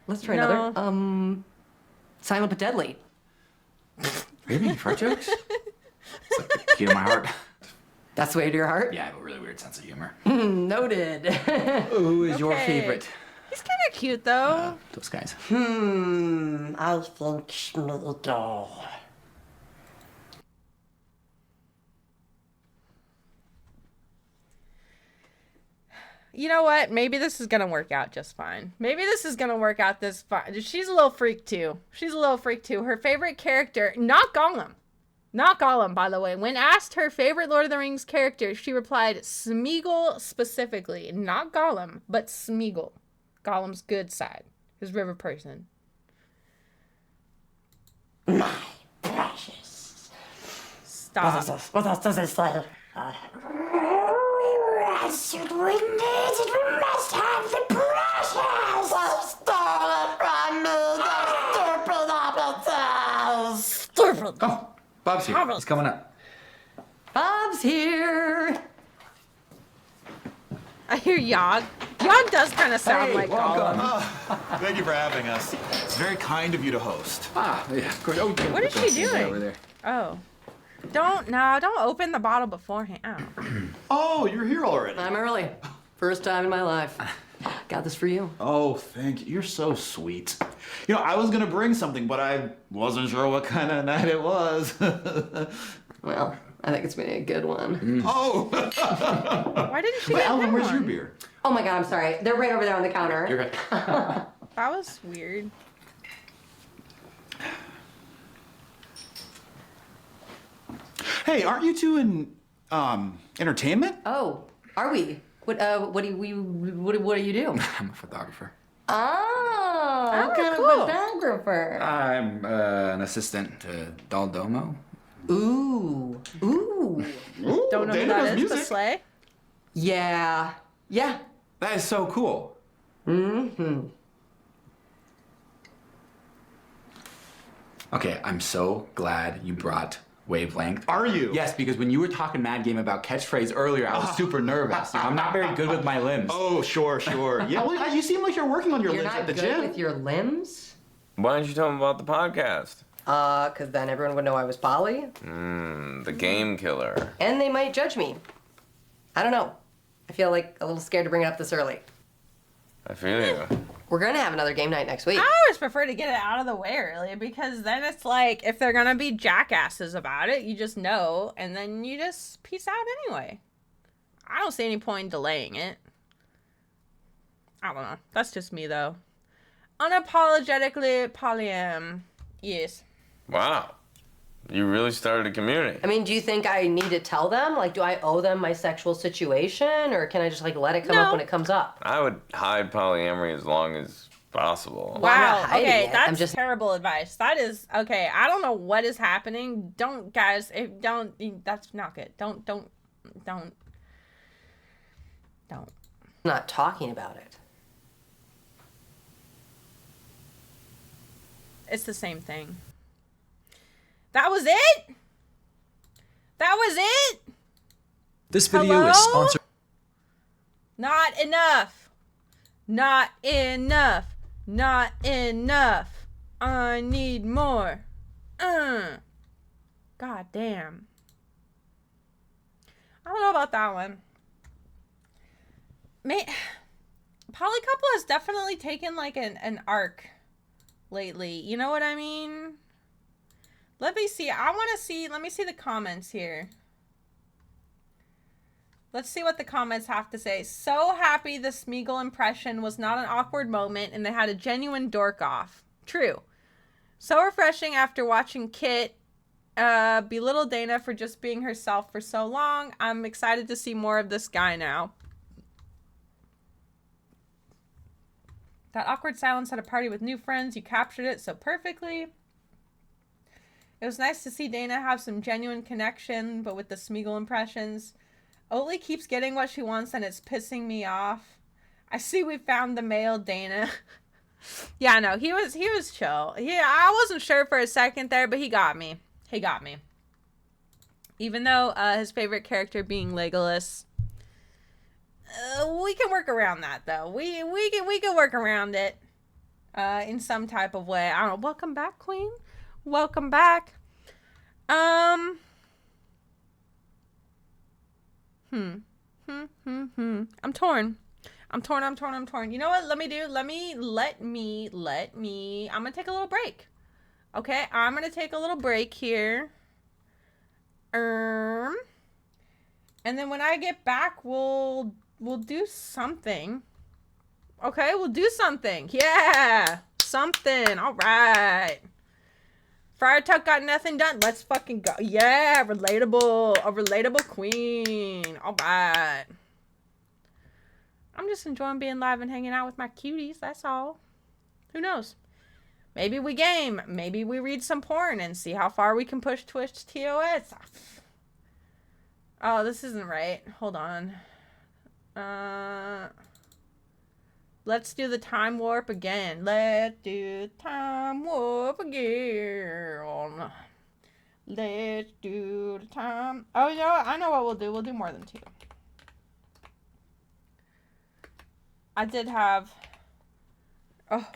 Speaker 20: Let's try
Speaker 1: No.
Speaker 20: another. Silent but deadly.
Speaker 4: Really? Fart jokes? It's like the key to my heart.
Speaker 20: That's the way to your heart?
Speaker 4: Yeah, I have a really weird sense of humor.
Speaker 20: Noted.
Speaker 4: Who is your
Speaker 1: Okay.
Speaker 4: favorite?
Speaker 1: He's kind of cute, though.
Speaker 4: Those guys.
Speaker 20: I think Smeagol.
Speaker 1: You know what? Maybe this is gonna work out just fine. Maybe this is gonna work out this fine. She's a little freak too. Her favorite character, not Gollum. Not Gollum, by the way. When asked her favorite Lord of the Rings character, she replied Smeagol specifically. Not Gollum, but Smeagol. Gollum's good side. His river person.
Speaker 20: My precious.
Speaker 1: Stop.
Speaker 20: What else does it say? Should we need it, we must have the precious. Stole it from me, the stupid appetite.
Speaker 4: Oh, Bob's here. He's coming up.
Speaker 20: Bob's here.
Speaker 1: I hear Yog. John does kind of sound like
Speaker 16: welcome.
Speaker 1: Gollum.
Speaker 16: Thank you for having us. It's very kind of you to host.
Speaker 4: Yeah, of course. Oh,
Speaker 1: What is she doing? Oh. Don't open the bottle beforehand. Oh.
Speaker 16: Oh, you're here already.
Speaker 20: I'm early. First time in my life. Got this for you.
Speaker 16: Oh, thank you. You're so sweet. You know, I was gonna bring something, but I wasn't sure what kind of night it was.
Speaker 20: Well, I think it's been a good one.
Speaker 16: Oh!
Speaker 1: Why didn't she
Speaker 16: But
Speaker 1: get
Speaker 16: Ellen,
Speaker 1: that
Speaker 16: where's your
Speaker 1: one?
Speaker 16: beer?
Speaker 20: Oh my god, I'm sorry. They're right over there on the counter.
Speaker 16: You're right.
Speaker 1: That was weird.
Speaker 16: Hey, aren't you two in entertainment?
Speaker 20: Oh, are we? What do you do?
Speaker 4: I'm a photographer.
Speaker 20: Oh, what kind
Speaker 1: cool.
Speaker 20: of photographer?
Speaker 4: I'm an assistant to Dal Domo.
Speaker 20: Ooh.
Speaker 1: Don't know who that is, but slay.
Speaker 20: Yeah.
Speaker 4: That is so cool.
Speaker 20: Mm-hmm.
Speaker 4: Okay, I'm so glad you brought Wavelength.
Speaker 16: Are you?
Speaker 4: Yes, because when you were talking mad game about catchphrase earlier, I was super nervous. I'm not very good with my limbs.
Speaker 16: Oh, sure. Yeah, well, you seem like you're working on your
Speaker 20: You're
Speaker 16: limbs
Speaker 20: not
Speaker 16: at the
Speaker 20: good
Speaker 16: gym.
Speaker 20: with your limbs?
Speaker 18: Why didn't you tell them about the podcast?
Speaker 20: Because then everyone would know I was Polly.
Speaker 18: The game killer.
Speaker 20: And they might judge me. I don't know. I feel like a little scared to bring it up this early.
Speaker 18: I feel you.
Speaker 20: We're gonna have another game night next week.
Speaker 1: I always prefer to get it out of the way early because then it's like if they're gonna be jackasses about it, you just know, and then you just peace out anyway. I don't see any point in delaying it. I don't know. That's just me though. Unapologetically polyam. Yes.
Speaker 18: Wow. You really started a community.
Speaker 20: I mean, do you think I need to tell them? Like, do I owe them my sexual situation, or can I just like let it come up when it comes up?
Speaker 18: I would hide polyamory as long as possible.
Speaker 1: Wow.
Speaker 20: hiding
Speaker 1: Okay,
Speaker 20: it.
Speaker 1: that's
Speaker 20: I'm just-
Speaker 1: terrible advice. That is okay. I don't know what is happening. Don't guys. That's not good. Don't.
Speaker 20: I'm not talking about it.
Speaker 1: It's the same thing. That was it? That was it?
Speaker 3: This video is sponsored.
Speaker 1: Not enough. Not enough. Not enough. I need more. God damn. I don't know about that one. Polycouple has definitely taken like an arc lately. You know what I mean? Let me see. Let me see the comments here. Let's see what the comments have to say. So happy the Smeagol impression was not an awkward moment and they had a genuine dork off. True. So refreshing after watching Kit belittle Dana for just being herself for so long. I'm excited to see more of this guy now. That awkward silence at a party with new friends. You captured it so perfectly. It was nice to see Dana have some genuine connection, but with the Smeagol impressions. Oatly keeps getting what she wants and it's pissing me off. I see we found the male Dana. Yeah, no, he was chill. Yeah, I wasn't sure for a second there, but he got me. He got me. Even though his favorite character being Legolas. We can work around that though. We can work around it in some type of way. I don't know. Welcome back, Queen. Welcome back. I'm torn. I'm torn. You know what? Let me. I'm gonna take a little break. Okay, I'm gonna take a little break here. And then when I get back, we'll do something. Okay, we'll do something. Yeah, something. All right. Friar Tuck got nothing done. Let's fucking go. Yeah, relatable. A relatable queen. All right. I'm just enjoying being live and hanging out with my cuties. That's all. Who knows? Maybe we game. Maybe we read some porn and see how far we can push Twitch TOS. Oh, this isn't right. Hold on. Let's do the time warp again. Let's do time warp again. Let's do the time. Oh, you know what? I know what we'll do. We'll do more than two. I did have, oh,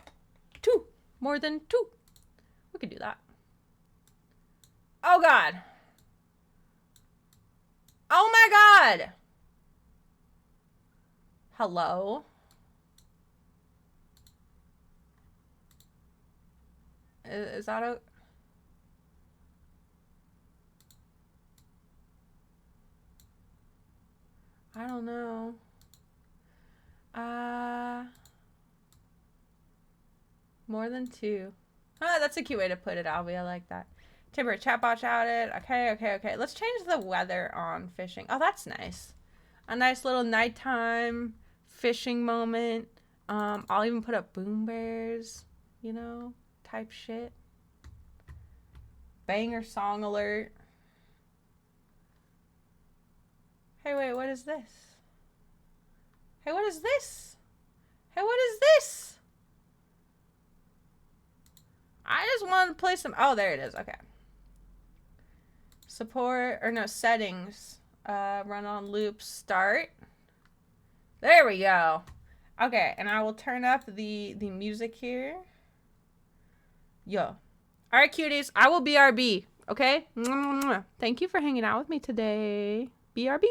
Speaker 1: 2. More than 2. We could do that. Oh, God. Oh, my God. Hello? Is that a... I don't know. More than 2. Ah, that's a cute way to put it, Albie. I like that. Timber, chatbot shouted. Okay. Let's change the weather on fishing. Oh, that's nice. A nice little nighttime fishing moment. I'll even put up boom bears, you know, type shit. Banger song alert. Hey, wait, what is this? Hey, what is this? Hey, what is this? I just wanted to play some... Oh, there it is. Okay. Support... Or no, settings. Run on loop. Start. There we go. Okay, and I will turn up the music here. Yo. Alright, cuties. I will BRB. Okay? Thank you for hanging out with me today. BRB.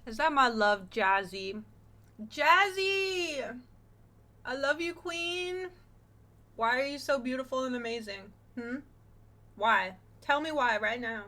Speaker 1: Is that my love, Jazzy? Jazzy! I love you, queen. Why are you so beautiful and amazing? Why? Tell me why right now.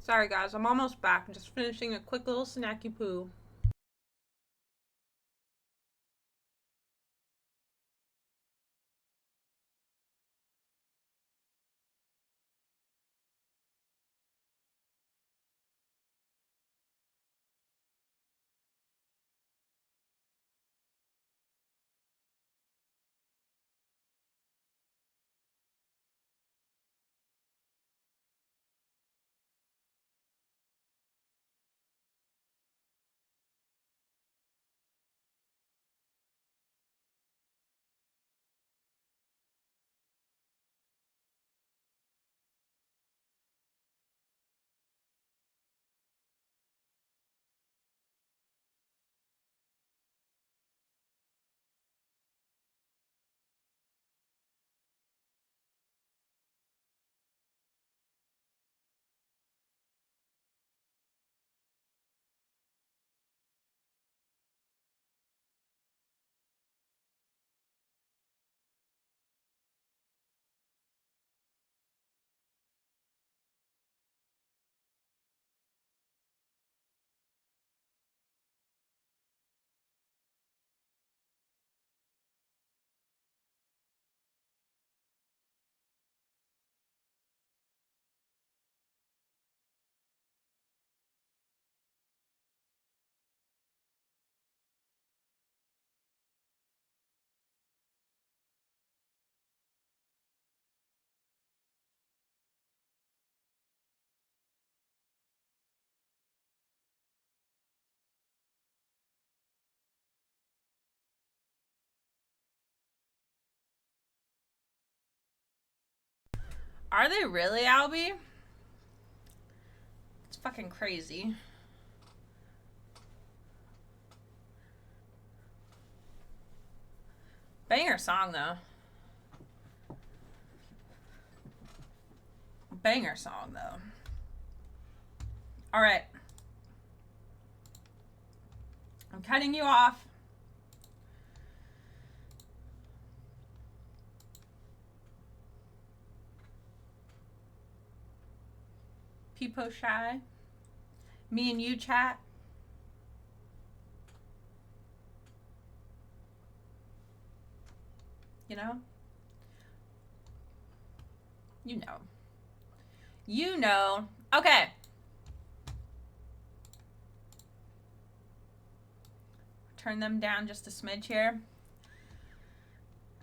Speaker 1: Sorry guys, I'm almost back. I'm just finishing a quick little snacky poo. Are they really, Albie? It's fucking crazy. Banger song, though. Banger song, though. Alright. I'm cutting you off. Peepo Shy. Me and you chat. You know? You know. You know. Okay. Turn them down just a smidge here.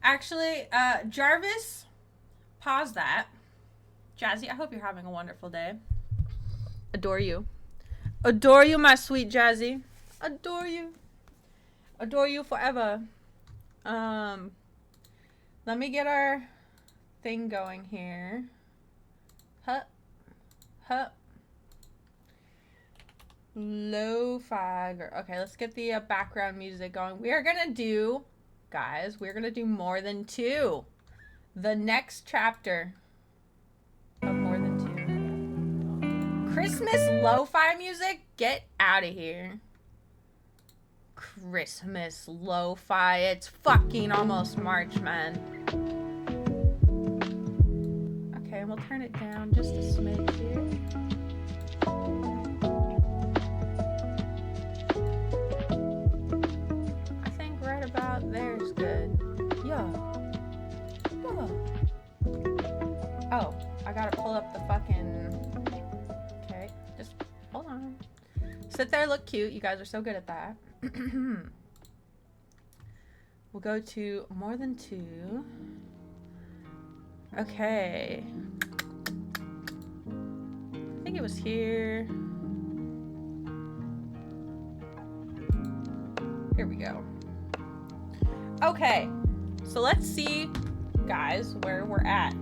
Speaker 1: Actually, Jarvis, pause that. Jazzy, I hope you're having a wonderful day. Adore you. Adore you, my sweet Jazzy. Adore you. Adore you forever. Let me get our thing going here. Hup. Hup. Lo-fi. Okay, let's get the background music going. We are gonna do, guys, we're gonna do More Than Two. The next chapter of More Than Two. Christmas lo-fi music? Get out of here. Christmas lo-fi. It's fucking almost March, man. Okay, we'll turn it down just a smidge here. I think right about there's good. Yeah. Oh, I gotta pull up the fucking... Okay, just hold on. Sit there, look cute. You guys are so good at that. We'll go to More Than Two. Okay. I think it was here. Here we go. Okay. So let's see, guys, where we're at.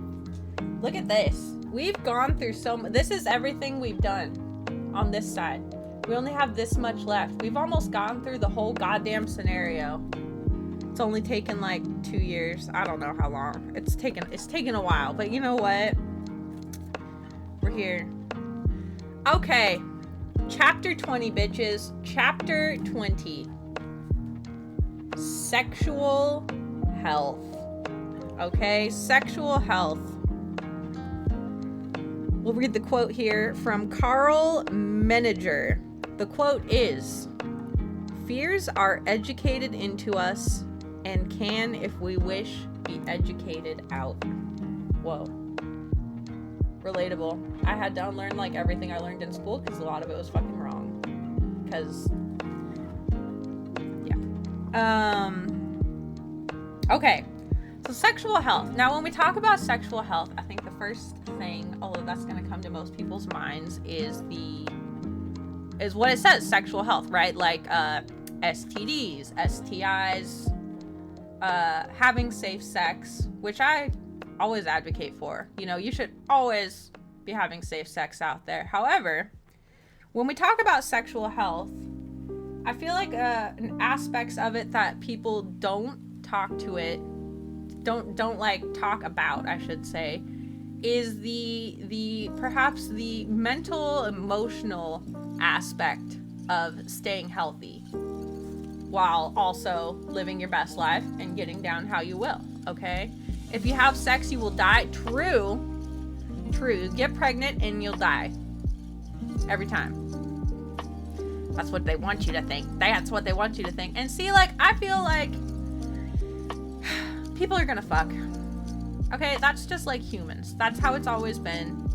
Speaker 1: Look at this. We've gone through so much. This is everything we've done on this side. We only have this much left. We've almost gone through the whole goddamn scenario. It's only taken like 2 years. I don't know how long. It's taken a while, but you know what? We're here. Okay. Chapter 20, bitches. Chapter 20. Sexual health. Okay, sexual health. We'll read the quote here from Carl Menninger. The quote is, "Fears are educated into us and can, if we wish, be educated out." Whoa. Relatable. I had to unlearn like everything I learned in school because a lot of it was fucking wrong. Because, yeah. Okay. So sexual health. Now, when we talk about sexual health, I think the first thing, although that's going to come to most people's minds, is what it says, sexual health, right? Like STDs, STIs, having safe sex, which I always advocate for. You know, you should always be having safe sex out there. However, when we talk about sexual health, I feel like aspects of it that people don't talk about, I should say, is the perhaps the mental, emotional aspect of staying healthy while also living your best life and getting down how you will, okay? If you have sex, you will die. True. Get pregnant and you'll die. Every time. That's what they want you to think. That's what they want you to think. And see, like, I feel like people are gonna fuck. Okay, that's just like humans. That's how it's always been.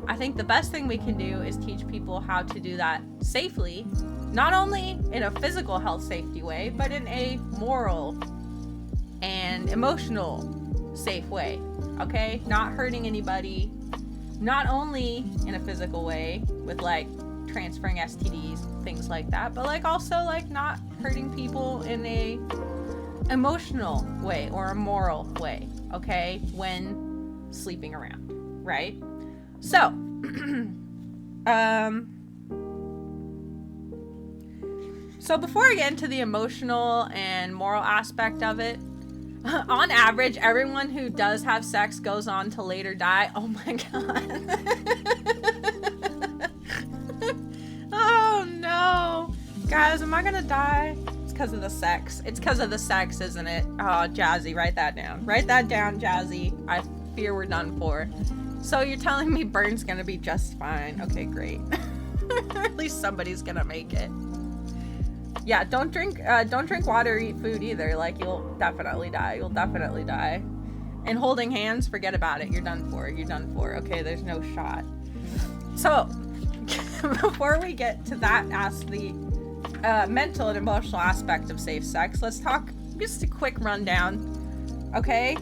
Speaker 1: I think the best thing we can do is teach people how to do that safely, not only in a physical health safety way, but in a moral and emotional safe way, okay? Not hurting anybody, not only in a physical way with like transferring STDs, things like that, but like also like not hurting people in a emotional way or a moral way, okay, when sleeping around, right? So, so before I get into the emotional and moral aspect of it, on average, everyone who does have sex goes on to later die. Oh my god. Oh no. Guys, am I gonna die? It's because of the sex. It's because of the sex, isn't it? Oh, Jazzy, write that down. Write that down, Jazzy. I fear we're done for. So you're telling me Burn's gonna be just fine. Okay, great. At least somebody's gonna make it. Yeah, don't drink water or eat food either. Like, you'll definitely die. You'll definitely die. And holding hands, forget about it. You're done for. You're done for. Okay, there's no shot. So, before we get to that, the mental and emotional aspect of safe sex, let's talk just a quick rundown. Okay?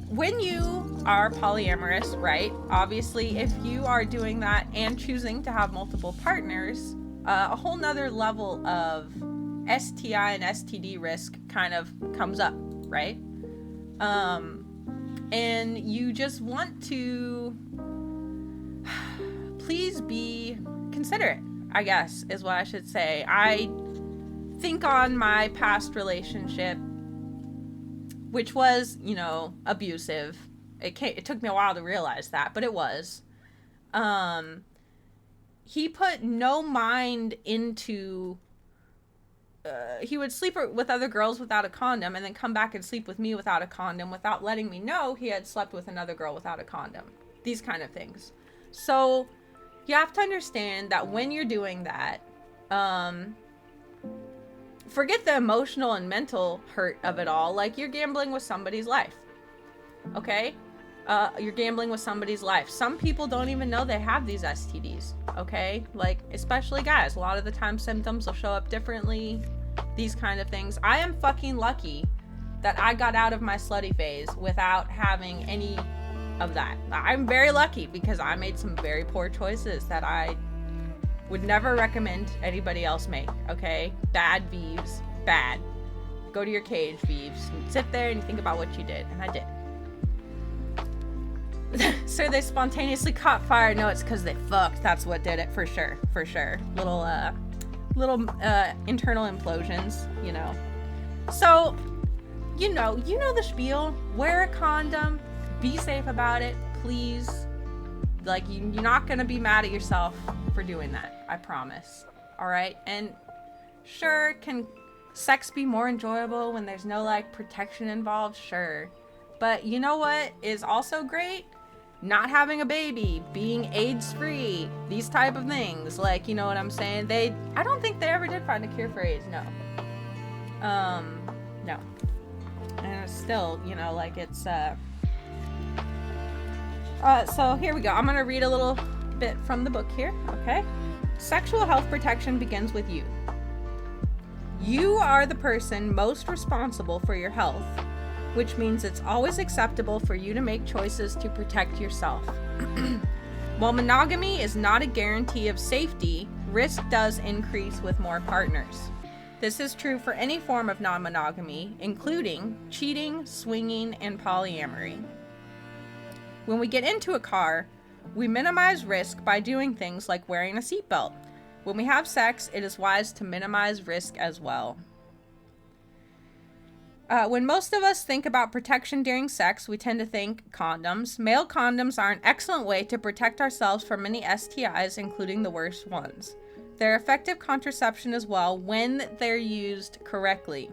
Speaker 1: When you are polyamorous, right? Obviously, if you are doing that and choosing to have multiple partners, a whole nother level of STI and STD risk kind of comes up, right? And you just want to please be considerate, I guess, is what I should say. I think on my past relationship, which was, you know, abusive. It took me a while to realize that, but it was. He put no mind into... he would sleep with other girls without a condom and then come back and sleep with me without a condom without letting me know he had slept with another girl without a condom. These kind of things. So you have to understand that when you're doing that, forget the emotional and mental hurt of it all. Like, you're gambling with somebody's life. Okay? You're gambling with somebody's life. Some people don't even know they have these STDs. Okay? Like, especially guys. A lot of the time symptoms will show up differently. These kind of things. I am fucking lucky that I got out of my slutty phase without having any of that. I'm very lucky because I made some very poor choices that I would never recommend anybody else make, okay? Bad Vieves, bad. Go to your cage, Vieves. Sit there and think about what you did, and I did. So they spontaneously caught fire. No, it's because they fucked. That's what did it, for sure. For sure. Little internal implosions, you know. So, you know the spiel. Wear a condom. Be safe about it, please. Like, you're not gonna be mad at yourself for doing that. I promise. All right? And sure, can sex be more enjoyable when there's no, like, protection involved? Sure. But you know what is also great? Not having a baby, being AIDS-free, these type of things. Like, you know what I'm saying? I don't think they ever did find a cure for AIDS, no. No. And it's still, you know, like, it's, so here we go. I'm gonna read a little bit from the book here, okay? Sexual health protection begins with you. You are the person most responsible for your health, which means it's always acceptable for you to make choices to protect yourself. While monogamy is not a guarantee of safety, risk does increase with more partners. This is true for any form of non-monogamy, including cheating, swinging, and polyamory. When we get into a car, we minimize risk by doing things like wearing a seatbelt. When we have sex, it is wise to minimize risk as well. When most of us think about protection during sex, we tend to think condoms. Male condoms are an excellent way to protect ourselves from many STIs, including the worst ones. They're effective contraception as well when they're used correctly.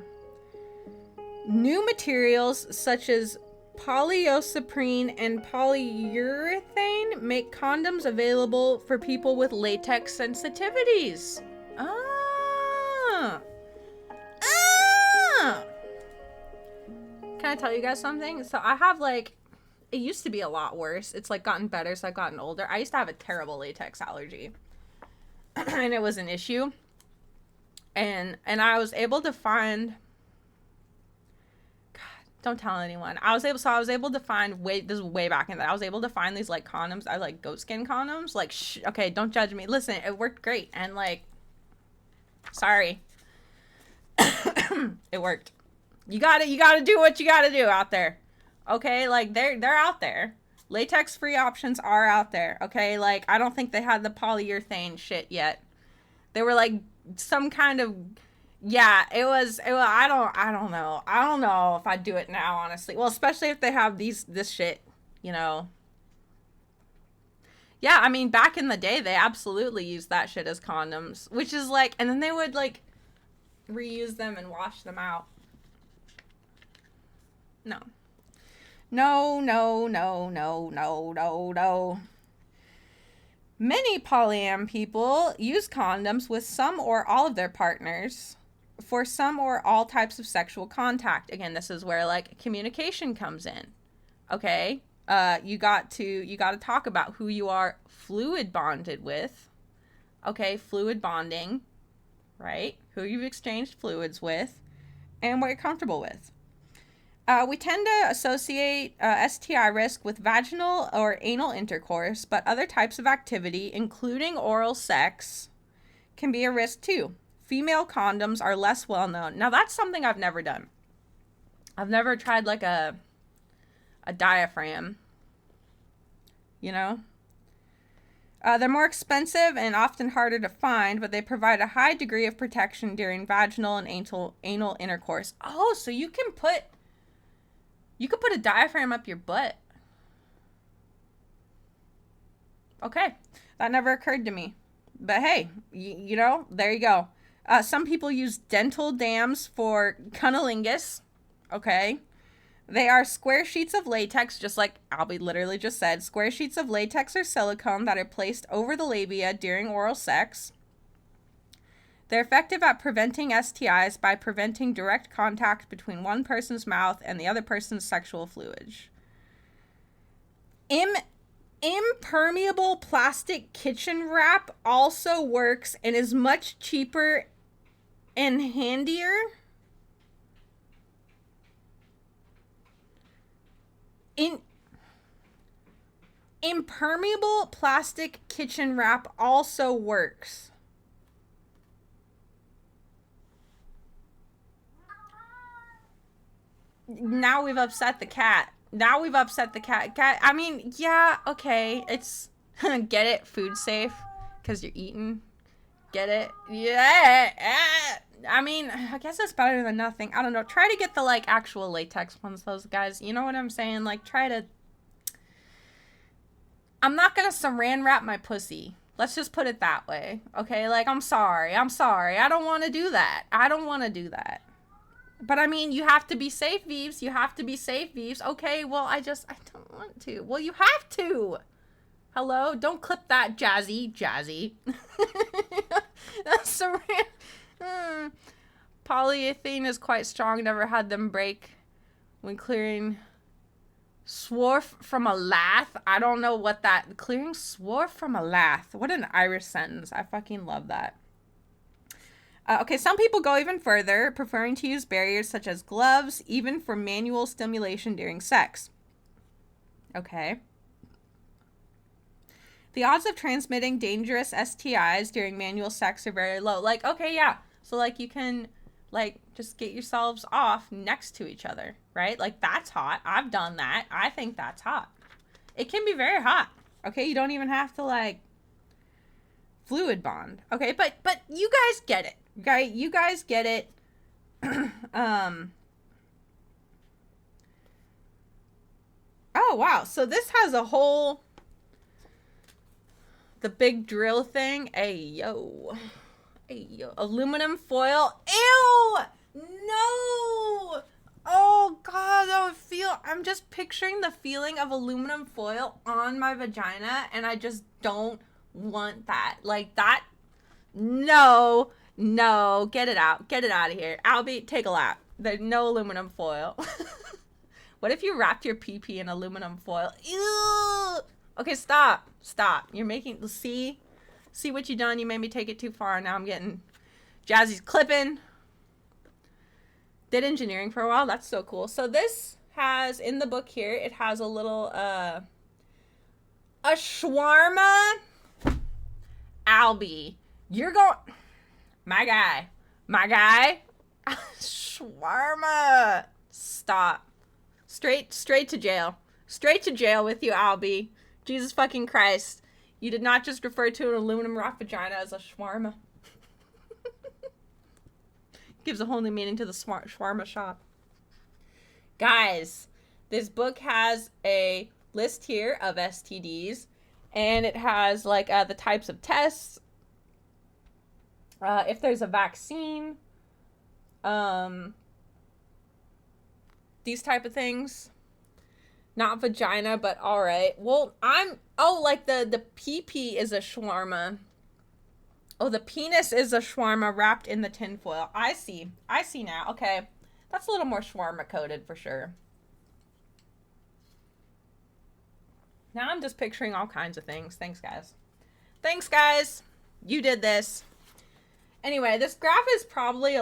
Speaker 1: New materials such as polyisoprene and polyurethane make condoms available for people with latex sensitivities. Can I tell you guys something? So I have, like, it used to be a lot worse. It's, like, gotten better, so I've gotten older. I used to have a terrible latex allergy. And it was an issue. And I was able to find... God, don't tell anyone. I was able to find, this is way back in that. I was able to find these, like, condoms. I like goatskin condoms. Like, okay, don't judge me. Listen, it worked great. And, like, sorry. It worked. You gotta do what you gotta do out there. Okay, like, they're out there. Latex-free options are out there, okay? Like, I don't think they had the polyurethane shit yet. They were, like, some kind of... Yeah, it was I don't know. I don't know if I'd do it now, honestly. Well, especially if they have this shit, you know. Yeah, I mean, back in the day, they absolutely used that shit as condoms. Which is, like... And then they would, like, reuse them and wash them out. No. No. Many polyam people use condoms with some or all of their partners for some or all types of sexual contact. Again, this is where, like, communication comes in. Okay? You got to talk about who you are fluid bonded with. Okay, fluid bonding, right? Who you've exchanged fluids with and what you're comfortable with. We tend to associate STI risk with vaginal or anal intercourse, but other types of activity, including oral sex, can be a risk too. Female condoms are less well known. Now, that's something I've never done. I've never tried, like, a diaphragm, you know? They're more expensive and often harder to find, but they provide a high degree of protection during vaginal and anal intercourse. Oh, so you can put a diaphragm up your butt. Okay, that never occurred to me. But hey, you know, there you go. Some people use dental dams for cunnilingus. Okay. They are square sheets of latex, just like Albie literally just said. Square sheets of latex or silicone that are placed over the labia during oral sex. They're effective at preventing STIs by preventing direct contact between one person's mouth and the other person's sexual fluid. Impermeable plastic kitchen wrap also works and is much cheaper and handier. Impermeable plastic kitchen wrap also works. Now we've upset the cat. now we've upset the cat. I mean, yeah, okay. It's, get it? Food safe. Because you're eating. Get it? Yeah. I mean, I guess it's better than nothing. I don't know. Try to get the, like, actual latex ones, those guys. You know what I'm saying? Like, try to... I'm not gonna saran wrap my pussy. Let's just put it that way. Okay? Like, I'm sorry. I don't want to do that. But, I mean, you have to be safe, Vives. Okay, well, I don't want to. Well, you have to. Hello? Don't clip that, Jazzy. That's saran... Polyethylene is quite strong. Never had them break when clearing swarf from a lath. I don't know what that... Clearing swarf from a lath. What an Irish sentence. I fucking love that. Okay, some people go even further, preferring to use barriers such as gloves, even for manual stimulation during sex. Okay. The odds of transmitting dangerous STIs during manual sex are very low. Like, okay, yeah. So, like, you can, like, just get yourselves off next to each other, right? Like, that's hot. I've done that. I think that's hot. It can be very hot. Okay, you don't even have to, like, fluid bond. Okay, but you guys get it. Okay, you guys get it. Oh, wow. So this has a whole... The big drill thing. Ayo. Aluminum foil. Ew! No! Oh, God. I'm just picturing the feeling of aluminum foil on my vagina, and I just don't want that. Like, that... No. Get it out. Get it out of here. Albie, take a lap. There's no aluminum foil. What if you wrapped your pee-pee in aluminum foil? Ew! Okay, stop. You're making... See what you done? You made me take it too far. Now I'm getting... Jazzy's clipping. Did engineering for a while. That's so cool. So this has, in the book here, it has a little, a shawarma. Albie, you're going... My guy. Shawarma. Stop. Straight to jail. Straight to jail with you, Albie. Jesus fucking Christ. You did not just refer to an aluminum wrapped vagina as a shawarma. Gives a whole new meaning to the shawarma shop. Guys, this book has a list here of STDs, and it has like the types of tests, if there's a vaccine, these type of things. Not vagina, but all right. Well, like the pee-pee is a shawarma. Oh, the penis is a shawarma wrapped in the tinfoil. I see now. Okay. That's a little more shawarma coated for sure. Now I'm just picturing all kinds of things. Thanks, guys. You did this. Anyway, this graph is probably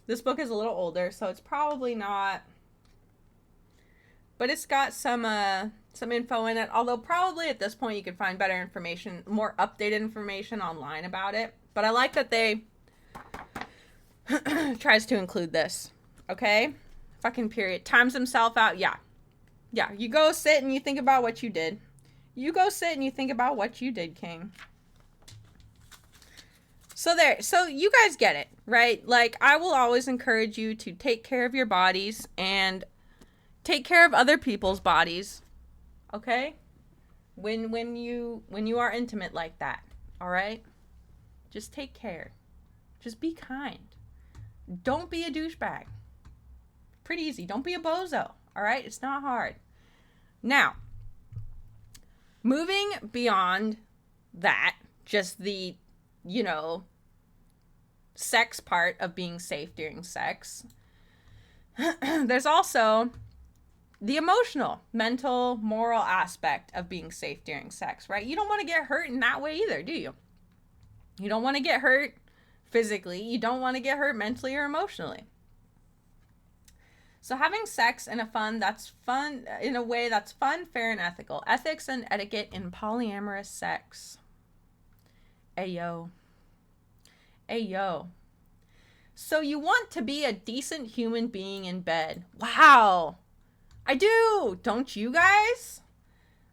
Speaker 1: this book is a little older, so it's probably not... But it's got some info in it, although probably at this point you could find better information, more updated information online about it. But I like that they tries to include this. Okay? Fucking period. Times himself out. Yeah. You go sit and you think about what you did. King. So you guys get it, right? Like, I will always encourage you to take care of your bodies and take care of other people's bodies, okay? When you are intimate like that, all right? Just take care. Just be kind. Don't be a douchebag. Pretty easy. Don't be a bozo, all right? It's not hard. Now, moving beyond that, just the, sex part of being safe during sex, there's also the emotional, mental, moral aspect of being safe during sex, right? You don't want to get hurt in that way either, do you? You don't want to get hurt physically. You don't want to get hurt mentally or emotionally. So having sex in a way that's fun, fair, and ethical. Ethics and etiquette in polyamorous sex. Ayo. So you want to be a decent human being in bed. Wow. I do! Don't you guys?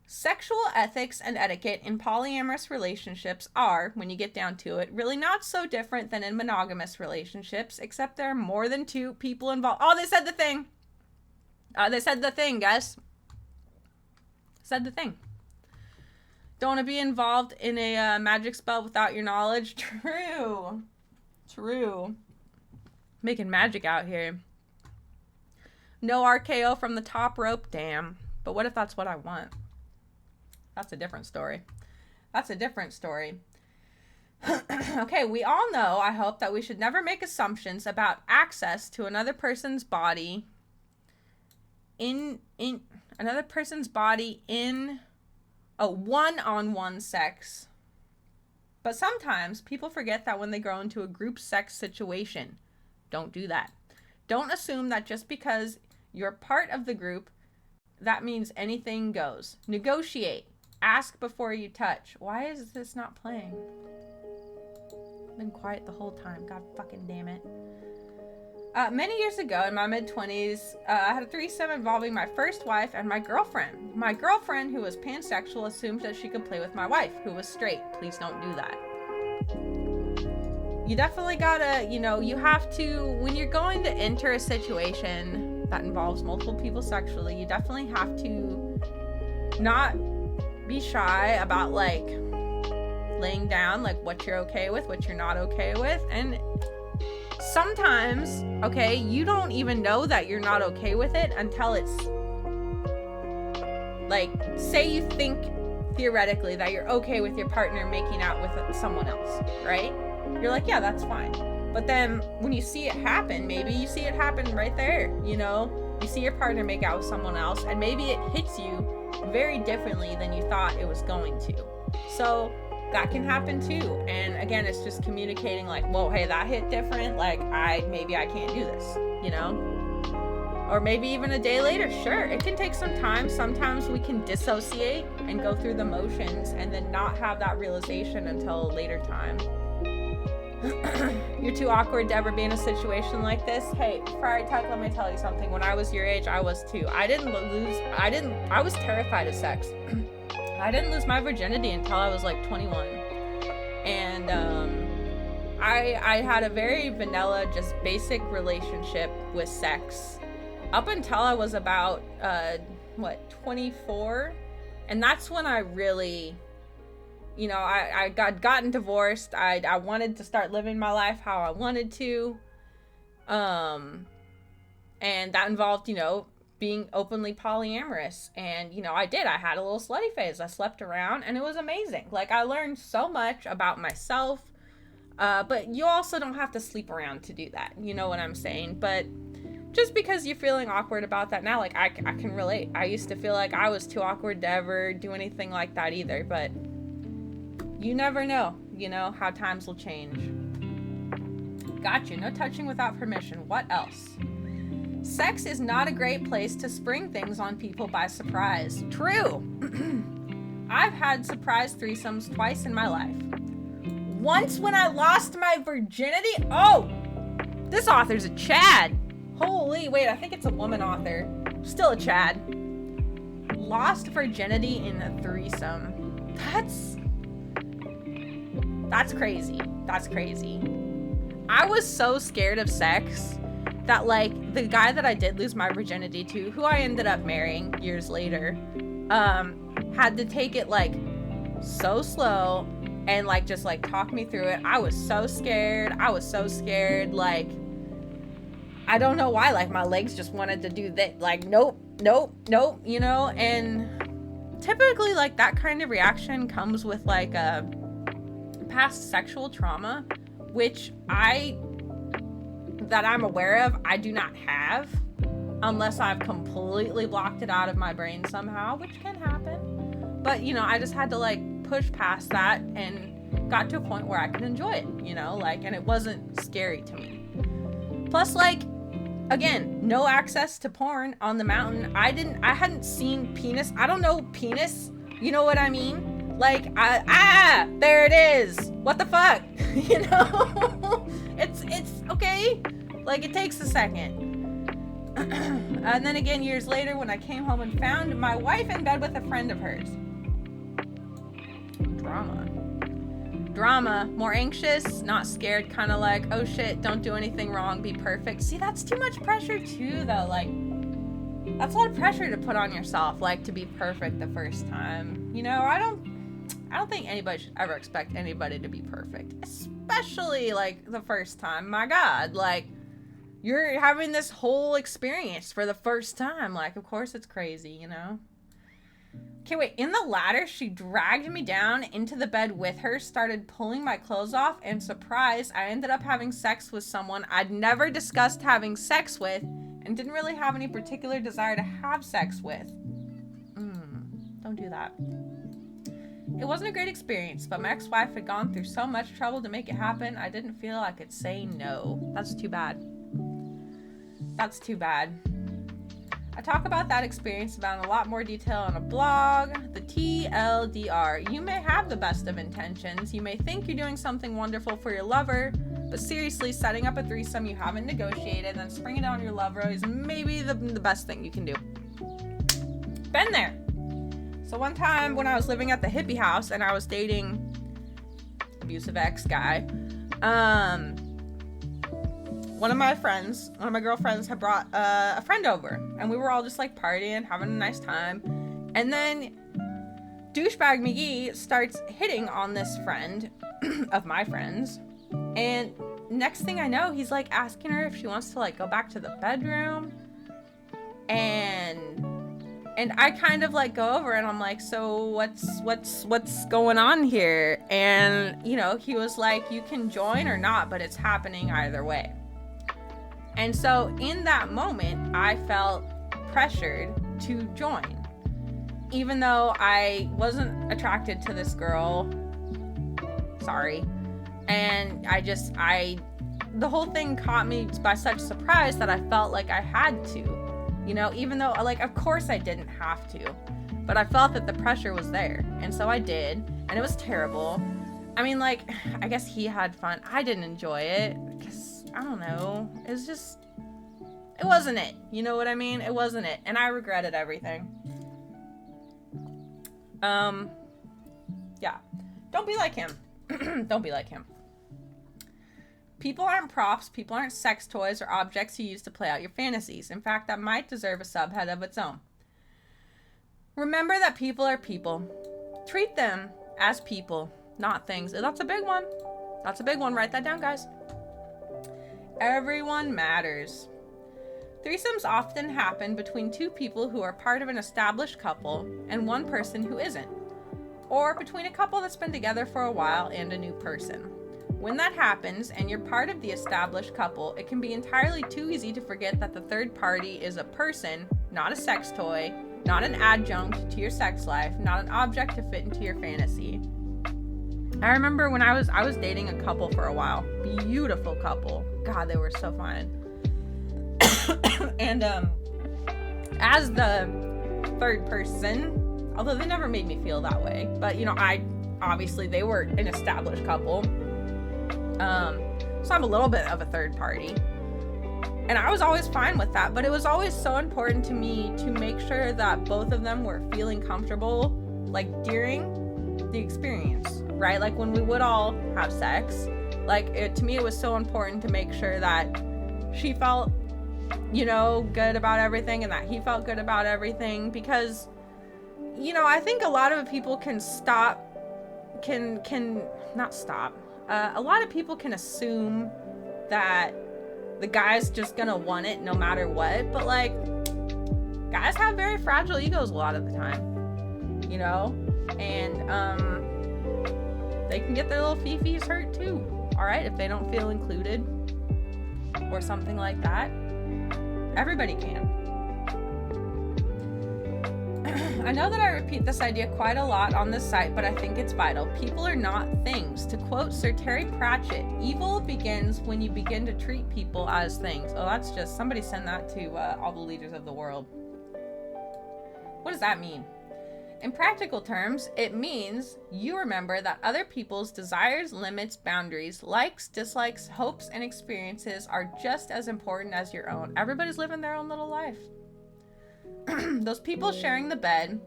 Speaker 1: Sexual ethics and etiquette in polyamorous relationships are, when you get down to it, really not so different than in monogamous relationships, except there are more than 2 people involved. Oh, they said the thing! They said the thing, guys. Said the thing. Don't want to be involved in a magic spell without your knowledge. True. True. Making magic out here. No RKO from the top rope. Damn. But what if that's what I want? That's a different story. That's a different story. Okay, we all know, I hope, that we should never make assumptions about access to another person's body in a one-on-one sex. But sometimes people forget that when they grow into a group sex situation. Don't do that. Don't assume that just because you're part of the group, that means anything goes. Negotiate. Ask before you touch. Why is this not playing? I've been quiet the whole time. God fucking damn it. Many years ago, in my mid-20s, I had a threesome involving my first wife and my girlfriend. My girlfriend, who was pansexual, assumed that she could play with my wife, who was straight. Please don't do that. You definitely gotta, you have to, when you're going to enter a situation that involves multiple people sexually, you definitely have to not be shy about, like, laying down, like, what you're okay with, what you're not okay with, and sometimes, okay, you don't even know that you're not okay with it until it's, like, say you think theoretically that you're okay with your partner making out with someone else, right? You're like, yeah, that's fine. But then when you see it happen, maybe you see it happen right there, you see your partner make out with someone else, and maybe it hits you very differently than you thought it was going to. So that can happen too. And again, it's just communicating, like, whoa, hey, that hit different. Like, maybe I can't do this, Or maybe even a day later. Sure, it can take some time. Sometimes we can dissociate and go through the motions and then not have that realization until a later time. You're too awkward to ever be in a situation like this. Hey, Friary Tuck, let me tell you something. When I was your age, I was too. I was terrified of sex. I didn't lose my virginity until I was like 21. And I had a very vanilla, just basic relationship with sex up until I was about 24. And that's when I really, I gotten divorced. I wanted to start living my life how I wanted to. And that involved, being openly polyamorous. And, I did. I had a little slutty phase. I slept around and it was amazing. Like, I learned so much about myself. But you also don't have to sleep around to do that. You know what I'm saying? But just because you're feeling awkward about that now, like, I can relate. I used to feel like I was too awkward to ever do anything like that either. But you never know, how times will change. Gotcha. No touching without permission. What else? Sex is not a great place to spring things on people by surprise. True. I've had surprise threesomes twice in my life. Once when I lost my virginity. Oh, this author's a Chad. Holy, wait, I think it's a woman author. Still a Chad. Lost virginity in a threesome. That's crazy. That's crazy. I was so scared of sex that, like, the guy that I did lose my virginity to, who I ended up marrying years later, had to take it, like, so slow and, like, just, like, talk me through it. I was so scared. Like, I don't know why, like, my legs just wanted to do that. Like, nope, and typically, like, that kind of reaction comes with, like, a past sexual trauma, which that I'm aware of, I do not have, unless I've completely blocked it out of my brain somehow, which can happen. But, I just had to, like, push past that and got to a point where I could enjoy it, and it wasn't scary to me. Plus, like, again, no access to porn on the mountain. I hadn't seen penis. I don't know penis. You know what I mean? Like, there it is. What the fuck? It's okay. Like, it takes a second. And then again, years later, when I came home and found my wife in bed with a friend of hers. Drama. More anxious, not scared, kind of like, oh shit, don't do anything wrong, be perfect. See, that's too much pressure too, though. Like, that's a lot of pressure to put on yourself, like, to be perfect the first time. You know, I don't think anybody should ever expect anybody to be perfect, especially like the first time. My God, like, you're having this whole experience for the first time. Like, of course it's crazy, you know? Okay, wait, in the ladder, she dragged me down into the bed with her, started pulling my clothes off, and surprise, I ended up having sex with someone I'd never discussed having sex with and didn't really have any particular desire to have sex with. Don't do that. It wasn't a great experience, but my ex-wife had gone through so much trouble to make it happen, I didn't feel I could say no. That's too bad. That's too bad. I talk about that experience about in a lot more detail on a blog, the TLDR. You may have the best of intentions. You may think you're doing something wonderful for your lover, but seriously, setting up a threesome you haven't negotiated, then springing it on your lover is maybe the best thing you can do. Been there. So one time when I was living at the hippie house and I was dating abusive ex guy, one of my girlfriends had brought a friend over, and we were all just like partying, having a nice time. And then douchebag McGee starts hitting on this friend of my friends. And next thing I know, he's like asking her if she wants to like go back to the bedroom. And I kind of like go over and I'm like, so what's going on here? And you know, he was like, you can join or not, but it's happening either way. And so in that moment, I felt pressured to join. Even though I wasn't attracted to this girl. Sorry. And the whole thing caught me by such surprise that I felt like I had to. You know, even though, like, of course I didn't have to. But I felt that the pressure was there. And so I did. And it was terrible. I mean, like, I guess he had fun. I didn't enjoy it. Because I don't know. It was just, it wasn't it. You know what I mean? It wasn't it. And I regretted everything. Yeah. Don't be like him. Don't be like him. People aren't props. People aren't sex toys or objects you use to play out your fantasies. In fact, that might deserve a subhead of its own. Remember that people are people. Treat them as people, not things. That's a big one. That's a big one. Write that down, guys. Everyone matters. Threesomes often happen between two people who are part of an established couple and one person who isn't. Or between a couple that's been together for a while and a new person. When that happens and you're part of the established couple, it can be entirely too easy to forget that the third party is a person, not a sex toy, not an adjunct to your sex life, not an object to fit into your fantasy. I remember when I was dating a couple for a while. Beautiful couple. God, they were so fun. And as the third person, although they never made me feel that way, but you know, obviously they were an established couple. So I'm a little bit of a third party. And I was always fine with that, but it was always so important to me to make sure that both of them were feeling comfortable, like during the experience, right? Like when we would all have sex, like to me it was so important to make sure that she felt, you know, good about everything and that he felt good about everything, because, you know, I think a lot of people a lot of people can assume that the guy's just gonna want it no matter what, but like, guys have very fragile egos a lot of the time, you know, and they can get their little fifis hurt too, all right, if they don't feel included or something like that. Everybody can. I know that I repeat this idea quite a lot on this site, but I think it's vital. People are not things. To quote Sir Terry Pratchett, evil begins when you begin to treat people as things. Oh, that's just, somebody send that to all the leaders of the world. What does that mean? In practical terms, it means you remember that other people's desires, limits, boundaries, likes, dislikes, hopes, and experiences are just as important as your own. Everybody's living their own little life. Those people sharing the bed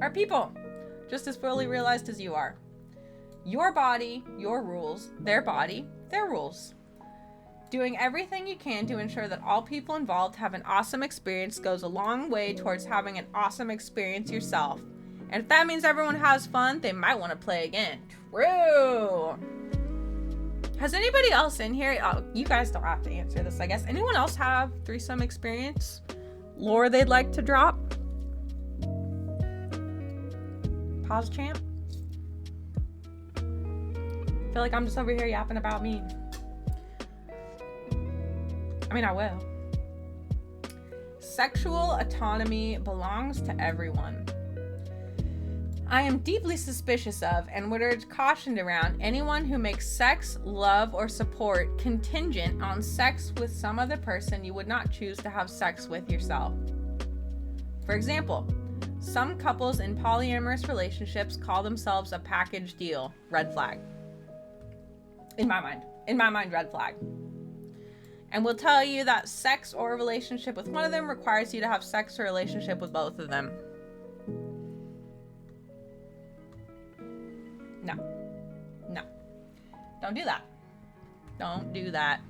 Speaker 1: are people, just as fully realized as you are. Your body, your rules. Their body, their rules. Doing everything you can to ensure that all people involved have an awesome experience goes a long way towards having an awesome experience yourself. And if that means everyone has fun, they might want to play again. True. Has anybody else in here, oh, you guys don't have to answer this, I guess. Anyone else have threesome experience? Lore they'd like to drop? Pause champ? I feel like I'm just over here yapping about me. I mean, I will. Sexual autonomy belongs to everyone. I am deeply suspicious of and would urge caution around anyone who makes sex, love, or support contingent on sex with some other person you would not choose to have sex with yourself. For example, some couples in polyamorous relationships call themselves a package deal. Red flag. In my mind, red flag. And will tell you that sex or a relationship with one of them requires you to have sex or a relationship with both of them. No. No. Don't do that. Don't do that.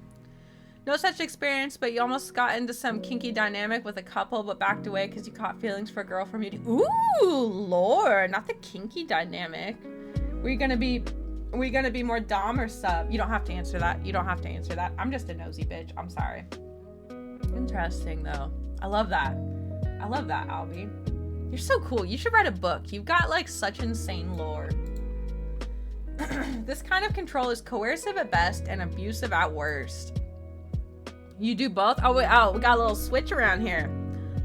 Speaker 1: No such experience, but you almost got into some kinky dynamic with a couple, but backed away because you caught feelings for a girl from you. Ooh, Lord, not the kinky dynamic. Were you gonna be more dom or sub? You don't have to answer that. You don't have to answer that. I'm just a nosy bitch. I'm sorry. Interesting, though. I love that. I love that, Albie. You're so cool. You should write a book. You've got, like, such insane lore. This kind of control is coercive at best and abusive at worst. You do both? Oh, wait, we got a little switch around here.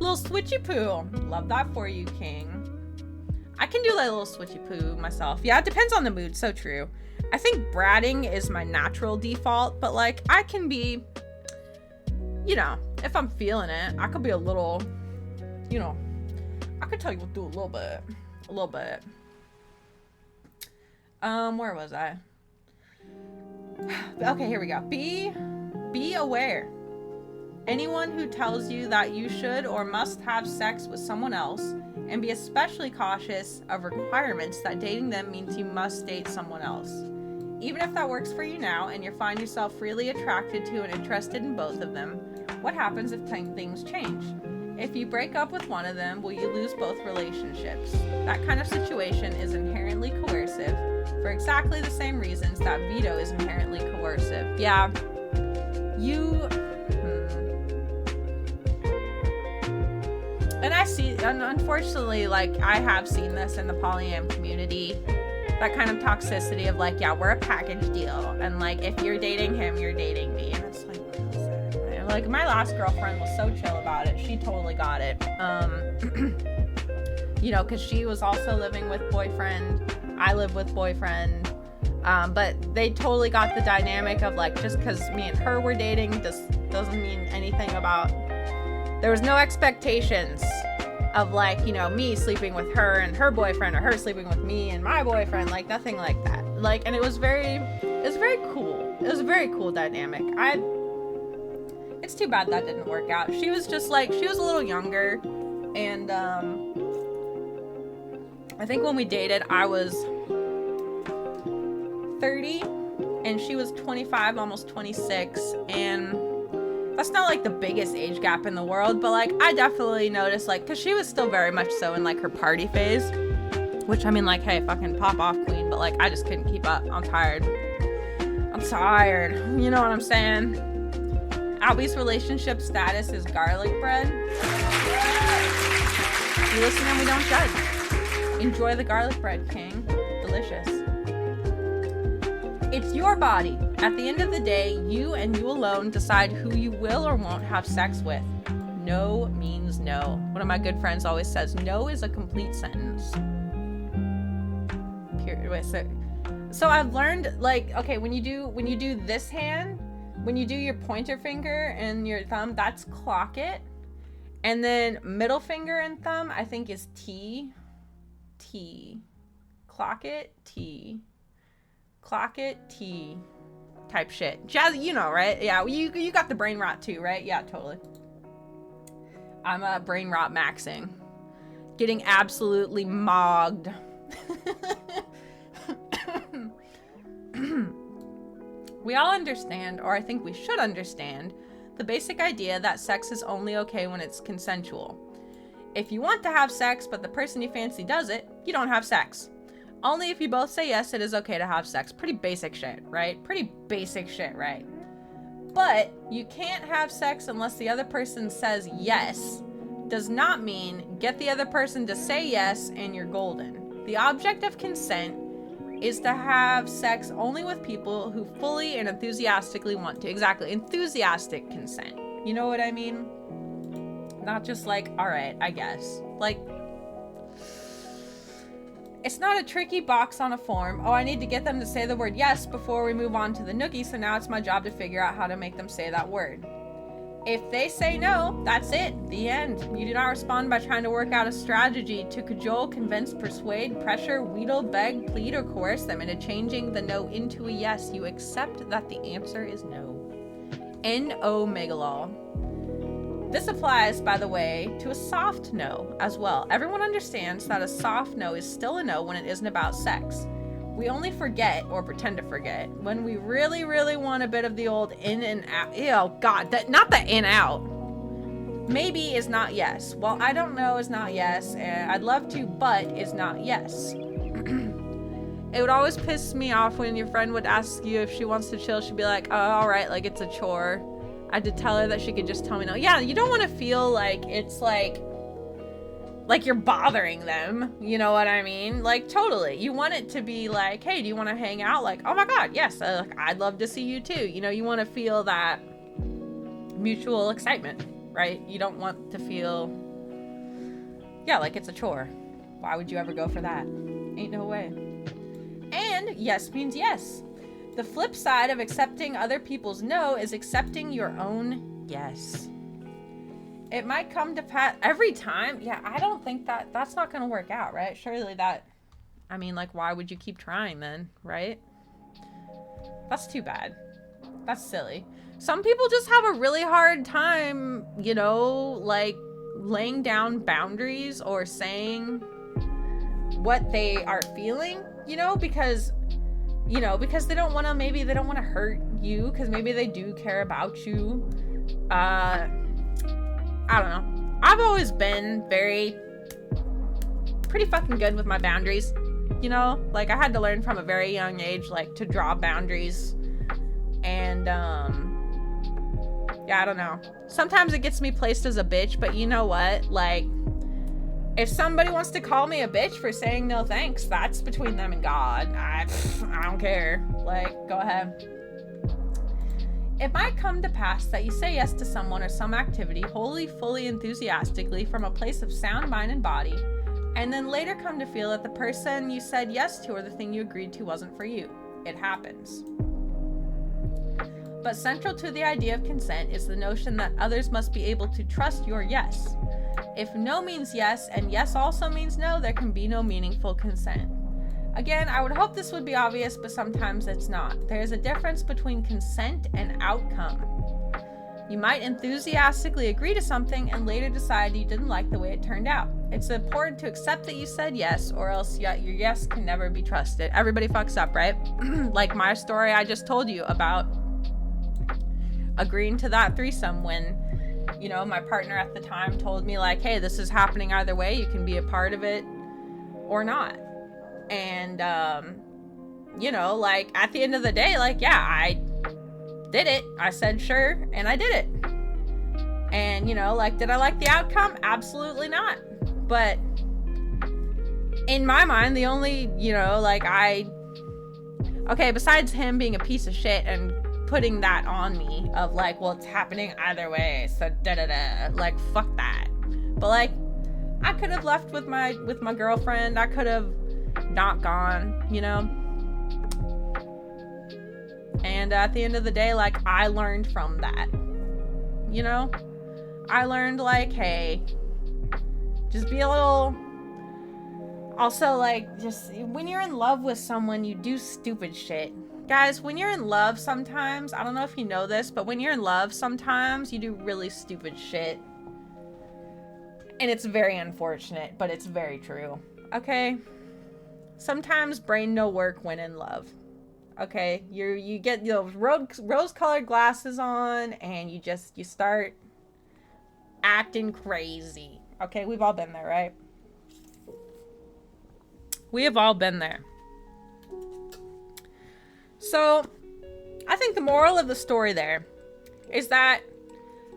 Speaker 1: Little switchy poo. Love that for you, King. I can do like a little switchy poo myself. Yeah, it depends on the mood. So true. I think bratting is my natural default, but like I can be, you know, if I'm feeling it, I could be a little, you know, I could tell you what to do a little bit. A little bit. Where was I? Okay, here we go. Be aware. Anyone who tells you that you should or must have sex with someone else, and be especially cautious of requirements that dating them means you must date someone else. Even if that works for you now and you find yourself freely attracted to and interested in both of them, what happens if things change? If you break up with one of them, will you lose both relationships? That kind of situation is inherently coercive for exactly the same reasons that veto is inherently coercive. Yeah, And I see, and unfortunately, like, I have seen this in the polyam community, that kind of toxicity of, like, yeah, we're a package deal, and, like, if you're dating him, you're dating me, and it's like, like, my last girlfriend was so chill about it. She totally got it. You know, because she was also living with boyfriend. I live with boyfriend. But they totally got the dynamic of, like, just because me and her were dating doesn't mean anything about... There was no expectations of, like, you know, me sleeping with her and her boyfriend, or her sleeping with me and my boyfriend, like, nothing like that. Like, and it was very cool. It was a very cool dynamic. It's too bad that didn't work out. She was just, like, she was a little younger, and, I think when we dated, I was 30, and she was 25, almost 26, and... That's not, like, the biggest age gap in the world, but, like, I definitely noticed, like, because she was still very much so in, like, her party phase, which, I mean, like, hey, fucking pop off, queen, but, like, I just couldn't keep up. I'm tired. You know what I'm saying? Albie's relationship status is garlic bread. You listen and we don't judge. Enjoy the garlic bread, king. Delicious. It's your body. At the end of the day, you and you alone decide who you will or won't have sex with. No means no. One of my good friends always says, no is a complete sentence. So I've learned, like, okay, when you do this hand, when you do your pointer finger and your thumb, that's clock it. And then middle finger and thumb, I think, is T. T. Clock it T. Clock it T. Type shit. Jazz, you know, right? Yeah, you got the brain rot too, right? Yeah, totally. I'm a brain rot maxing. Getting absolutely mogged. We all understand, or I think we should understand, the basic idea that sex is only okay when it's consensual. If you want to have sex, but the person you fancy does it, you don't have sex. Only if you both say yes, it is okay to have sex. Pretty basic shit, right? Pretty basic shit, right? But you can't have sex unless the other person says yes. Does not mean get the other person to say yes and you're golden. The object of consent is to have sex only with people who fully and enthusiastically want to. Exactly, enthusiastic consent. You know what I mean? Not just like, all right, I guess. Like, it's not a tricky box on a form. Oh, I need to get them to say the word yes before we move on to the noogie, so now it's my job to figure out how to make them say that word. If they say no, that's it. The end. You do not respond by trying to work out a strategy to cajole, convince, persuade, pressure, wheedle, beg, plead, or coerce them into changing the no into a yes. You accept that the answer is no. N-O megalol. This applies, by the way, to a soft no as well. Everyone understands that a soft no is still a no when it isn't about sex. We only forget, or pretend to forget, when we really, really want a bit of the old in and out. Ew, God, not the in out. Maybe is not yes. Well, I don't know is not yes, and I'd love to, but is not yes. It would always piss me off when your friend would ask you if she wants to chill. She'd be like, oh, all right, like it's a chore. I had to tell her that she could just tell me no. Yeah, you don't want to feel like it's like you're bothering them. You know what I mean? Like, totally. You want it to be like, hey, do you want to hang out? Like, oh my God, yes. I'd love to see you too. You know, you want to feel that mutual excitement, right? You don't want to feel, yeah, like it's a chore. Why would you ever go for that? Ain't no way. And yes means yes. The flip side of accepting other people's no is accepting your own yes. It might come to pass every time. Yeah, I don't think that's not going to work out, right? Surely that, I mean, like, why would you keep trying then, right? That's too bad. That's silly. Some people just have a really hard time, you know, like laying down boundaries or saying what they are feeling, you know, because they don't want to, maybe they don't want to hurt you because maybe they do care about you. I don't know. I've always been pretty fucking good with my boundaries. You know, like I had to learn from a very young age, like to draw boundaries. And, yeah, I don't know. Sometimes it gets me placed as a bitch, but you know what? Like, if somebody wants to call me a bitch for saying no thanks, that's between them and God. I don't care. Like, go ahead. It might come to pass that you say yes to someone or some activity wholly, fully, enthusiastically from a place of sound mind and body, and then later come to feel that the person you said yes to or the thing you agreed to wasn't for you. It happens. But central to the idea of consent is the notion that others must be able to trust your yes. If no means yes, and yes also means no, there can be no meaningful consent. Again, I would hope this would be obvious, but sometimes it's not. There is a difference between consent and outcome. You might enthusiastically agree to something and later decide you didn't like the way it turned out. It's important to accept that you said yes, or else your yes can never be trusted. Everybody fucks up, right? Like my story I just told you about agreeing to that threesome when, you know, my partner at the time told me like, hey, this is happening either way. You can be a part of it or not. And, you know, like at the end of the day, like, yeah, I did it. I said sure, and I did it. And, you know, like, did I like the outcome? Absolutely not. But in my mind, the only, you know, like okay, besides him being a piece of shit and putting that on me of like, well, it's happening either way, so like, fuck that. But like, I could have left with my girlfriend. I could have not gone, you know. And at the end of the day, like, I learned from that, you know. I learned like, hey, just be a little, Also, like, just when you're in love with someone, you do stupid shit. Guys, when you're in love sometimes, I don't know if you know this, but when you're in love sometimes, you do really stupid shit. And it's very unfortunate, but it's very true. Okay? Sometimes brain no work when in love. Okay? You get those rose-colored glasses on, and you start acting crazy. Okay? We've all been there, right? We have all been there. So, I think the moral of the story there is that,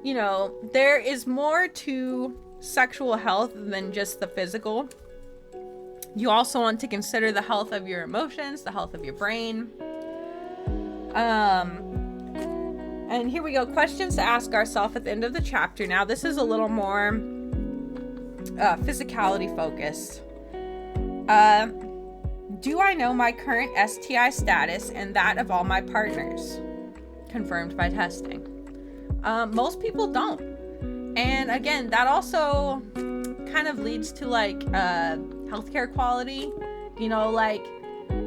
Speaker 1: you know, there is more to sexual health than just the physical. You also want to consider the health of your emotions, the health of your brain. And here we go. Questions to ask ourselves at the end of the chapter. Now, this is a little more physicality focused. Do I know my current STI status and that of all my partners? Confirmed by testing. Most people don't. And again, that also kind of leads to like healthcare quality. You know, like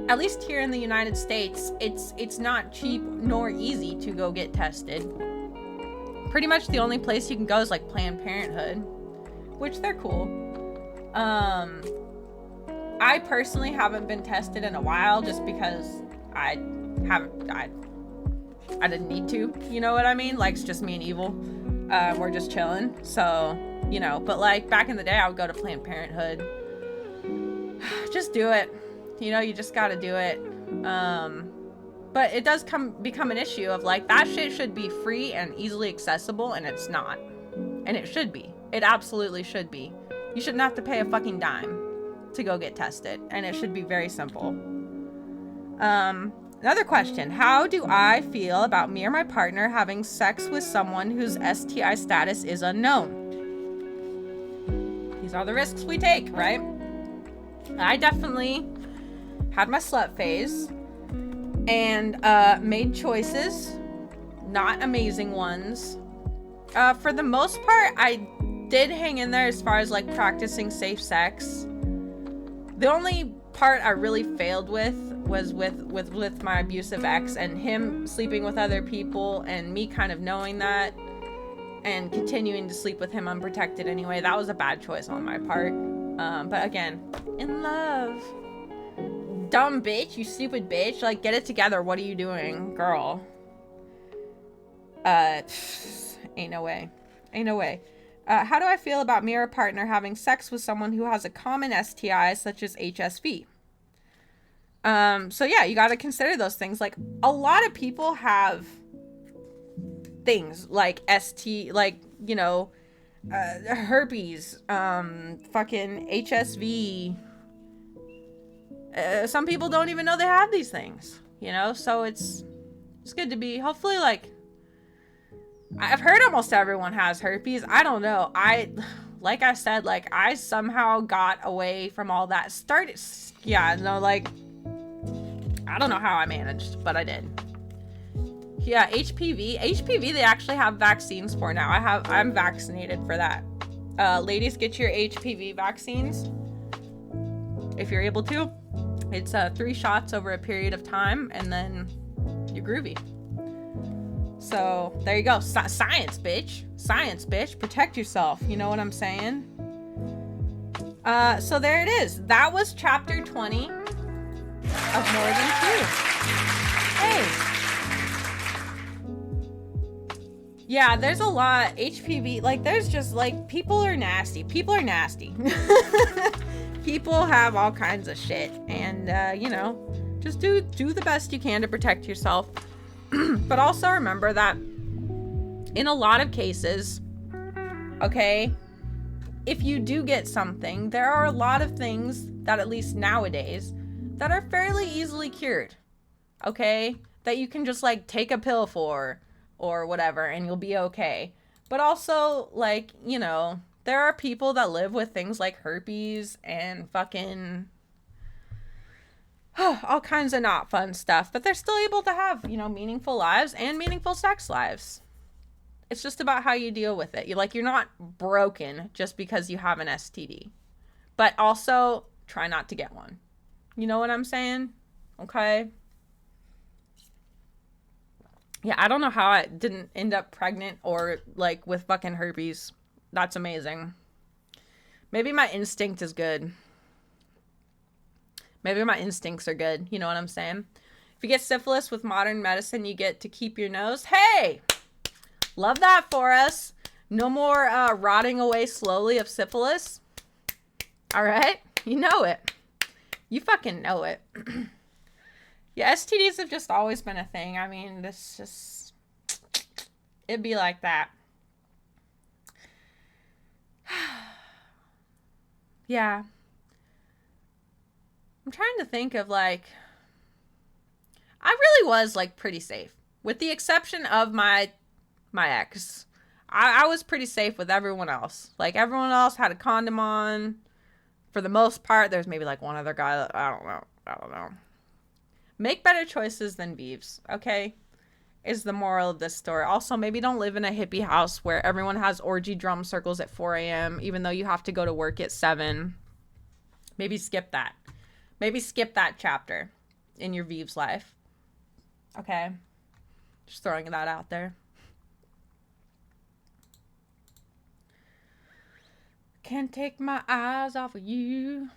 Speaker 1: at least here in the United States, it's not cheap nor easy to go get tested. Pretty much the only place you can go is like Planned Parenthood, which they're cool. I personally haven't been tested in a while just because I didn't need to, you know what I mean? Like, it's just me and Evil. We're just chilling. So, you know, but like back in the day, I would go to Planned Parenthood. Just do it. You know, you just gotta do it. But it does become an issue of like, that shit should be free and easily accessible, and it's not. And it should be. It absolutely should be. You shouldn't have to pay a fucking dime to go get tested, and it should be very simple. Another question: how do I feel about me or my partner having sex with someone whose STI status is unknown? These are the risks we take, right? I definitely had my slut phase and made choices, not amazing ones. For the most part, I did hang in there as far as like practicing safe sex. The only part I really failed with was with my abusive ex, and him sleeping with other people and me kind of knowing that and continuing to sleep with him unprotected anyway. That was a bad choice on my part. But again, in love. Dumb bitch, you stupid bitch. Like, get it together. What are you doing, girl? Ain't no way. Ain't no way. How do I feel about me or a partner having sex with someone who has a common STI such as HSV? So yeah, you got to consider those things. Like, a lot of people have things like like, you know, herpes, fucking HSV. Some people don't even know they have these things, you know? So it's good to be, hopefully, like, I've heard almost everyone has herpes. I don't know. Like I said, like, I somehow got away from all that. Yeah, no, like, I don't know how I managed, but I did. Yeah, HPV, they actually have vaccines for now. I'm vaccinated for that. Ladies, get your HPV vaccines if you're able to. It's 3 shots over a period of time, and then you're groovy. So there you go. Science, bitch. Science, bitch. Protect yourself. You know what I'm saying? So there it is. That was chapter 20 of More Than Two. Hey. Yeah, there's a lot. HPV, like, there's just, like, people are nasty. People are nasty. People have all kinds of shit. And, you know, just do the best you can to protect yourself. But also remember that in a lot of cases, okay, if you do get something, there are a lot of things that, at least nowadays, that are fairly easily cured, okay? That you can just, like, take a pill for or whatever, and you'll be okay. But also, like, you know, there are people that live with things like herpes and fucking all kinds of not fun stuff, but they're still able to have, you know, meaningful lives and meaningful sex lives. It's just about how you deal with it. You're not broken just because you have an STD. But also, try not to get one. You know what I'm saying? Okay. Yeah, I don't know how I didn't end up pregnant or like with fucking herpes. That's amazing. Maybe my instinct is good. Maybe my instincts are good. You know what I'm saying? If you get syphilis with modern medicine, you get to keep your nose. Hey! Love that for us. No more rotting away slowly of syphilis. All right? You know it. You fucking know it. Yeah, STDs have just always been a thing. I mean, this just... It'd be like that. Yeah. I'm trying to think of, like... I really was, like, pretty safe. With the exception of my ex. I was pretty safe with everyone else. Like, everyone else had a condom on. For the most part, there's maybe, like, one other guy that... I don't know. Make better choices than Beeves, okay? Is the moral of this story. Also, maybe don't live in a hippie house where everyone has orgy drum circles at 4 a.m. even though you have to go to work at 7. Maybe skip that. Maybe skip that chapter in your Beeves life. Okay? Just throwing that out there. Can't take my eyes off of you.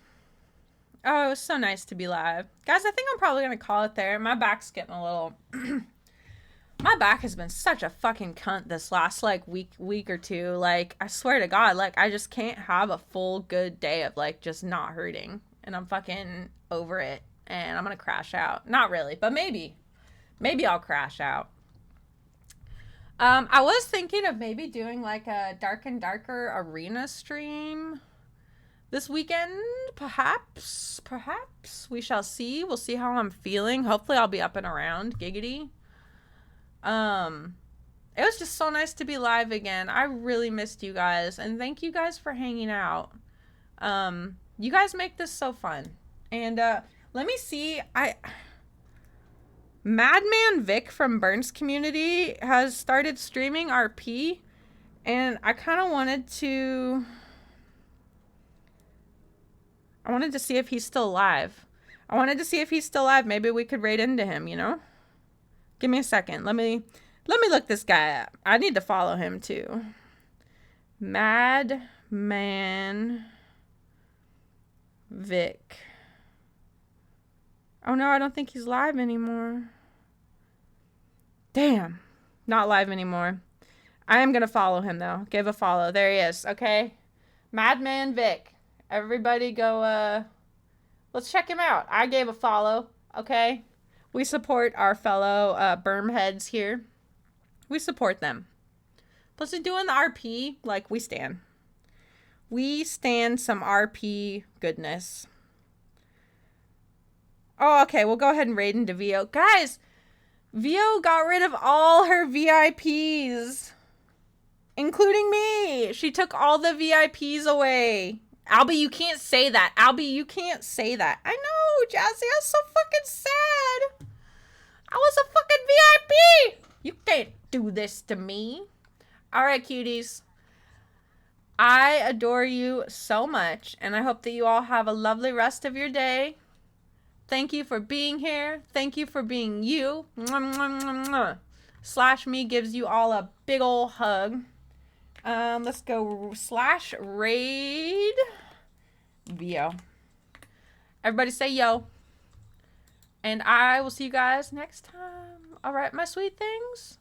Speaker 1: Oh, it was so nice to be live. Guys, I think I'm probably going to call it there. My back's getting a little... My back has been such a fucking cunt this last, like, week or two. Like, I swear to God, like, I just can't have a full good day of, like, just not hurting. And I'm fucking over it. And I'm going to crash out. Not really, but maybe. Maybe I'll crash out. I was thinking of maybe doing, like, a Dark and Darker arena stream this weekend, perhaps. We shall see. We'll see how I'm feeling. Hopefully I'll be up and around. Giggity. It was just so nice to be live again. I really missed you guys. And thank you guys for hanging out. You guys make this so fun. And, let me see. Madman Vic from Burns Community has started streaming RP. And I kind of wanted to... I wanted to see if he's still alive. Maybe we could raid into him, you know? Give me a second. Let me look this guy up. I need to follow him too. Madman Vic. Oh no, I don't think he's live anymore. Damn. Not live anymore. I am gonna follow him though. Give a follow. There he is. Okay. Madman Vic. Everybody go, let's check him out. I gave a follow, okay? We support our fellow Berm heads here. We support them. Plus, they're doing the RP, like, we stand. We stand some RP goodness. Oh, okay, we'll go ahead and raid into VO. Guys, VO got rid of all her VIPs, including me. She took all the VIPs away. Albie, you can't say that. Albie, you can't say that. I know, Jazzy, I was so fucking sad. I was a fucking VIP. You can't do this to me. All right, cuties. I adore you so much, and I hope that you all have a lovely rest of your day. Thank you for being here. Thank you for being you. Mwah, mwah, mwah, mwah. Slash me gives you all a big ol' hug. Let's go / raid VO. Everybody say yo. And I will see you guys next time. All right, my sweet things.